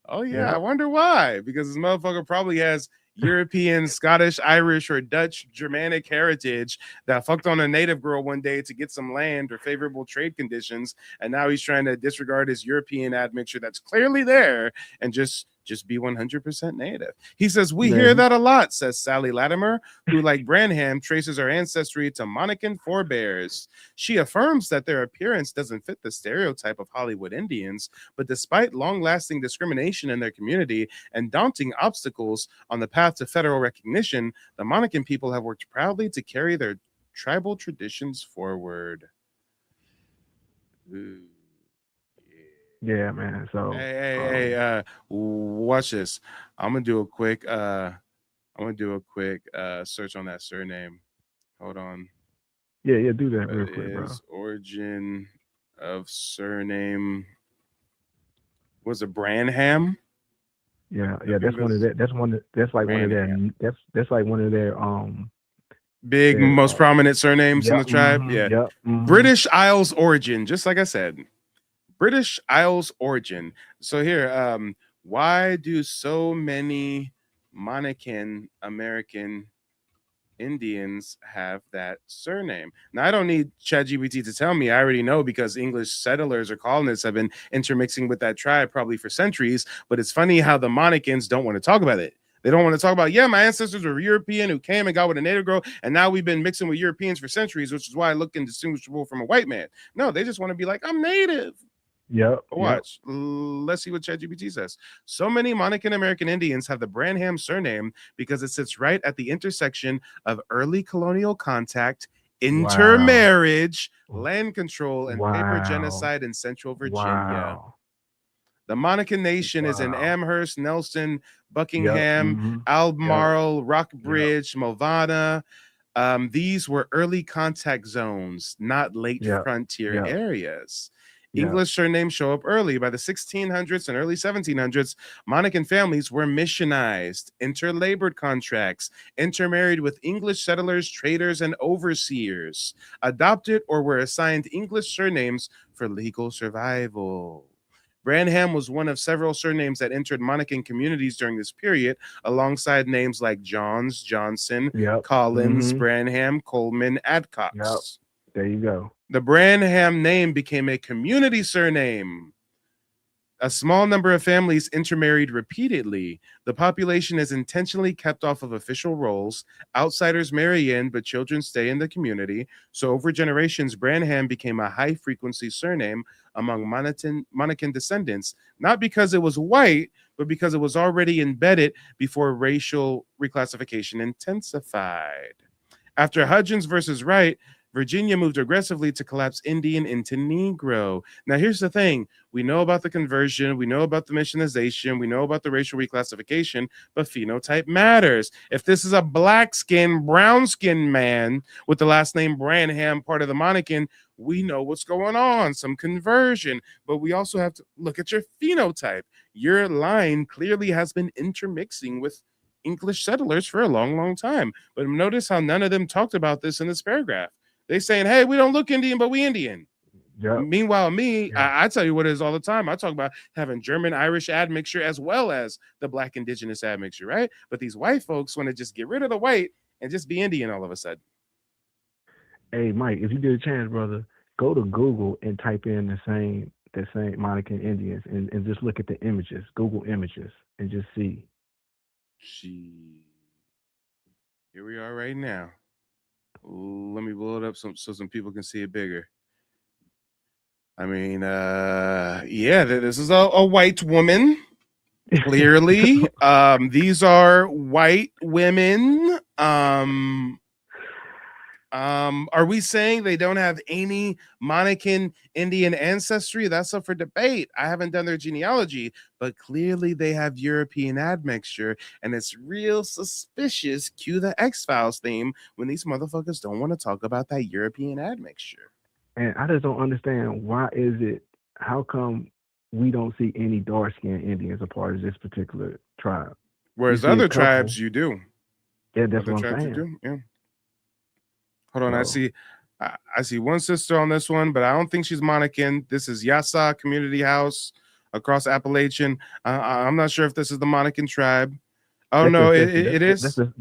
Speaker 9: Oh yeah, I
Speaker 1: Yep.
Speaker 9: wonder why. Because this motherfucker probably has European, Scottish, Irish, or Dutch Germanic heritage that fucked on a native girl one day to get some land or favorable trade conditions, and now he's trying to disregard his European admixture that's clearly there and just be 100% native. He says, "We hear
Speaker 1: Man.
Speaker 9: that a lot," says Sally Latimer, who, like Branham, traces her ancestry to Monacan forebears. She affirms that their appearance doesn't fit the stereotype of Hollywood Indians, but despite long-lasting discrimination in their community and daunting obstacles on the path to federal recognition, the Monacan people have worked proudly to carry their tribal traditions forward. Ooh.
Speaker 1: Yeah, man. So
Speaker 9: Hey, watch this. I'm gonna do a quick search on that surname. Hold on.
Speaker 1: yeah, do that
Speaker 9: What
Speaker 1: real quick, bro.
Speaker 9: is origin of surname Was it Branham?
Speaker 1: Yeah, that's one of their. That's like one of their. That's like one of their.
Speaker 9: Big, most prominent surnames in the tribe.
Speaker 1: Mm-hmm,
Speaker 9: Yeah. British Isles origin, just like I said. British Isles origin. So here, why do so many Monacan American Indians have that surname? Now, I don't need ChatGPT to tell me. I already know because English settlers or colonists have been intermixing with that tribe probably for centuries. But it's funny how the Monacans don't want to talk about it. They don't want to talk about, yeah, my ancestors were European who came and got with a native girl, and now we've been mixing with Europeans for centuries, which is why I look indistinguishable from a white man. No, they just want to be like, I'm native.
Speaker 1: Yep.
Speaker 9: Watch. Let's see what ChatGPT says. So many Monacan American Indians have the Branham surname because it sits right at the intersection of early colonial contact, intermarriage, land control, and paper genocide in Central Virginia. The Monacan Nation is in Amherst, Nelson, Buckingham, Albemarle, Rockbridge, Movana. These were early contact zones, not late frontier areas. English surnames show up early. By the 1600s and early 1700s, Monacan families were missionized, interlabored contracts, intermarried with English settlers, traders, and overseers, adopted or were assigned English surnames for legal survival. Branham was one of several surnames that entered Monacan communities during this period, alongside names like Johns, Johnson, Collins, Branham, Coleman, Adcox.
Speaker 1: There you go.
Speaker 9: The Branham name became a community surname. A small number of families intermarried repeatedly. The population is intentionally kept off of official rolls. Outsiders marry in, but children stay in the community. So over generations, Branham became a high-frequency surname among Monacan descendants, not because it was white, but because it was already embedded before racial reclassification intensified. After Hudgens versus Wright, Virginia moved aggressively to collapse Indian into Negro. Now, here's the thing. We know about the conversion. We know about the missionization. We know about the racial reclassification, but phenotype matters. If this is a black-skinned, brown-skinned man with the last name Branham, part of the Monacan, we know what's going on, some conversion. But we also have to look at your phenotype. Your line clearly has been intermixing with English settlers for a long, long time. But notice how none of them talked about this in this paragraph. They saying, hey, we don't look Indian, but we Indian. Meanwhile, me, I tell you what it is all the time. I talk about having German Irish admixture as well as the black indigenous admixture, right? But these white folks want to just get rid of the white and just be Indian all of a sudden.
Speaker 1: Hey, Mike, if you get a chance, brother, go to Google and type in the same Monacan Indians and just look at the images, Google images, and just see.
Speaker 9: Here we are right now. Let me blow it up so some people can see it bigger. I mean, yeah, this is a white woman, clearly. These are white women. Are we saying they don't have any Monacan Indian ancestry? That's up for debate. I haven't done their genealogy, but clearly they have European admixture, and it's real suspicious. Cue the X-Files theme when these motherfuckers don't want to talk about that European admixture.
Speaker 1: And I just don't understand how come we don't see any dark-skinned Indians a part of this particular tribe?
Speaker 9: Whereas other tribes, you do.
Speaker 1: Yeah, that's what I'm saying.
Speaker 9: You do. Yeah. Hold on, I see one sister on this one, but I don't think she's Monacan. This is Yasa Community House across Appalachian. I'm not sure if this is the Monacan tribe. Oh,
Speaker 1: that's
Speaker 9: no, it is?
Speaker 1: That's the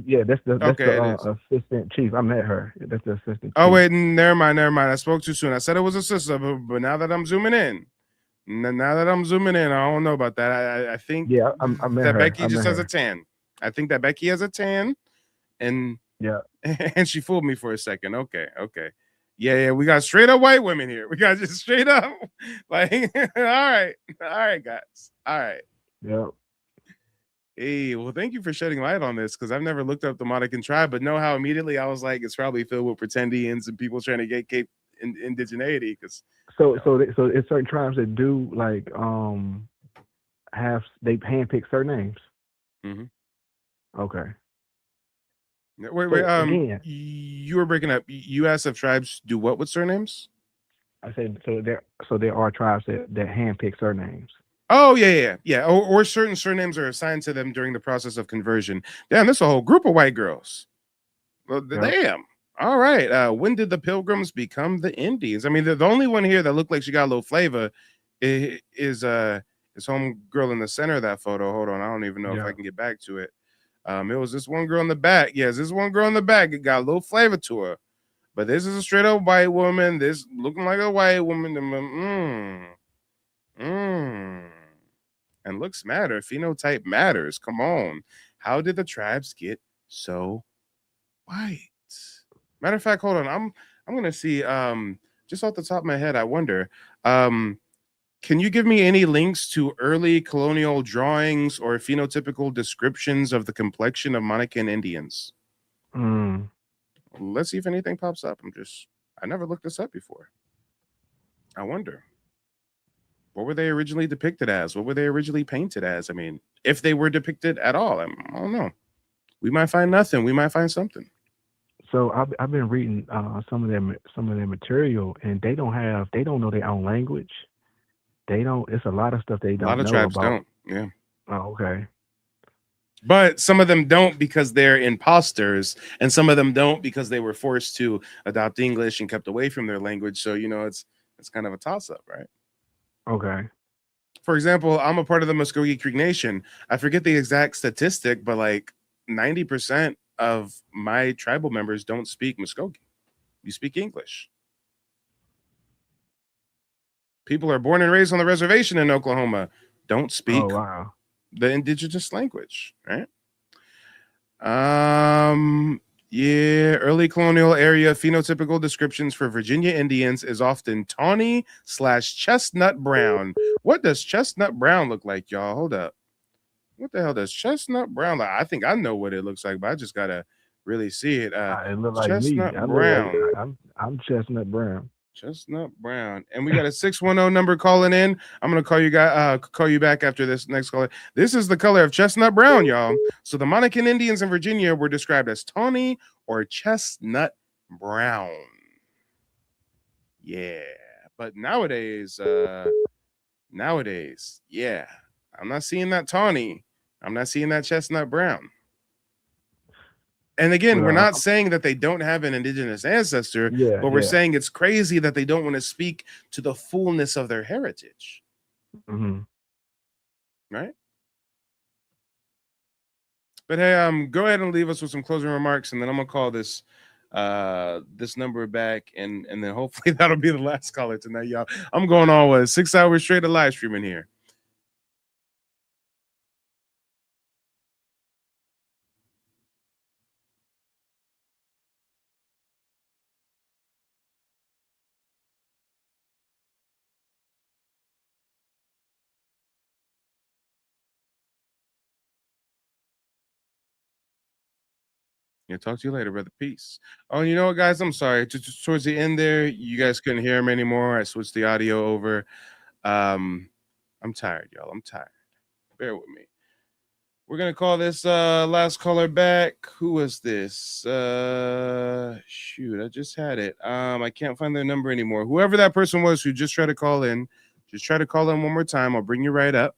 Speaker 1: assistant chief. I met her. That's the assistant chief.
Speaker 9: Oh, wait, never mind. I spoke too soon. I said it was a sister, but now that I'm zooming in, I don't know about that. I think
Speaker 1: I met
Speaker 9: that
Speaker 1: her.
Speaker 9: Becky just has a tan. I think that Becky has a tan, and and she fooled me for a second. Okay. Yeah, we got straight up white women here. We got just straight up like, all right, guys. All right.
Speaker 1: Yep.
Speaker 9: Hey, well, thank you for shedding light on this because I've never looked up the Monacan tribe, but know how immediately I was like, it's probably filled with pretendians and people trying to gatekeep indigeneity. Because
Speaker 1: so it's certain tribes that do like they handpick surnames.
Speaker 9: Mm-hmm.
Speaker 1: Okay.
Speaker 9: Wait. Again, you were breaking up. You asked if tribes do what with surnames?
Speaker 1: I said so there are tribes that handpick surnames.
Speaker 9: Oh, yeah. Or certain surnames are assigned to them during the process of conversion. Damn, there's a whole group of white girls. Well, damn. All right. When did the Pilgrims become the Indians? I mean, the only one here that looked like she got a little flavor is home girl in the center of that photo. Hold on, I don't even know if I can get back to it. It was this one girl in the back. Yes, this one girl in the back. It got a little flavor to her. But this is a straight up white woman. This looking like a white woman. And looks matter. Phenotype matters. Come on. How did the tribes get so white? Matter of fact, hold on. I'm gonna see. Just off the top of my head, I wonder. Can you give me any links to early colonial drawings or phenotypical descriptions of the complexion of Monacan Indians? Let's see if anything pops up. I never looked this up before. I wonder. What were they originally depicted as? What were they originally painted as? I mean, if they were depicted at all, I don't know. We might find nothing. We might find something.
Speaker 1: So I've been reading some of their material, and they don't know their own language. It's a lot of stuff they don't know.
Speaker 9: A lot of tribes
Speaker 1: about.
Speaker 9: don't. Yeah.
Speaker 1: Oh, okay.
Speaker 9: But some of them don't because they're imposters, and some of them don't because they were forced to adopt English and kept away from their language. So it's kind of a toss-up, right?
Speaker 1: Okay.
Speaker 9: For example, I'm a part of the Muskogee Creek Nation. I forget the exact statistic, but like 90% of my tribal members don't speak Muskogee. You speak English. People are born and raised on the reservation in Oklahoma. Don't speak the indigenous language, right? Early colonial area phenotypical descriptions for Virginia Indians is often tawny/chestnut brown. What does chestnut brown look like, y'all? Hold up. What the hell does chestnut brown look? I think I know what it looks like, but I just gotta really see it.
Speaker 1: It look like
Speaker 9: chestnut
Speaker 1: me.
Speaker 9: brown.
Speaker 1: I'm chestnut brown.
Speaker 9: Chestnut brown. And we got a 610 number calling in. I'm gonna call you back after this next caller. This is the color of chestnut brown, y'all. So the Monacan Indians in Virginia were described as tawny or chestnut brown. Yeah. But nowadays, yeah, I'm not seeing that tawny. I'm not seeing that chestnut brown. And again, we're not saying that they don't have an indigenous ancestor, but we're saying it's crazy that they don't want to speak to the fullness of their heritage.
Speaker 1: Mm-hmm.
Speaker 9: Right? But hey, go ahead and leave us with some closing remarks, and then I'm gonna call this number back, and then hopefully that'll be the last caller tonight, y'all. I'm going on 6 hours straight of live streaming here. Yeah, talk to you later, brother. Peace. Oh, you know what, guys? I'm sorry. Just towards the end there, you guys couldn't hear him anymore. I switched the audio over. I'm tired, y'all. I'm tired. Bear with me. We're gonna call this last caller back. Who was this? Shoot, I just had it. I can't find their number anymore. Whoever that person was who just tried to call in, just try to call in one more time. I'll bring you right up.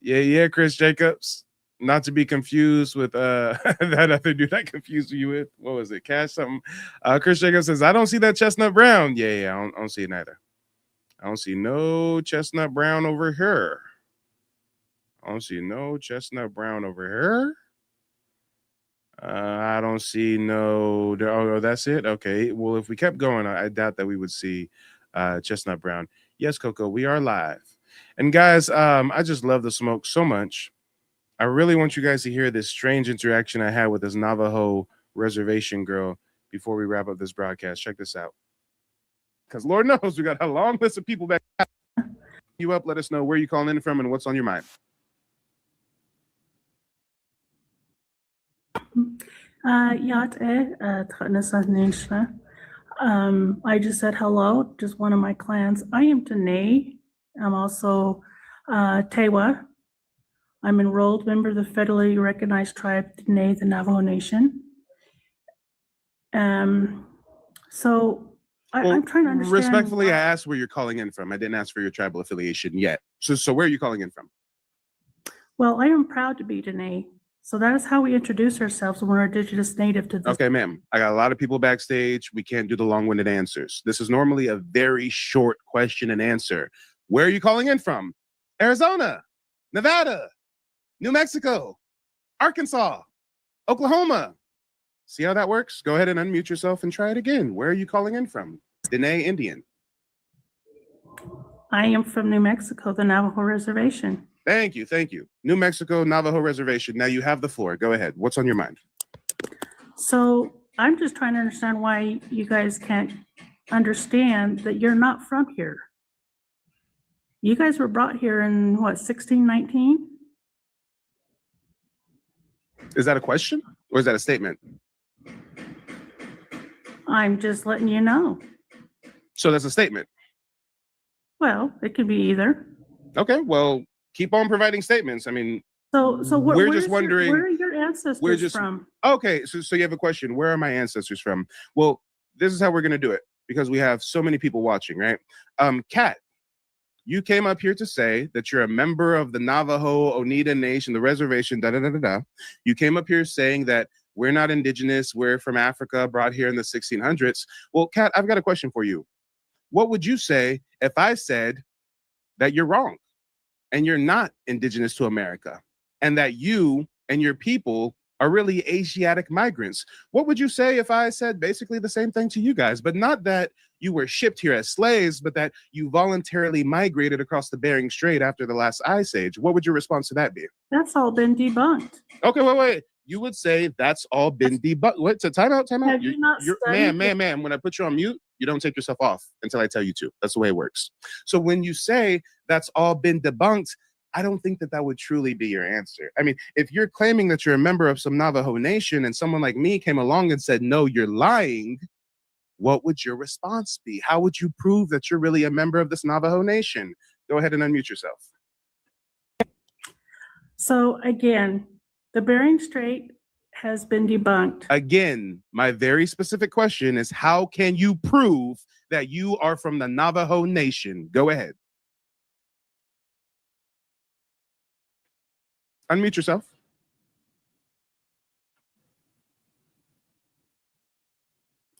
Speaker 9: Yeah, Chris Jacobs. Not to be confused with that other dude I confused you with. What was it? Cash something. Chris Jacobs says, I don't see that chestnut brown. Yeah, I don't see it neither. I don't see no chestnut brown over here. I don't see no chestnut brown over here. I don't see no. Oh, that's it. Okay. Well, if we kept going, I doubt that we would see chestnut brown. Yes, Coco, we are live. And guys, I just love the smoke so much. I really want you guys to hear this strange interaction I had with this Navajo reservation girl before we wrap up this broadcast. Check this out. Because Lord knows we got a long list of people back. You up, let us know where you're calling in from and what's on your mind.
Speaker 21: I just said hello, just one of my clans. I am Danae. I'm also Tewa. I'm enrolled member of the federally recognized tribe Dene, the Navajo Nation. So I'm trying to understand.
Speaker 9: Respectfully, I asked where you're calling in from. I didn't ask for your tribal affiliation yet. So where are you calling in from?
Speaker 21: Well, I am proud to be Danae. So that is how we introduce ourselves when we're indigenous native to this.
Speaker 9: Okay, ma'am. I got a lot of people backstage. We can't do the long-winded answers. This is normally a very short question and answer. Where are you calling in from? Arizona, Nevada, New Mexico, Arkansas, Oklahoma. See how that works? Go ahead and unmute yourself and try it again. Where are you calling in from? Danae Indian.
Speaker 21: I am from New Mexico, the Navajo Reservation.
Speaker 9: Thank you. Thank you. New Mexico, Navajo Reservation. Now you have the floor. Go ahead. What's on your mind?
Speaker 21: So I'm just trying to understand why you guys can't understand that you're not from here. You guys were brought here in what, 1619?
Speaker 9: Is that a question or is that a statement?
Speaker 21: I'm just letting you know.
Speaker 9: So that's a statement.
Speaker 21: Well, it could be either.
Speaker 9: Okay, well, keep on providing statements. I mean,
Speaker 21: So
Speaker 9: we're just wondering.
Speaker 21: where are your ancestors from?
Speaker 9: Okay, so you have a question. Where are my ancestors from? Well, this is how we're gonna do it because we have so many people watching, right? Kat, you came up here to say that you're a member of the Navajo Oneida Nation, the reservation, da-da-da-da-da. You came up here saying that we're not indigenous, we're from Africa, brought here in the 1600s. Well, Kat, I've got a question for you. What would you say if I said that you're wrong and you're not indigenous to America and that you and your people are really Asiatic migrants? What would you say if I said basically the same thing to you guys, but not that you were shipped here as slaves, but that you voluntarily migrated across the Bering Strait after the last ice age? What would your response to that be?
Speaker 21: That's all been debunked.
Speaker 9: Okay, wait. You would say that's all been debunked. What? So time out.
Speaker 21: Have you not studied
Speaker 9: Ma'am, when I put you on mute, you don't take yourself off until I tell you to. That's the way it works. So when you say that's all been debunked, I don't think that would truly be your answer. I mean, if you're claiming that you're a member of some Navajo nation and someone like me came along and said, no, you're lying, what would your response be? How would you prove that you're really a member of this Navajo nation? Go ahead and unmute yourself.
Speaker 21: So again, the Bering Strait has been debunked.
Speaker 9: Again, my very specific question is, how can you prove that you are from the Navajo nation? Go ahead. Unmute yourself.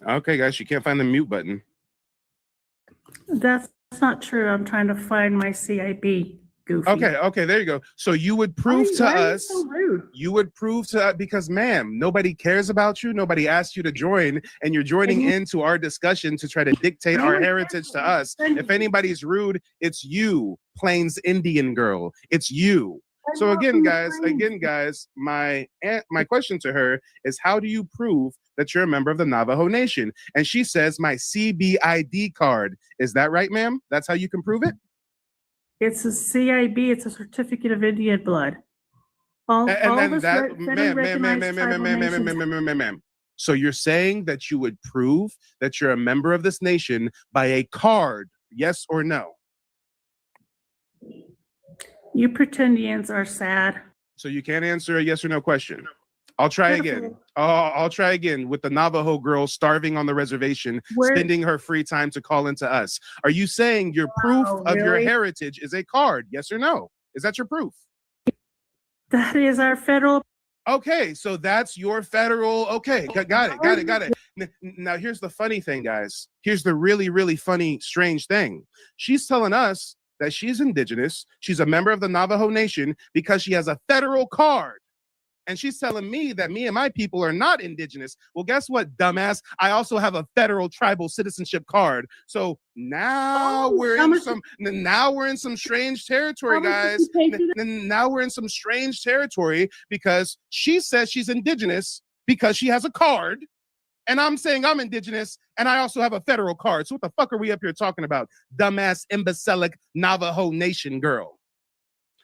Speaker 9: Okay, guys, you can't find the mute button.
Speaker 21: That's not true. I'm trying to find my CIB. Goofy.
Speaker 9: Okay, there you go. So you would prove to us, you would prove to us, because ma'am, nobody cares about you. Nobody asked you to join, and you're joining into our discussion to try to dictate our heritage to us. If anybody's rude, it's you, Plains Indian girl. It's you. So again, guys, my question to her is, how do you prove that you're a member of the Navajo Nation? And she says, my CBID card. Is that right, ma'am? That's how you can prove it?
Speaker 21: It's a CIB. It's a certificate of Indian blood. Ma'am.
Speaker 9: So you're saying that you would prove that you're a member of this nation by a card, yes or no?
Speaker 21: You pretendians are sad.
Speaker 9: So you can't answer a yes or no question. I'll try again. I'll try again with the Navajo girl starving on the reservation, spending her free time to call into us. Are you saying your proof of your heritage is a card? Yes or no? Is that your proof?
Speaker 21: That is our federal.
Speaker 9: Okay, so that's your federal. Okay, got it. Now here's the funny thing, guys. Here's the really, really funny, strange thing. She's telling us that she's indigenous. She's a member of the Navajo Nation because she has a federal card. And she's telling me that me and my people are not indigenous. Well, guess what, dumbass? I also have a federal tribal citizenship card. So now we're in some strange territory, guys. Now we're in some strange territory because she says she's indigenous because she has a card. And I'm saying I'm indigenous and I also have a federal card. So what the fuck are we up here talking about? Dumbass, imbecilic Navajo Nation girl.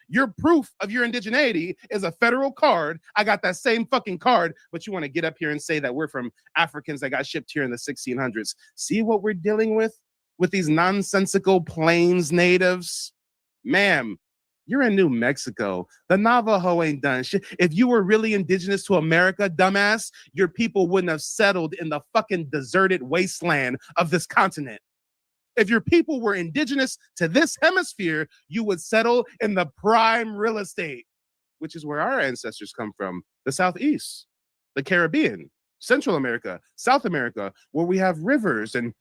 Speaker 9: Your proof of your indigeneity is a federal card. I got that same fucking card, but you want to get up here and say that we're from Africans that got shipped here in the 1600s. See what we're dealing with these nonsensical Plains natives? Ma'am, you're in New Mexico. The Navajo ain't done shit. If you were really indigenous to America, dumbass, your people wouldn't have settled in the fucking deserted wasteland of this continent. If your people were indigenous to this hemisphere, you would settle in the prime real estate, which is where our ancestors come from, the Southeast, the Caribbean, Central America, South America, where we have rivers and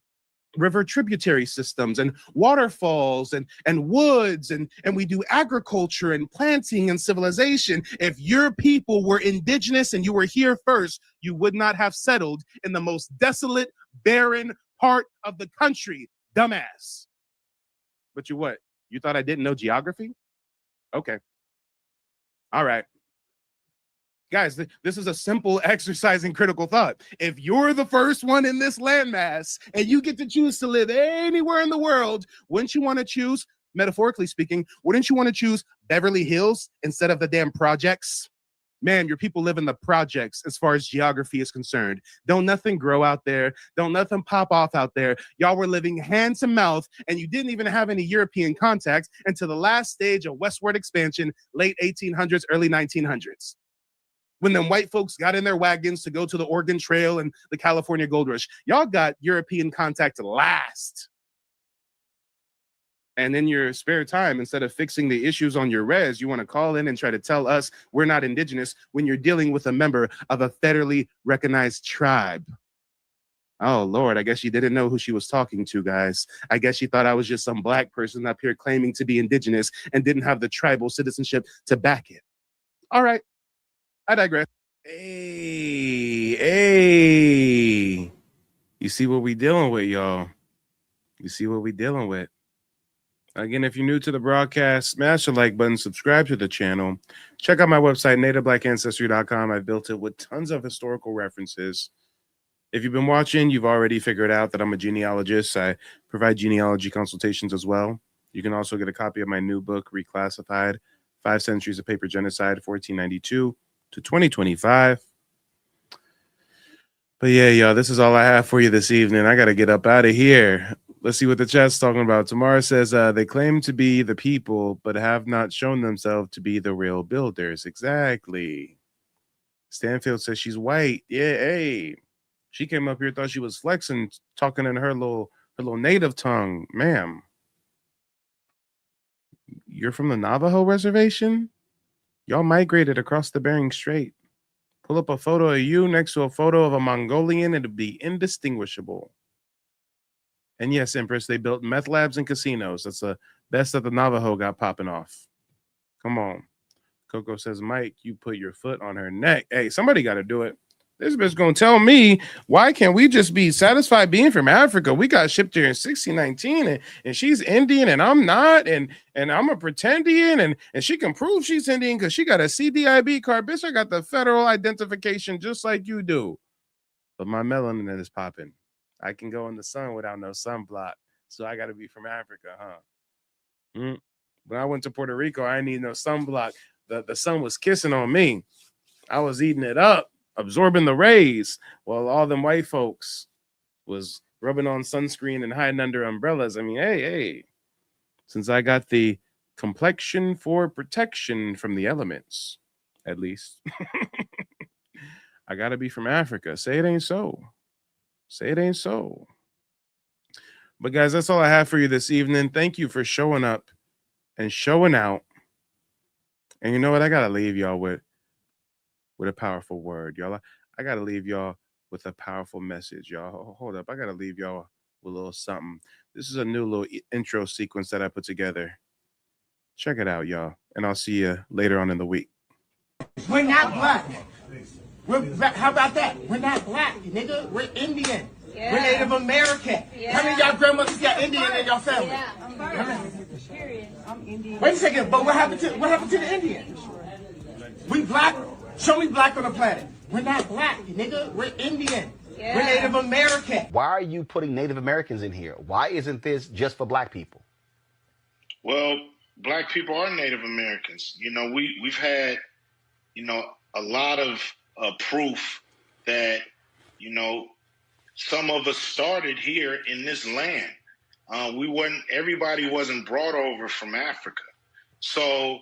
Speaker 9: river tributary systems and waterfalls and woods, and we do agriculture and planting and civilization. If your people were indigenous and you were here first, you would not have settled in the most desolate, barren part of the country, dumbass. But you what? You thought I didn't know geography? Okay. All right. Guys, this is a simple exercise in critical thought. If you're the first one in this landmass and you get to choose to live anywhere in the world, wouldn't you want to choose, metaphorically speaking, wouldn't you want to choose Beverly Hills instead of the damn projects? Man, your people live in the projects as far as geography is concerned. Don't nothing grow out there. Don't nothing pop off out there. Y'all were living hand to mouth, and you didn't even have any European contact until the last stage of westward expansion, late 1800s, early 1900s. When them white folks got in their wagons to go to the Oregon Trail and the California Gold Rush. Y'all got European contact last. And in your spare time, instead of fixing the issues on your res, you want to call in and try to tell us we're not indigenous when you're dealing with a member of a federally recognized tribe. Oh, Lord, I guess she didn't know who she was talking to, guys. I guess she thought I was just some black person up here claiming to be indigenous and didn't have the tribal citizenship to back it. All right. I digress. Hey. You see what we dealing with, y'all. You see what we dealing with. Again, if you're new to the broadcast, smash the like button, subscribe to the channel. Check out my website, nativeblackancestry.com. I've built it with tons of historical references. If you've been watching, you've already figured out that I'm a genealogist. I provide genealogy consultations as well. You can also get a copy of my new book, Reclassified, 5 Centuries of Paper Genocide, 1492 to 2025. But yeah, y'all, this is all I have for you this evening. I got to get up out of here. Let's see what the chat's talking about. Tamara says, they claim to be the people, but have not shown themselves to be the real builders. Exactly. Stanfield says she's white. Yeah, hey. She came up here, thought she was flexing, talking in her little native tongue. Ma'am, you're from the Navajo reservation? Y'all migrated across the Bering Strait. Pull up a photo of you next to a photo of a Mongolian, it'll be indistinguishable. And yes, Empress, they built meth labs and casinos. That's the best that the Navajo got popping off. Come on. Coco says, Mike, you put your foot on her neck. Hey, somebody got to do it. This bitch going to tell me, why can't we just be satisfied being from Africa? We got shipped here in 1619, and she's Indian, and I'm not, and I'm a pretendian, and she can prove she's Indian because she got a CDIB card. Bitch, I got the federal identification just like you do. But my melanin is popping. I can go in the sun without no sunblock, so I got to be from Africa, huh? When I went to Puerto Rico, I didn't need no sunblock. The sun was kissing on me. I was eating it up, absorbing the rays, while all them white folks was rubbing on sunscreen and hiding under umbrellas. I mean, hey, since I got the complexion for protection from the elements, at least, I got to be from Africa. Say it ain't so. Say it ain't so. But guys, that's all I have for you this evening. Thank you for showing up and showing out. And you know what? I got to leave y'all with a powerful word, y'all. I got to leave y'all with a powerful message, y'all. Hold up. I got to leave y'all with a little something. This is a new little intro sequence that I put together. Check it out, y'all. And I'll see you later on in the week.
Speaker 7: We're not black. How about that? We're not black, nigga. We're Indian. Yeah. We're Native American. Yeah. How many of y'all grandmothers got Indian in your family? Yeah, I'm Period. I'm Indian. Wait a second, but what happened to the Indians? We black. Show me black on the planet. We're not black, nigga. We're Indian. Yeah. We're Native American.
Speaker 3: Why are you putting Native Americans in here? Why isn't this just for black people?
Speaker 4: Well, black people are Native Americans. You know, we've had, a lot of proof that, some of us started here in this land. Everybody wasn't brought over from Africa. So,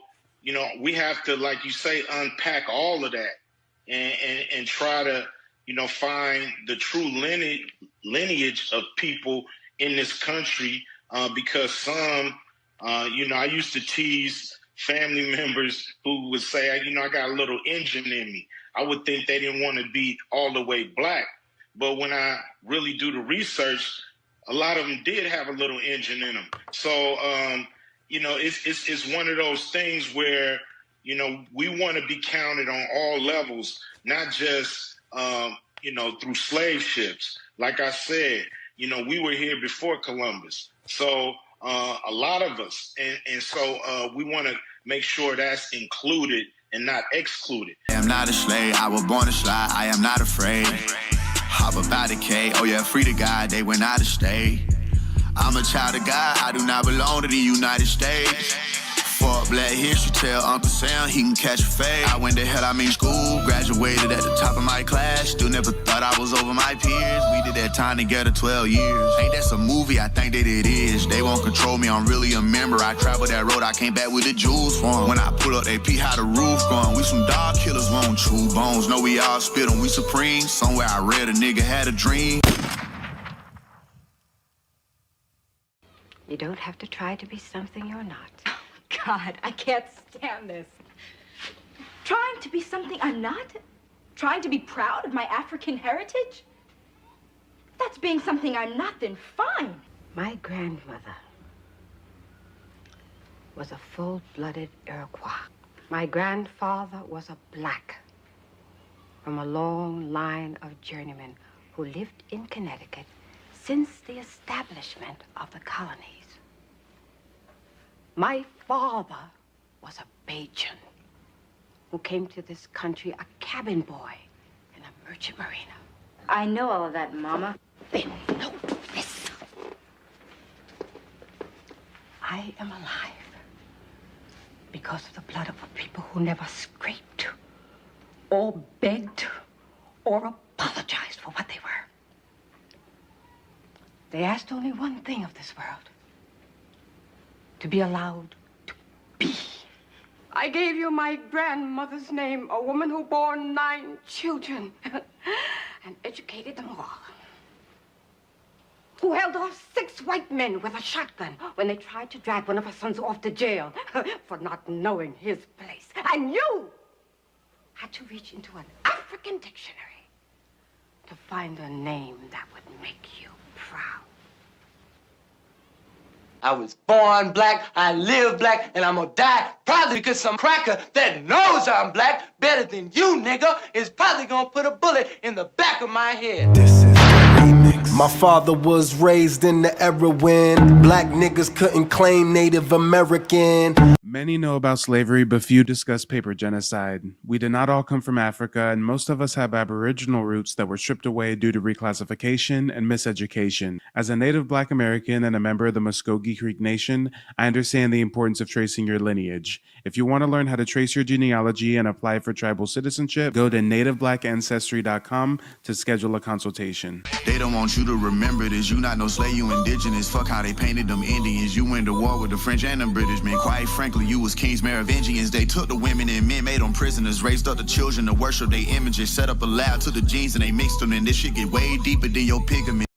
Speaker 4: we have to, like you say, unpack all of that and try to, find the true lineage of people in this country because some, I used to tease family members who would say, I got a little Indian in me. I would think they didn't want to be all the way black. But when I really do the research, a lot of them did have a little Indian in them. So, it's one of those things where, we want to be counted on all levels, not just, through slave ships. Like I said, we were here before Columbus. So a lot of us. And so we want to make sure that's included and not excluded.
Speaker 5: I am not a slave. I was born to slide. I am not afraid. Hop about a K. Oh yeah, free to God. They went out of state. I'm a child of God. I do not belong to the United States. Fuck Black History, tell Uncle Sam he can catch a fade. I went to school, graduated at the top of my class. Still never thought I was over my peers. We did that time together 12 years. Ain't that some movie? I think that it is. They won't control me, I'm really a member. I traveled that road, I came back with the jewels from. When I pull up, they peep how the roof gone. We some dog killers, won't chew bones. Know we all spit on, we supreme. Somewhere I read a nigga had a dream.
Speaker 6: You don't have to try to be something you're not. God, I can't stand this.
Speaker 2: Trying to be something I'm not? Trying to be proud of my African heritage? If that's being something I'm not, then fine.
Speaker 6: My grandmother was a full-blooded Iroquois. My grandfather was a black from a long line of journeymen who lived in Connecticut since the establishment of the colonies. My father was a Bajan who came to this country a cabin boy in a merchant marina.
Speaker 2: I know all of that, Mama.
Speaker 6: Then know this. I am alive because of the blood of a people who never scraped or begged or apologized for what they were. They asked only one thing of this world: to be allowed to be. I gave you my grandmother's name, a woman who bore 9 children and educated them all. Who held off 6 white men with a shotgun when they tried to drag one of her sons off to jail for not knowing his place. And you had to reach into an African dictionary to find a name that would make you proud.
Speaker 22: I was born black, I live black, and I'm gonna die probably because some cracker that knows I'm black better than you, nigga, is probably gonna put a bullet in the back of my head.
Speaker 8: This is the remix. My father was raised in the era when black niggas couldn't claim Native American.
Speaker 9: Many know about slavery, but few discuss paper genocide. We did not all come from Africa, and most of us have Aboriginal roots that were stripped away due to reclassification and miseducation. As a native Black American and a member of the Muskogee Creek Nation, I understand the importance of tracing your lineage. If you want to learn how to trace your genealogy and apply for tribal citizenship, go to nativeblackancestry.com to schedule a consultation.
Speaker 5: They don't want you to remember this. You not no slave, you indigenous. Fuck how they painted them Indians. You went to war with the French and the British, man. Quite frankly, you was kings, Merovingians. They took the women and men, made them prisoners, raised up the children to worship their images, set up a lab to the genes and they mixed them, and this shit get way deeper than your pigment.